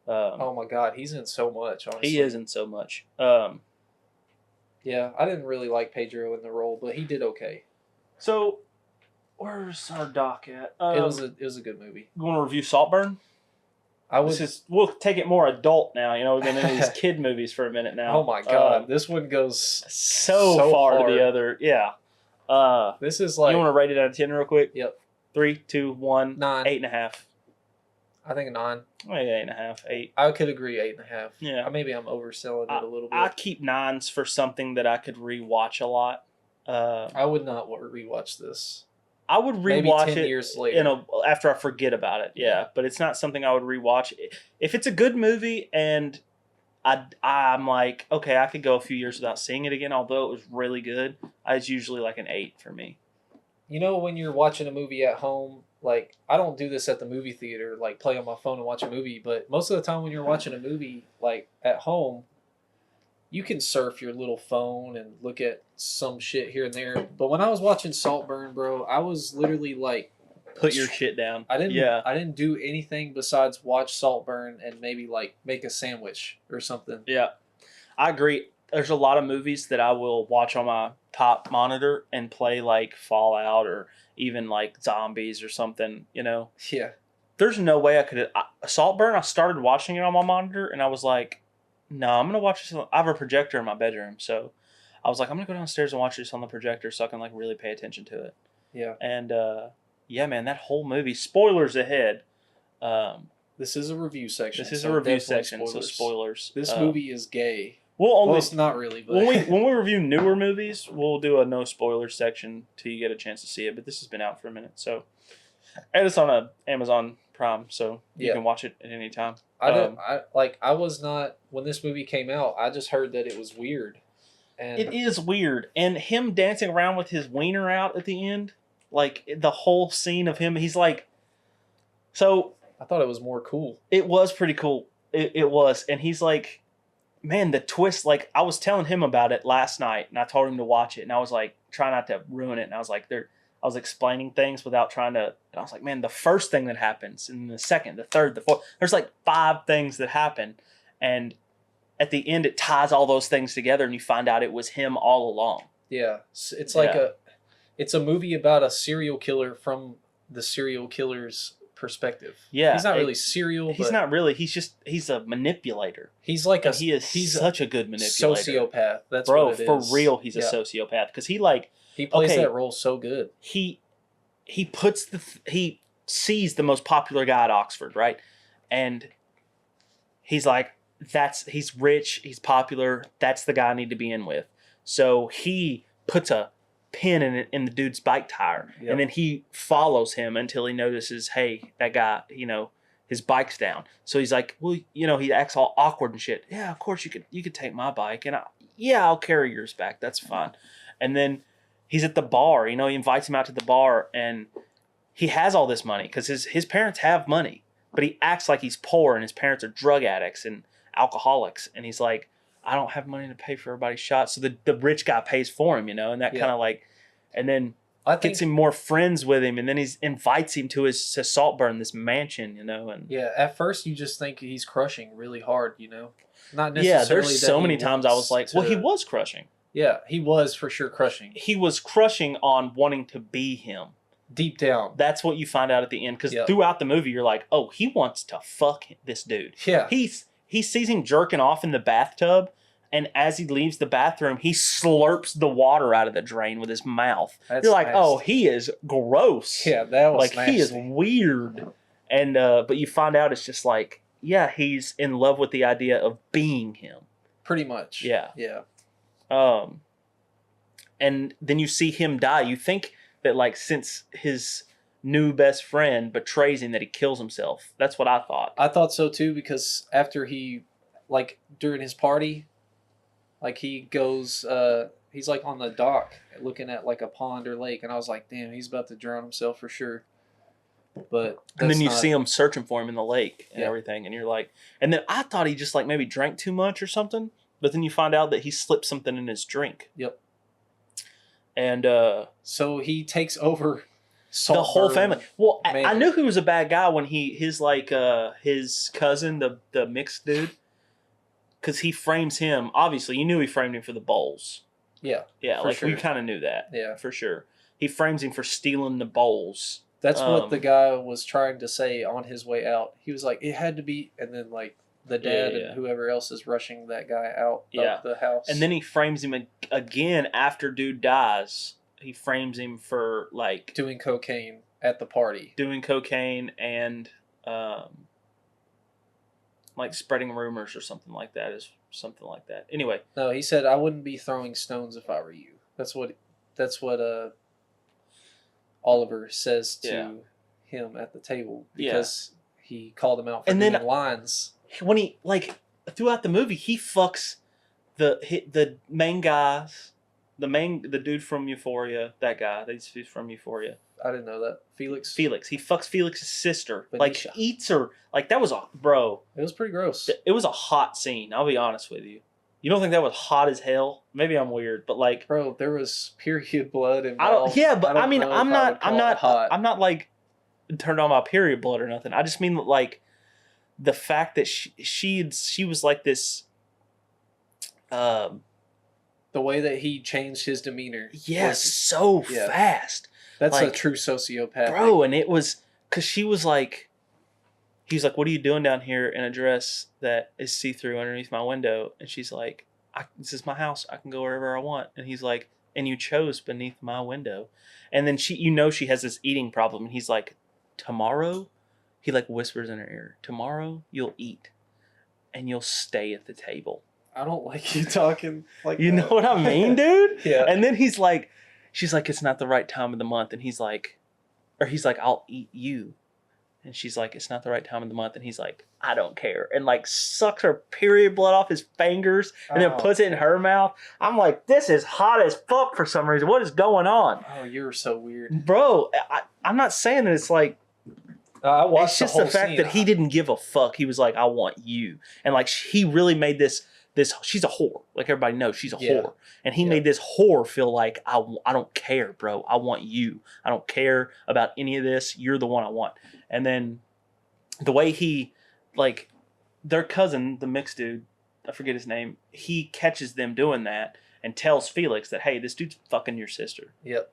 Oh my God, he's in so much. Honestly, He is in so much. Yeah, I didn't really like Pedro in the role, but he did okay. So, where's our doc at? It was a good movie. You want to review Saltburn? I was. We'll take it more adult now. You know, we've been in these kid movies for a minute now. Oh my God, this one goes so far hard. to the other. Yeah. This is like. You want to rate it out of 10 real quick? Yep. 3, 2, 1. 9. 8.5. I think a 9. Oh, yeah, 8.5. 8. I could agree 8.5. Yeah. Maybe I'm overselling it a little bit. I keep 9s for something that I could rewatch a lot. I would not rewatch this. I would Maybe rewatch 10 it years later. after I forget about it. Yeah, but it's not something I would rewatch. If it's a good movie and I'm like, okay, I could go a few years without seeing it again, although it was really good, it's usually like an 8 for me. You know, when you're watching a movie at home, like, I don't do this at the movie theater, like play on my phone and watch a movie, but most of the time when you're watching a movie, like at home, you can surf your little phone and look at some shit here and there. But when I was watching Saltburn, bro, I was literally like, Put your shit down. I didn't do anything besides watch Saltburn and maybe like make a sandwich or something. Yeah, I agree. There's a lot of movies that I will watch on my top monitor and play like Fallout or even like Zombies or something, you know. Yeah. There's no way I could. Saltburn, I started watching it on my monitor and I was like, no, I'm going to watch this. I have a projector in my bedroom. So I was like, I'm going to go downstairs and watch this on the projector so I can like really pay attention to it. Yeah. And yeah, man, that whole movie, spoilers ahead. This is a review section. This is a review section, so spoilers. This movie is gay. Well, it's not really. But when we review newer movies, we'll do a no spoiler section till you get a chance to see it. But this has been out for a minute, so and it's on Amazon Prime, so you can watch it at any time. I was not when this movie came out. I just heard that it was weird. And it is weird, and him dancing around with his wiener out at the end, like the whole scene of him, he's like, so. I thought it was more cool. It was pretty cool. It was, and he's like, man, the twist. Like I was telling him about it last night, and I told him to watch it, and I was like, try not to ruin it, and I was like, I was explaining things without trying to. And I was like, man, the first thing that happens, and the second, the third, the fourth. There's like 5 things that happen, and at the end, it ties all those things together, and you find out it was him all along. Yeah, it's like it's a movie about a serial killer from the serial killer's perspective. Yeah, he's not really serial. He's not really. He's a manipulator. He's like he's such a good manipulator. Sociopath. That's bro, what it for is. real. He's a sociopath because he plays that role so good. He puts he sees the most popular guy at Oxford, right, and he's like, he's rich, he's popular. That's the guy I need to be in with. So he puts a pin in the dude's bike tire, and then he follows him until he notices, hey, that guy, his bike's down. So he's like, well, he acts all awkward and shit. Yeah, of course you could take my bike, and I'll carry yours back. That's fine. And then he's at the bar. He invites him out to the bar, and he has all this money because his parents have money, but he acts like he's poor, and his parents are drug addicts and alcoholics, and he's like, I don't have money to pay for everybody's shots. So the rich guy pays for him, and that kind of like, and then gets him more friends with him, and then he invites him to his Saltburn, this mansion, and at first you just think he's crushing really hard, not necessarily. There's so many times I was like, well, he was crushing. Yeah, he was for sure crushing. He was crushing on wanting to be him. Deep down. That's what you find out at the end, because throughout the movie you're like, oh, he wants to fuck this dude. Yeah. He sees him jerking off in the bathtub, and as he leaves the bathroom, he slurps the water out of the drain with his mouth. You're like, nasty. Oh, he is gross. Yeah, that was like nasty. He is weird. And but you find out it's just like, yeah, he's in love with the idea of being him. Pretty much. Yeah. Yeah. And then you see him die. You think that, like, since his new best friend betrays him that he kills himself. That's what I thought. I thought so too, because after he, like, during his party, like, he goes, he's like on the dock looking at like a pond or lake, and I was like, damn, he's about to drown himself for sure. But and then you not, see him searching for him in the lake and Yeah. everything, and you're like, and then I thought he just like maybe drank too much or something, but then you find out that he slipped something in his drink. Yep. And so he takes over the whole Saltburn. family. Well, I Man. knew he was a bad guy when his cousin, the mixed dude, because he frames him. Obviously, you knew he framed him for the bowls. Yeah. Yeah, For like we sure. kind of knew that. Yeah. For sure. He frames him for stealing the bowls. That's what the guy was trying to say on his way out. He was like, it had to be, and then like the dad Yeah. and whoever else is rushing that guy out Yeah. of the house. And then he frames him again after dude dies. He frames him for like doing cocaine at the party. doing cocaine and like spreading rumors or something like that. Is something like that. Anyway, No, he said, I wouldn't be throwing stones if I were you. That's what Oliver says to him at the table, because he called him out for And being then- lines. when he like throughout the movie, he fucks the main guys, the dude from Euphoria, that guy, he's from Euphoria. I didn't know that. Felix. He fucks Felix's sister. Like Benicia. eats her. Like that was bro. It was pretty gross. It was a hot scene. I'll be honest with you. You don't think that was hot as hell? Maybe I'm weird, but like, Bro, there was period blood involved. I don't. Yeah, but don't I mean, know if I'm I not. would call I'm it not. hot. I'm not like turned on my period blood or nothing. I just mean like the fact that she was like this. The way that he changed his demeanor. Yeah, was- so yeah. fast, That's a like, true sociopath. bro. And it was because she was like, he was like, "What are you doing down here in a dress that is see through underneath my window?" And she's like, "This is my house. I can go wherever I want." And he's like, "And you chose beneath my window." And then she has this eating problem, and he's like, "Tomorrow," he like whispers in her ear, "Tomorrow you'll eat, and you'll stay at the table." I don't like you talking like You that. know what I mean, dude? Yeah. And then she's like, "It's not the right time of the month." And he's like, "I'll eat you." And she's like, "It's not the right time of the month." And he's like, "I don't care." And like sucks her period blood off his fingers and then Oh. puts it in her mouth. I'm like, this is hot as fuck for some reason. What is going on? Oh, you're so weird. Bro, I'm not saying that it's like, I watched it's just the fact that he didn't give a fuck. He was like, "I want you." And like, he really made this, she's a whore. Like everybody knows she's a Yeah. whore. And he Yeah. made this whore feel like, I don't care, bro. I want you. I don't care about any of this. You're the one I want. And then the way he, like, their cousin, the mixed dude, I forget his name, he catches them doing that and tells Felix that, "Hey, this dude's fucking your sister." Yep.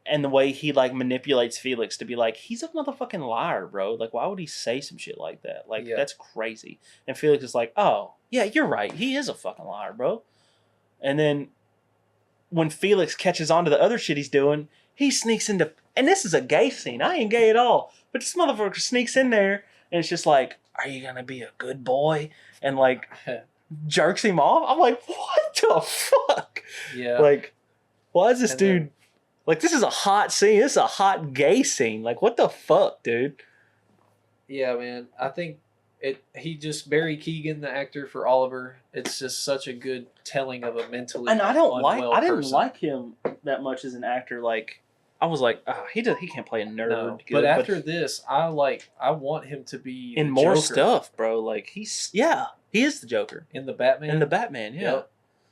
And the way he like manipulates Felix to be like, he's a motherfucking liar, bro. Like, why would he say some shit like that? Like, Yeah. that's crazy. And Felix is like, "Oh, yeah, you're right. He is a fucking liar, bro." And then when Felix catches on to the other shit he's doing, he sneaks into, and this is a gay scene. I ain't gay at all. But this motherfucker sneaks in there and it's just like, "Are you gonna be a good boy?" And like jerks him off. I'm like, what the fuck? Yeah. Like, why is this And dude then- like, this is a hot scene. This is a hot gay scene. Like, what the fuck, dude? Yeah, man. I think he just, Barry Keoghan, the actor for Oliver, it's just such a good telling of a mentally And I didn't person. like him that much as an actor. Like, I was like, oh, he can't play a nerd. No. good, But after this, I want him to be in the more Joker stuff, bro. Like, he is the Joker in the Batman. in the Batman. Yeah, Yep.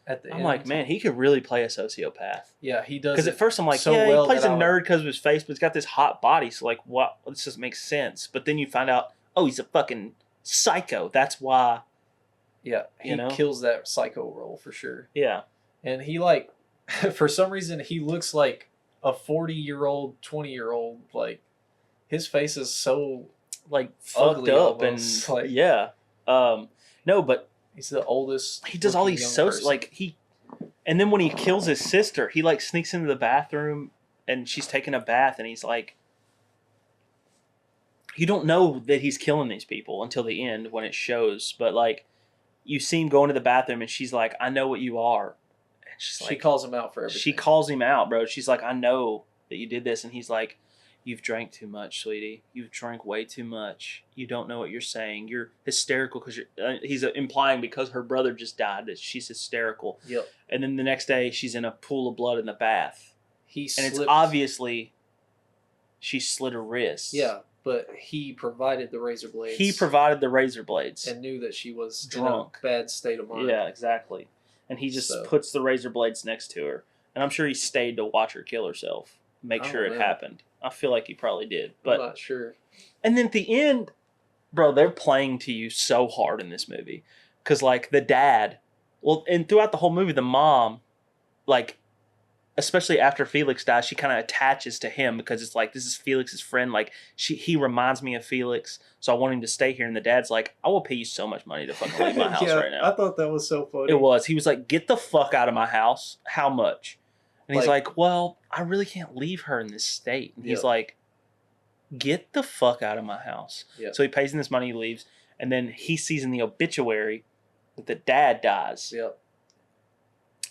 At the I'm end. like, man, he could really play a sociopath. Yeah, he does. Because at first I'm like, so yeah, well he plays a that I would- nerd because of his face, but he's got this hot body. So like, what? This doesn't make sense. But then you find out, oh, he's a fucking psycho. That's why. Yeah, he you know? kills that psycho role for sure. Yeah. And he like, for some reason, he looks like a 40-year-old, 20-year-old. Like, his face is so Like fucked ugly up almost, and like- yeah. No, but he's the oldest. he does all looking these young so person. like he, and then when he kills his sister, he like sneaks into the bathroom and she's taking a bath and he's like, you don't know that he's killing these people until the end when it shows, but like you see him go into the bathroom and she's like, "I know what you are," and she's she like, calls him out for everything. she calls him out, bro. She's like, "I know that you did this," and he's like, "You've drank too much, sweetie. You've drank way too much. You don't know what you're saying. You're hysterical because you're." He's implying because her brother just died that she's hysterical. Yep. And then the next day, she's in a pool of blood in the bath, He and it's slipped. obviously she slit her wrist. Yeah, but he provided the razor blades. He provided the razor blades. and knew that she was Drunk. in a bad state of mind. Yeah, exactly. And he just So- puts the razor blades next to her. And I'm sure he stayed to watch her kill herself, make I sure don't it know. happened. I feel like he probably did. I'm But not sure. and then at the end, bro, they're playing to you so hard in this movie. Because, like, the dad, well, and throughout the whole movie, the mom, like, especially after Felix dies, she kind of attaches to him because it's like, this is Felix's friend. Like, he reminds me of Felix, so I want him to stay here. And the dad's like, I will pay you so much money to fucking leave my house right now. I thought that was so funny. It was. He was like, get the fuck out of my house. How much? And he's like, well, I really can't leave her in this state. And he's Yeah. like, get the fuck out of my house. Yeah. So he pays him this money, he leaves. And then he sees in the obituary that the dad dies. Yep.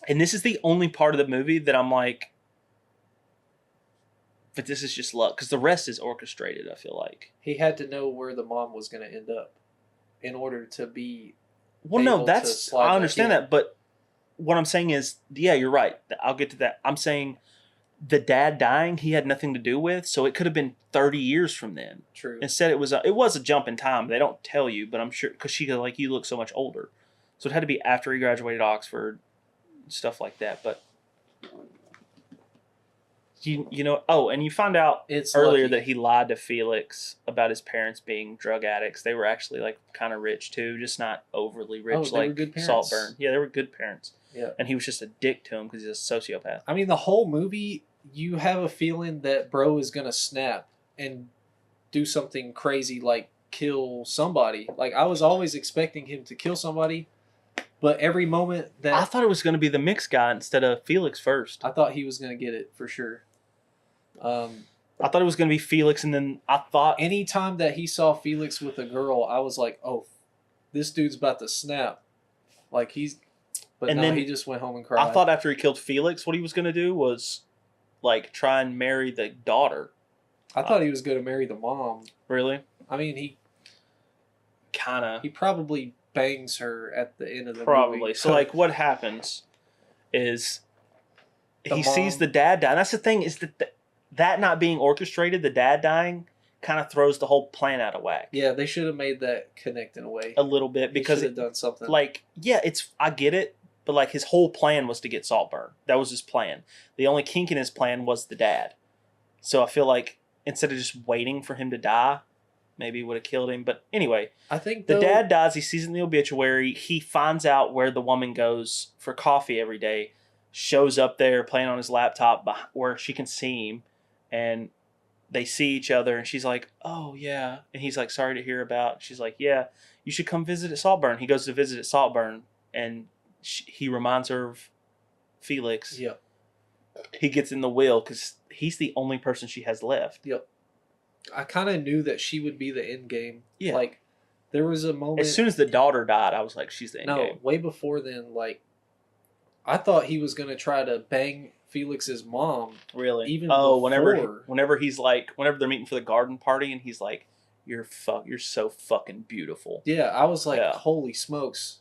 And this is the only part of the movie that I'm like, but this is just luck. Because the rest is orchestrated, I feel like. He had to know where the mom was going to end up in order to be. Well, no, able to that's, slide I back understand in. that. But what I'm saying is, yeah, you're right. I'll get to that. I'm saying the dad dying, he had nothing to do with. So it could have been 30 years from then. True. Instead, it was a jump in time. They don't tell you, but I'm sure, because she goes, like, you look so much older. So it had to be after he graduated Oxford, stuff like that. But you know, oh, and you found out It's earlier lucky. that he lied to Felix about his parents being drug addicts. They were actually, like, kind of rich too, just not overly rich, Oh, they were like good parents. Saltburn. Yeah, they were good parents. Yeah. And he was just a dick to him because he's a sociopath. I mean, the whole movie, you have a feeling that bro is going to snap and do something crazy like kill somebody. Like, I was always expecting him to kill somebody, but every moment that I thought it was going to be the mixed guy instead of Felix first. I thought he was going to get it for sure. I thought it was going to be Felix, and then I thought Anytime that he saw Felix with a girl, I was like, oh, this dude's about to snap. Like, he's... But And no, then he just went home and cried. I thought after he killed Felix, what he was going to do was, like, try and marry the daughter. I thought he was going to marry the mom. Really? I mean, he Kind of. probably bangs her at the end of the Probably. movie. So, like, what happens is The he sees mom- the dad die. And that's the thing, is that not being orchestrated, the dad dying, kind of throws the whole plan out of whack. Yeah, they should have made that connect in a way. A little bit. They Because, should have done something. like, yeah, I get it. But, like, his whole plan was to get Saltburn. That was his plan. The only kink in his plan was the dad. So I feel like instead of just waiting for him to die, maybe he would have killed him. But anyway, I think the dad dies. He sees in the obituary. He finds out where the woman goes for coffee every day. Shows up there playing on his laptop where she can see him. And they see each other. And she's like, oh, yeah. And he's like, sorry to hear about. She's like, yeah, you should come visit at Saltburn. He goes to visit at Saltburn. And he reminds her of Felix. Yep. He gets in the will because he's the only person she has left. Yep. I kind of knew that she would be the end game. Yeah. Like, there was a moment. As soon as the daughter died, I was like, she's the end game. way before then, like, I thought he was going to try to bang Felix's mom. Really? Even whenever before. he's like, whenever they're meeting for the garden party, and he's like, you're so fucking beautiful. Yeah, I was like, Yeah. holy smokes.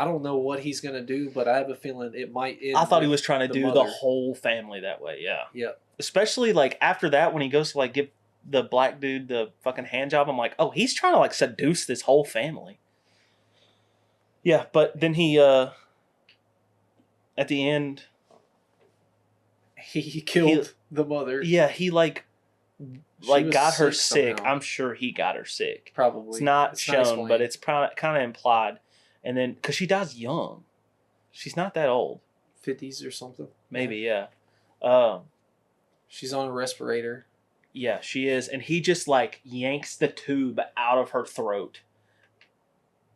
I don't know what he's going to do, but I have a feeling it might end. I thought he with was trying to the do the mother. whole family that way. Yeah. Yeah. Especially like after that, when he goes to like give the black dude the fucking hand job, I'm like, oh, he's trying to like seduce this whole family. Yeah, but then he at the end, He killed the mother. yeah, he like She was got her sick. somehow. I'm sure he got her sick. Probably. It's not shown, explained. but it's kind of implied. And then because she dies young, she's not that old. 50s or something. Maybe, yeah. She's on a respirator. Yeah, she is. And he just like yanks the tube out of her throat.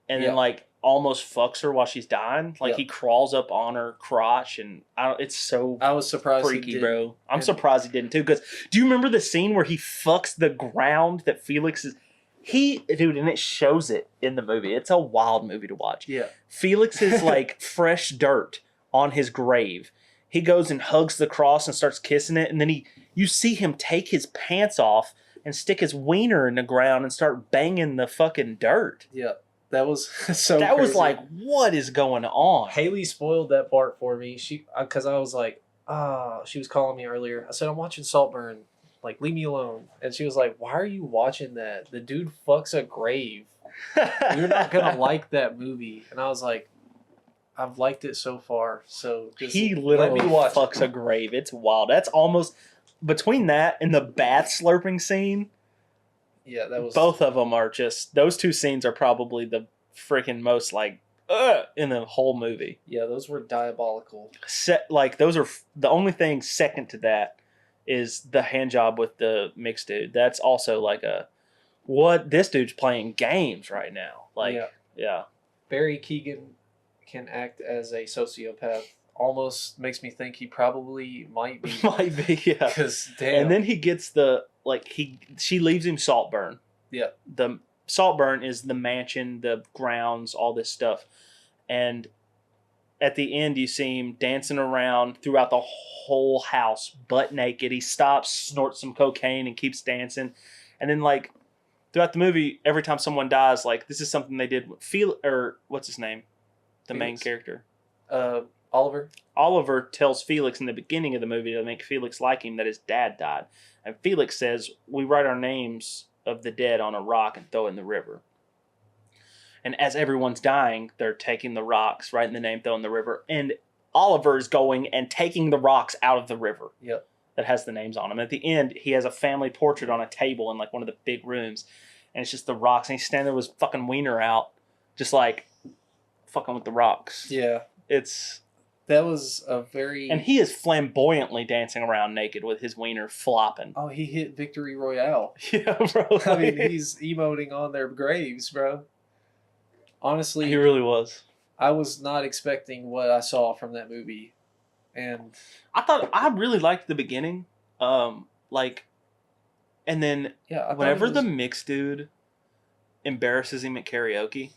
And Yeah. then like almost fucks her while she's dying. Like Yeah. he crawls up on her crotch and it's so I was surprised he freaky, didn't. bro. I'm And- surprised he didn't too. Because do you remember the scene where he fucks the ground that Felix is? Dude, and it shows it in the movie. It's a wild movie to watch. Yeah. Felix is like fresh dirt on his grave. he goes and hugs the cross and starts kissing it, and then you see him take his pants off and stick his wiener in the ground and start banging the fucking dirt. Yeah, that was so. That was crazy. like, what is going on? Haley spoiled that part for me. Because I was like, she was calling me earlier. I said, I'm watching Saltburn. Like, leave me alone. And she was like, why are you watching that? The dude fucks a grave. You're not gonna like that movie. And I was like, I've liked it so far. So just He let literally me watch fucks a grave. It's wild. That's almost between that and the bath slurping scene. Yeah, that was Both of them are just, those two scenes are probably the freaking most like in the whole movie. Yeah, those were diabolical. Like those are the only thing second to that is the hand job with the mixed dude. That's also like what this dude's playing games right now. Like yeah. Barry Keoghan can act as a sociopath. Almost makes me think he probably might be. Might be, yeah. Because damn. And then he gets she leaves him Saltburn. Yeah. The Saltburn is the mansion, the grounds, all this stuff. And at the end, you see him dancing around throughout the whole house, butt naked. He stops, snorts some cocaine, and keeps dancing. And then, like, throughout the movie, every time someone dies, like, this is something they did with what's his name? The main character. Oliver. Oliver tells Felix in the beginning of the movie to make Felix like him that his dad died. And Felix says, we write our names of the dead on a rock and throw it in the river. And as everyone's dying, they're taking the rocks, writing the name, throwing in the river. And Oliver is going and taking the rocks out of the river. Yep. That has the names on them. At the end, he has a family portrait on a table in like one of the big rooms. And it's just the rocks. And he's standing there with his fucking wiener out, just like fucking with the rocks. Yeah. That was a very... And he is flamboyantly dancing around naked with his wiener flopping. Oh, he hit Victory Royale. Yeah, bro. I mean, he's emoting on their graves, bro. Honestly, he really was. I was not expecting what I saw from that movie. And I really liked the beginning. And then whenever the mixed dude embarrasses him at karaoke.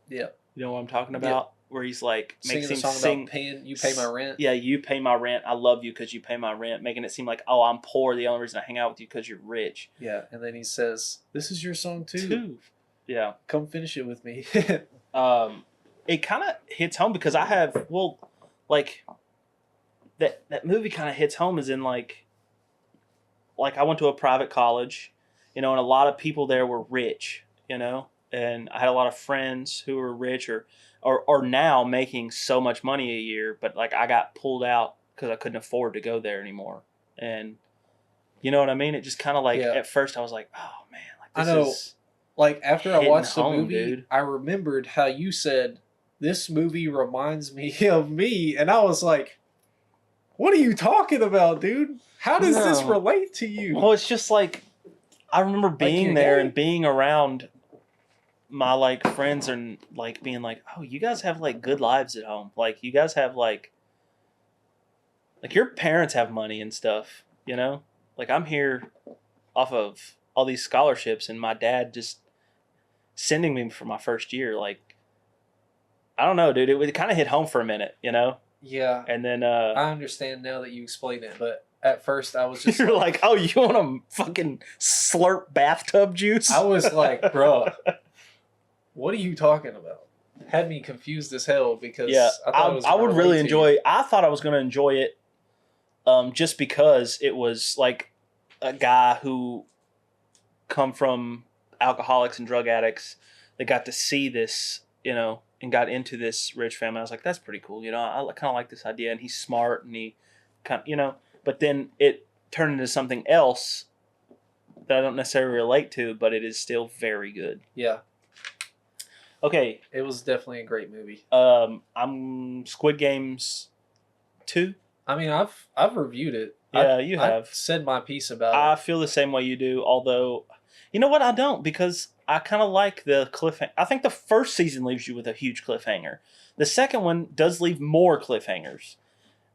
Yeah. You know what I'm talking about? Yeah. Where he's like makes him sing about you pay my rent. Yeah, you pay my rent. I love you because you pay my rent, making it seem like, oh, I'm poor. The only reason I hang out with you because you're rich. Yeah, and then he says, "This is your song too." Yeah, come finish it with me. It kind of hits home because that movie kind of hits home as in like I went to a private college, and a lot of people there were rich, and I had a lot of friends who were rich or now making so much money a year, but like I got pulled out because I couldn't afford to go there anymore. And you know what I mean? It just kind of like at first I was like, oh man, like this is like after I watched the movie, dude. I remembered how you said this movie reminds me of me, and I was like, what are you talking about, dude? How does this relate to you? Well, it's just like I remember being there and being around my like friends and like being like, oh, you guys have like good lives at home. Like you guys have like your parents have money and stuff, Like I'm here off of all these scholarships and my dad just sending me for my first year. Like, I don't know, dude. It kind of hit home for a minute, Yeah. And then I understand now that you explain it, but at first I was just you're like, oh, you want to fucking slurp bathtub juice? I was like, bro. What are you talking about? Had me confused as hell because I would really enjoy. I thought I was going to enjoy it, just because it was like a guy who come from alcoholics and drug addicts that got to see this, and got into this rich family. I was like, that's pretty cool, I kind of like this idea, and he's smart, and he kind of, But then it turned into something else that I don't necessarily relate to, but it is still very good. Yeah. Okay. It was definitely a great movie. I'm Squid Games 2. I mean, I've reviewed it. Yeah, you have. I've said my piece about it. I feel the same way you do, although, you know what? I don't, because I kind of like the cliffhanger. I think the first season leaves you with a huge cliffhanger. The second one does leave more cliffhangers.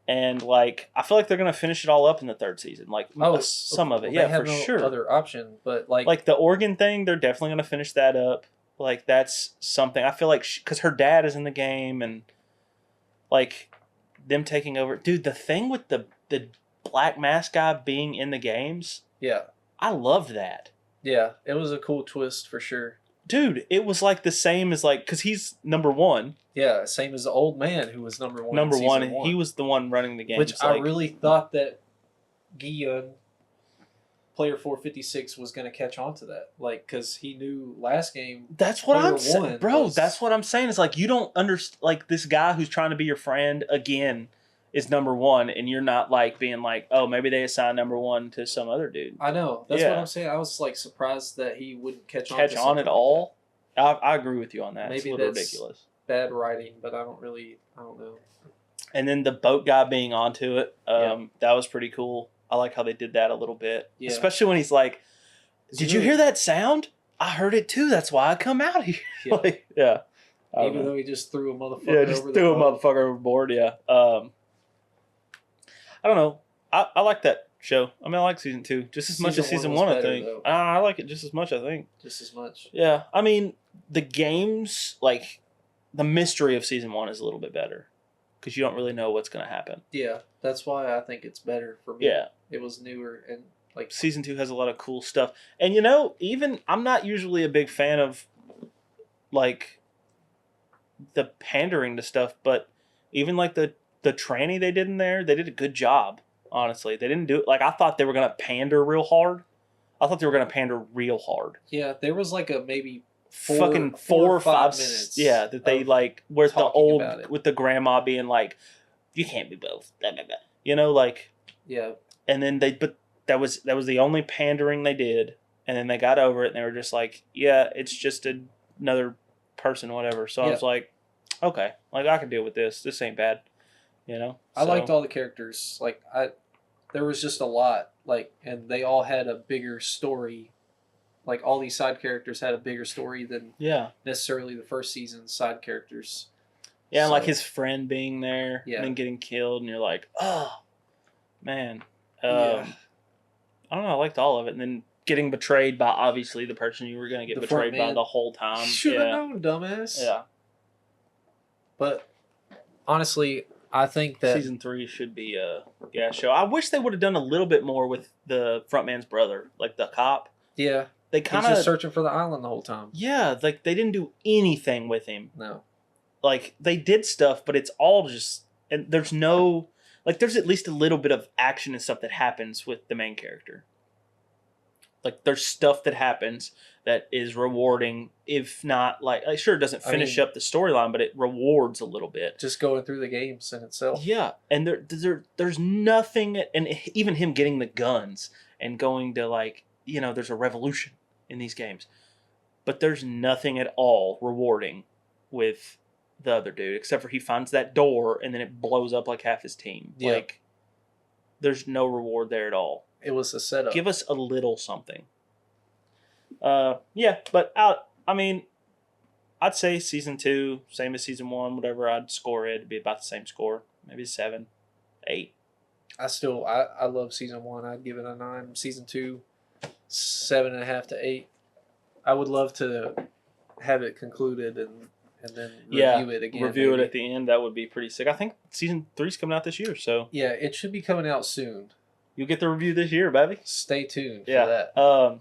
And, like, I feel like they're going to finish it all up in the third season. Like, some of it. Yeah, for sure. They have no other option, but, like... Like, the Oregon thing, they're definitely going to finish that up. Like, that's something. I feel like... Because her dad is in the game, and, like... them taking over. Dude, the thing with the Black Mask guy being in the games, Yeah. I loved that. Yeah, it was a cool twist for sure. Dude, it was like the same as like, because he's number one. Yeah, same as the old man who was number one. Number in one, season one. he was the one running the games. Which I really thought that Guillaume, player 456, was going to catch on to that. Like, because he knew last game. That's what I'm saying, bro. That's what I'm saying. Is like, you don't understand. Like, this guy who's trying to be your friend again is number one, and you're not like being like, oh, maybe they assigned number one to some other dude. I know. That's what I'm saying. I was like surprised that he wouldn't catch on at all. I agree with you on that. Maybe it's a little that's ridiculous. Bad writing, but I don't know. And then the boat guy being onto it, that was pretty cool. I like how they did that a little bit. Yeah. Especially when he's like, did you hear that sound? I heard it too. That's why I come out here. Yeah. Like, Even though he just threw a motherfucker over just threw a motherfucker overboard, yeah. I don't know. I like that show. I mean, I like season 2 just as much as season 1, I think. I like it just as much, I think. Just as much. Yeah. I mean, the games, like, the mystery of season 1 is a little bit better because you don't really know what's going to happen. Yeah. That's why I think it's better for me. Yeah. It was newer and, like... Season 2 has a lot of cool stuff. And, even... I'm not usually a big fan of, like, the pandering to stuff, but even, like, the tranny they did in there, they did a good job, honestly. They didn't do it... Like, I thought they were going to pander real hard. I thought they were going to pander real hard. Yeah, there was, like, a maybe... four or five minutes. Yeah, that they, like... Where's the old... With the grandma being like, you can't be both. Blah, blah, blah. Like... Yeah. And then they... But that was the only pandering they did. And then they got over it, and they were just like, yeah, it's just another person, whatever. So I was like, okay. Like, I can deal with this. This ain't bad. I liked all the characters. Like, there was just a lot. Like, and they all had a bigger story. Like, all these side characters had a bigger story than necessarily the first season's side characters. Yeah, and like his friend being there and then getting killed, and you're like, oh, man. I don't know. I liked all of it. And then getting betrayed by, obviously, the person you were going to get betrayed by the whole time. Should have known, dumbass. Yeah. But, honestly... I think that season 3 should be a gas show. I wish they would have done a little bit more with the frontman's brother, like the cop. Yeah, they kind of just searching for the island the whole time. Yeah, like they didn't do anything with him. No, like they did stuff, but it's all just and there's no like there's at least a little bit of action and stuff that happens with the main character. Like there's stuff that happens that is rewarding, if not like sure it doesn't finish up the storyline, but it rewards a little bit. Just going through the games in itself. Yeah, and there's nothing, and even him getting the guns and going to like there's a revolution in these games, but there's nothing at all rewarding with the other dude except for he finds that door and then it blows up like half his team. Yeah. Like there's no reward there at all. It was a setup. Give us a little something. But I mean, I'd say season 2, same as season 1, whatever I'd score it, it'd be about the same score. Maybe 7, 8. I love season 1. I'd give it a 9. Season 2, 7.5 to 8. I would love to have it concluded and then review it again. Review it at the end. That would be pretty sick. I think season 3's coming out this year, so. Yeah, it should be coming out soon. You'll get the review this year, baby. Stay tuned for that.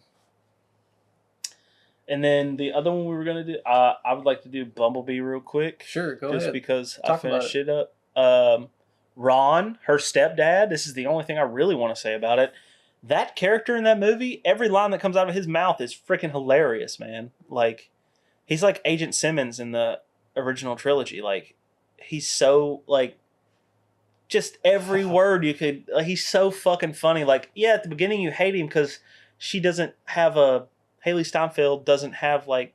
And then the other one we were going to do, I would like to do Bumblebee real quick. Sure, go ahead. Just because I finished it up. Ron, her stepdad, this is the only thing I really want to say about it. That character in that movie, every line that comes out of his mouth is freaking hilarious, man. Like, he's like Agent Simmons in the original trilogy. Like, he's so, like, just every word you could, he's so fucking funny. Like, yeah, at the beginning you hate him because she doesn't have Haley Steinfeld doesn't have like,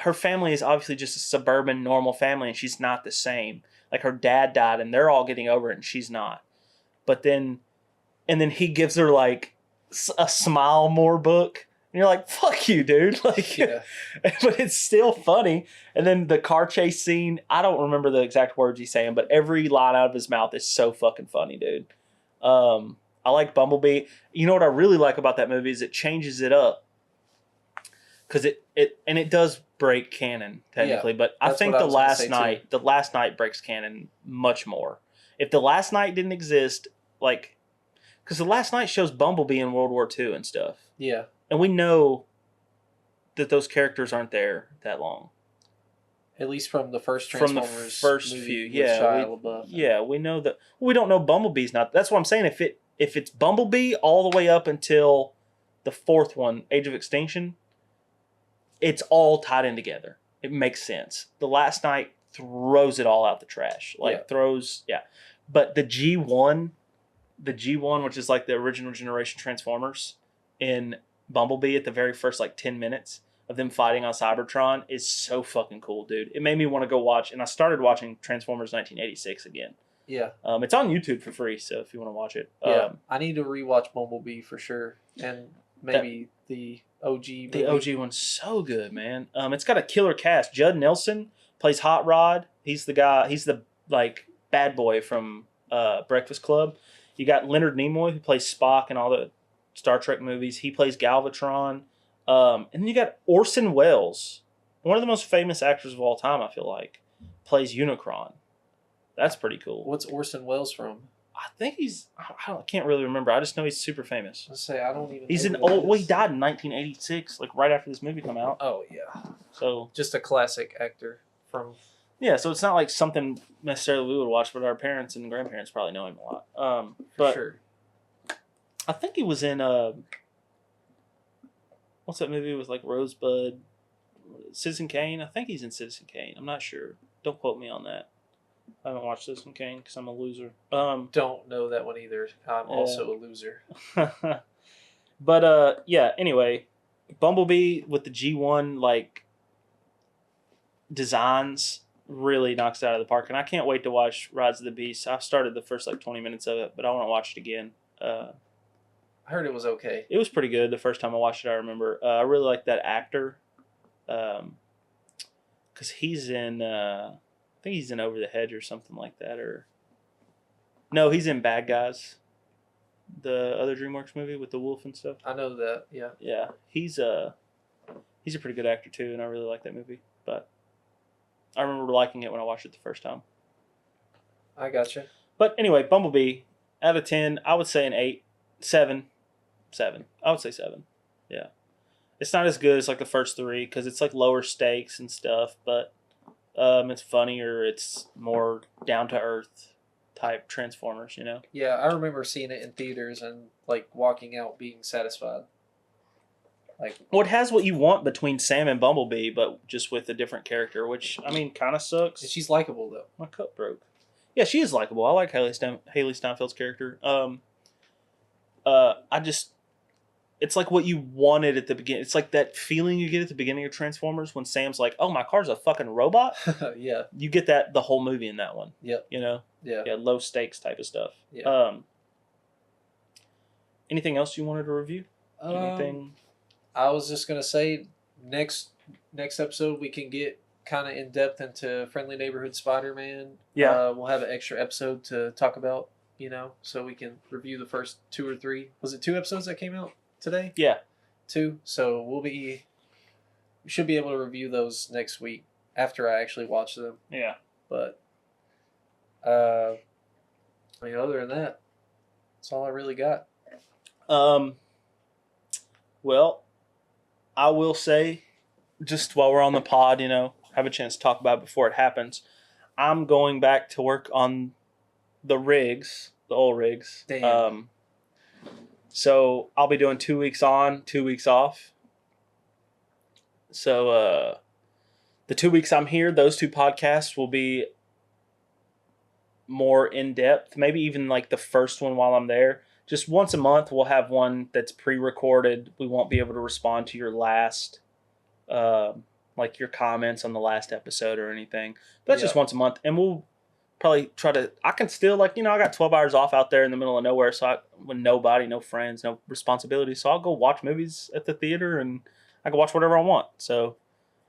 her family is obviously just a suburban normal family and she's not the same. Like her dad died and they're all getting over it and she's not. But then, and then he gives her like a Smile More book. And you're like, fuck you, dude. Like, but it's still funny. And then the car chase scene, I don't remember the exact words he's saying, but every line out of his mouth is so fucking funny, dude. I like Bumblebee. You know what I really like about that movie is it changes it up. Because it does break canon, technically. But I think the last night breaks canon much more. If The Last Night didn't exist, like, because The Last Night shows Bumblebee in World War II and stuff. Yeah. And we know that those characters aren't there that long. At least from the first From the Transformers first movie few, with yeah, Shia LaBeouf. Yeah, we know that. We don't know Bumblebee's not. That's what I'm saying. If it's Bumblebee all the way up until the fourth one, Age of Extinction, it's all tied in together. It makes sense. The Last Night throws it all out the trash. But the G1, which is like the original generation Transformers in Bumblebee at the very first like 10 minutes of them fighting on Cybertron is so fucking cool, dude. It made me want to go watch, and I started watching Transformers 1986 again. Yeah. It's on YouTube for free, so if you want to watch it. Yeah. I need to rewatch Bumblebee for sure. And maybe the OG movie. The OG one's so good, man. It's got a killer cast. Judd Nelson plays Hot Rod. He's the guy. He's the like bad boy from Breakfast Club. You got Leonard Nimoy, who plays Spock in all the Star Trek movies. He plays Galvatron. And then you got Orson Welles, one of the most famous actors of all time, I feel like, plays Unicron. That's pretty cool. What's Orson Welles from? I think I can't really remember. I just know he's super famous. Let's say I don't even. He's an old. Well, he died in 1986, like right after this movie came out. Oh yeah. So just a classic actor from. Yeah, so it's not like something necessarily we would watch, but our parents and grandparents probably know him a lot. But sure. I think he was in what's that movie with like Rosebud, Citizen Kane? I think he's in Citizen Kane. I'm not sure. Don't quote me on that. I haven't watched Citizen Kane because I'm a loser. Don't know that one either. I'm also a loser. But yeah. Anyway, Bumblebee with the G1 like designs really knocks it out of the park, and I can't wait to watch Rise of the Beast. I've started the first like 20 minutes of it, but I want to watch it again. I heard it was okay. It was pretty good the first time I watched it. I remember. I really like that actor, because he's in. I think he's in Over the Hedge or something like that. Or no, he's in Bad Guys, the other DreamWorks movie with the wolf and stuff. I know that. Yeah. Yeah, he's a pretty good actor too, and I really like that movie. But I remember liking it when I watched it the first time. I gotcha. But anyway, Bumblebee, out of 10, I would say an 8, 7. I would say 7. Yeah. It's not as good as like the first 3 because it's like lower stakes and stuff, but it's funnier. It's more down to earth type Transformers, you know? Yeah, I remember seeing it in theaters and like walking out being satisfied. Like, well, it has what you want between Sam and Bumblebee, but just with a different character, which, I mean, kind of sucks. She's likable, though. My cup broke. Yeah, she is likable. I like Haley Steinfeld's character. It's like what you wanted at the beginning. It's like that feeling you get at the beginning of Transformers when Sam's like, oh, my car's a fucking robot. Yeah. You get that the whole movie in that one. Yep. You know? Yeah. Yeah, low stakes type of stuff. Yeah. Anything else you wanted to review? Anything? I was just gonna say next episode we can get kind of in depth into Friendly Neighborhood Spider-Man. Yeah, we'll have an extra episode to talk about, you know, so we can review the first 2 or 3. Was it 2 episodes that came out today? Yeah, 2. So we should be able to review those next week after I actually watch them. Yeah, but I mean, other than that, that's all I really got. Well, I will say, just while we're on the pod, you know, have a chance to talk about it before it happens. I'm going back to work on the old rigs. Damn. So I'll be doing 2 weeks on, 2 weeks off. So the 2 weeks I'm here, those 2 podcasts will be more in depth. Maybe even like the first one while I'm there. Just once a month, we'll have one that's pre-recorded. We won't be able to respond to your last, like your comments on the last episode or anything. But that's just once a month. And we'll probably try to, I can still like, you know, I got 12 hours off out there in the middle of nowhere. So with nobody, no friends, no responsibility. So I'll go watch movies at the theater and I can watch whatever I want. So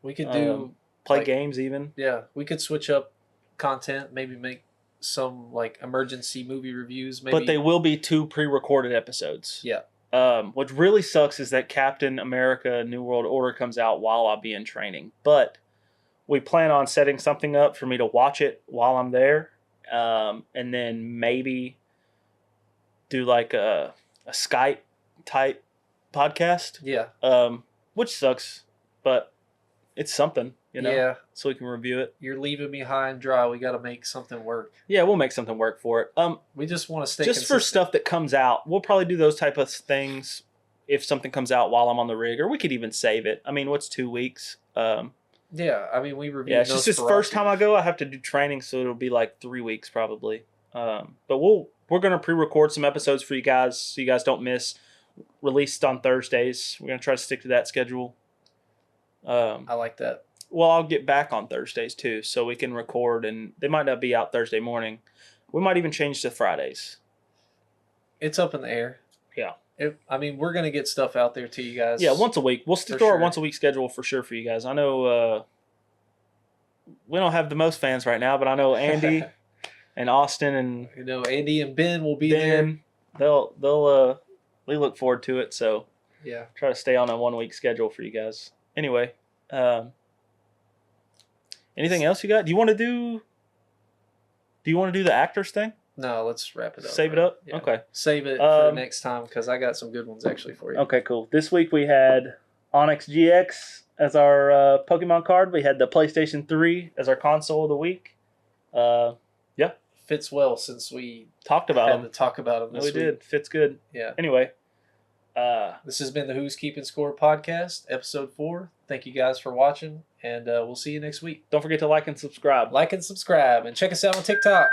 we could do play games even. Yeah. We could switch up content, maybe make some like emergency movie reviews, maybe. But they will be 2 pre-recorded episodes. Yeah. What really sucks is that Captain America New World Order comes out while I'll be in training. But we plan on setting something up for me to watch it while I'm there. and then maybe do like a Skype type podcast. Yeah. Which sucks, but it's something, Yeah. so we can review it. You're leaving me high and dry. We got to make something work. Yeah, we'll make something work for it. We just want to stay just for stuff that comes out. We'll probably do those type of things if something comes out while I'm on the rig, or we could even save it. I mean, what's 2 weeks? Yeah, I mean, we reviewed. Yeah, it's just this first time I go. I have to do training, so it'll be like 3 weeks probably. But we're gonna pre-record some episodes for you guys, so you guys don't miss. Released on Thursdays. We're gonna try to stick to that schedule. I like that. Well, I'll get back on Thursdays too, so we can record, and they might not be out Thursday morning. We might even change to Fridays. It's up in the air. Yeah. I mean, we're gonna get stuff out there to you guys. Yeah, once a week. We'll stick to our once a week schedule for sure for you guys. I know we don't have the most fans right now, but I know Andy and Austin and Andy and Ben will be there. They'll we look forward to it. So yeah, try to stay on a 1 week schedule for you guys. Anyway, anything else you got? Do you want to do the actors thing? No, let's wrap it up. Save it up? Yeah. Okay. Save it for next time because I got some good ones actually for you. Okay, cool. This week we had Onyx GX as our Pokemon card. We had the PlayStation 3 as our console of the week. Yeah. Fits well since we talked about had to talk about them this week. We did. Fits good. Yeah. Anyway. This has been the Who's Keeping Score podcast, episode 4. Thank you guys for watching, and we'll see you next week. Don't forget to like and subscribe. Like and subscribe, and check us out on TikTok.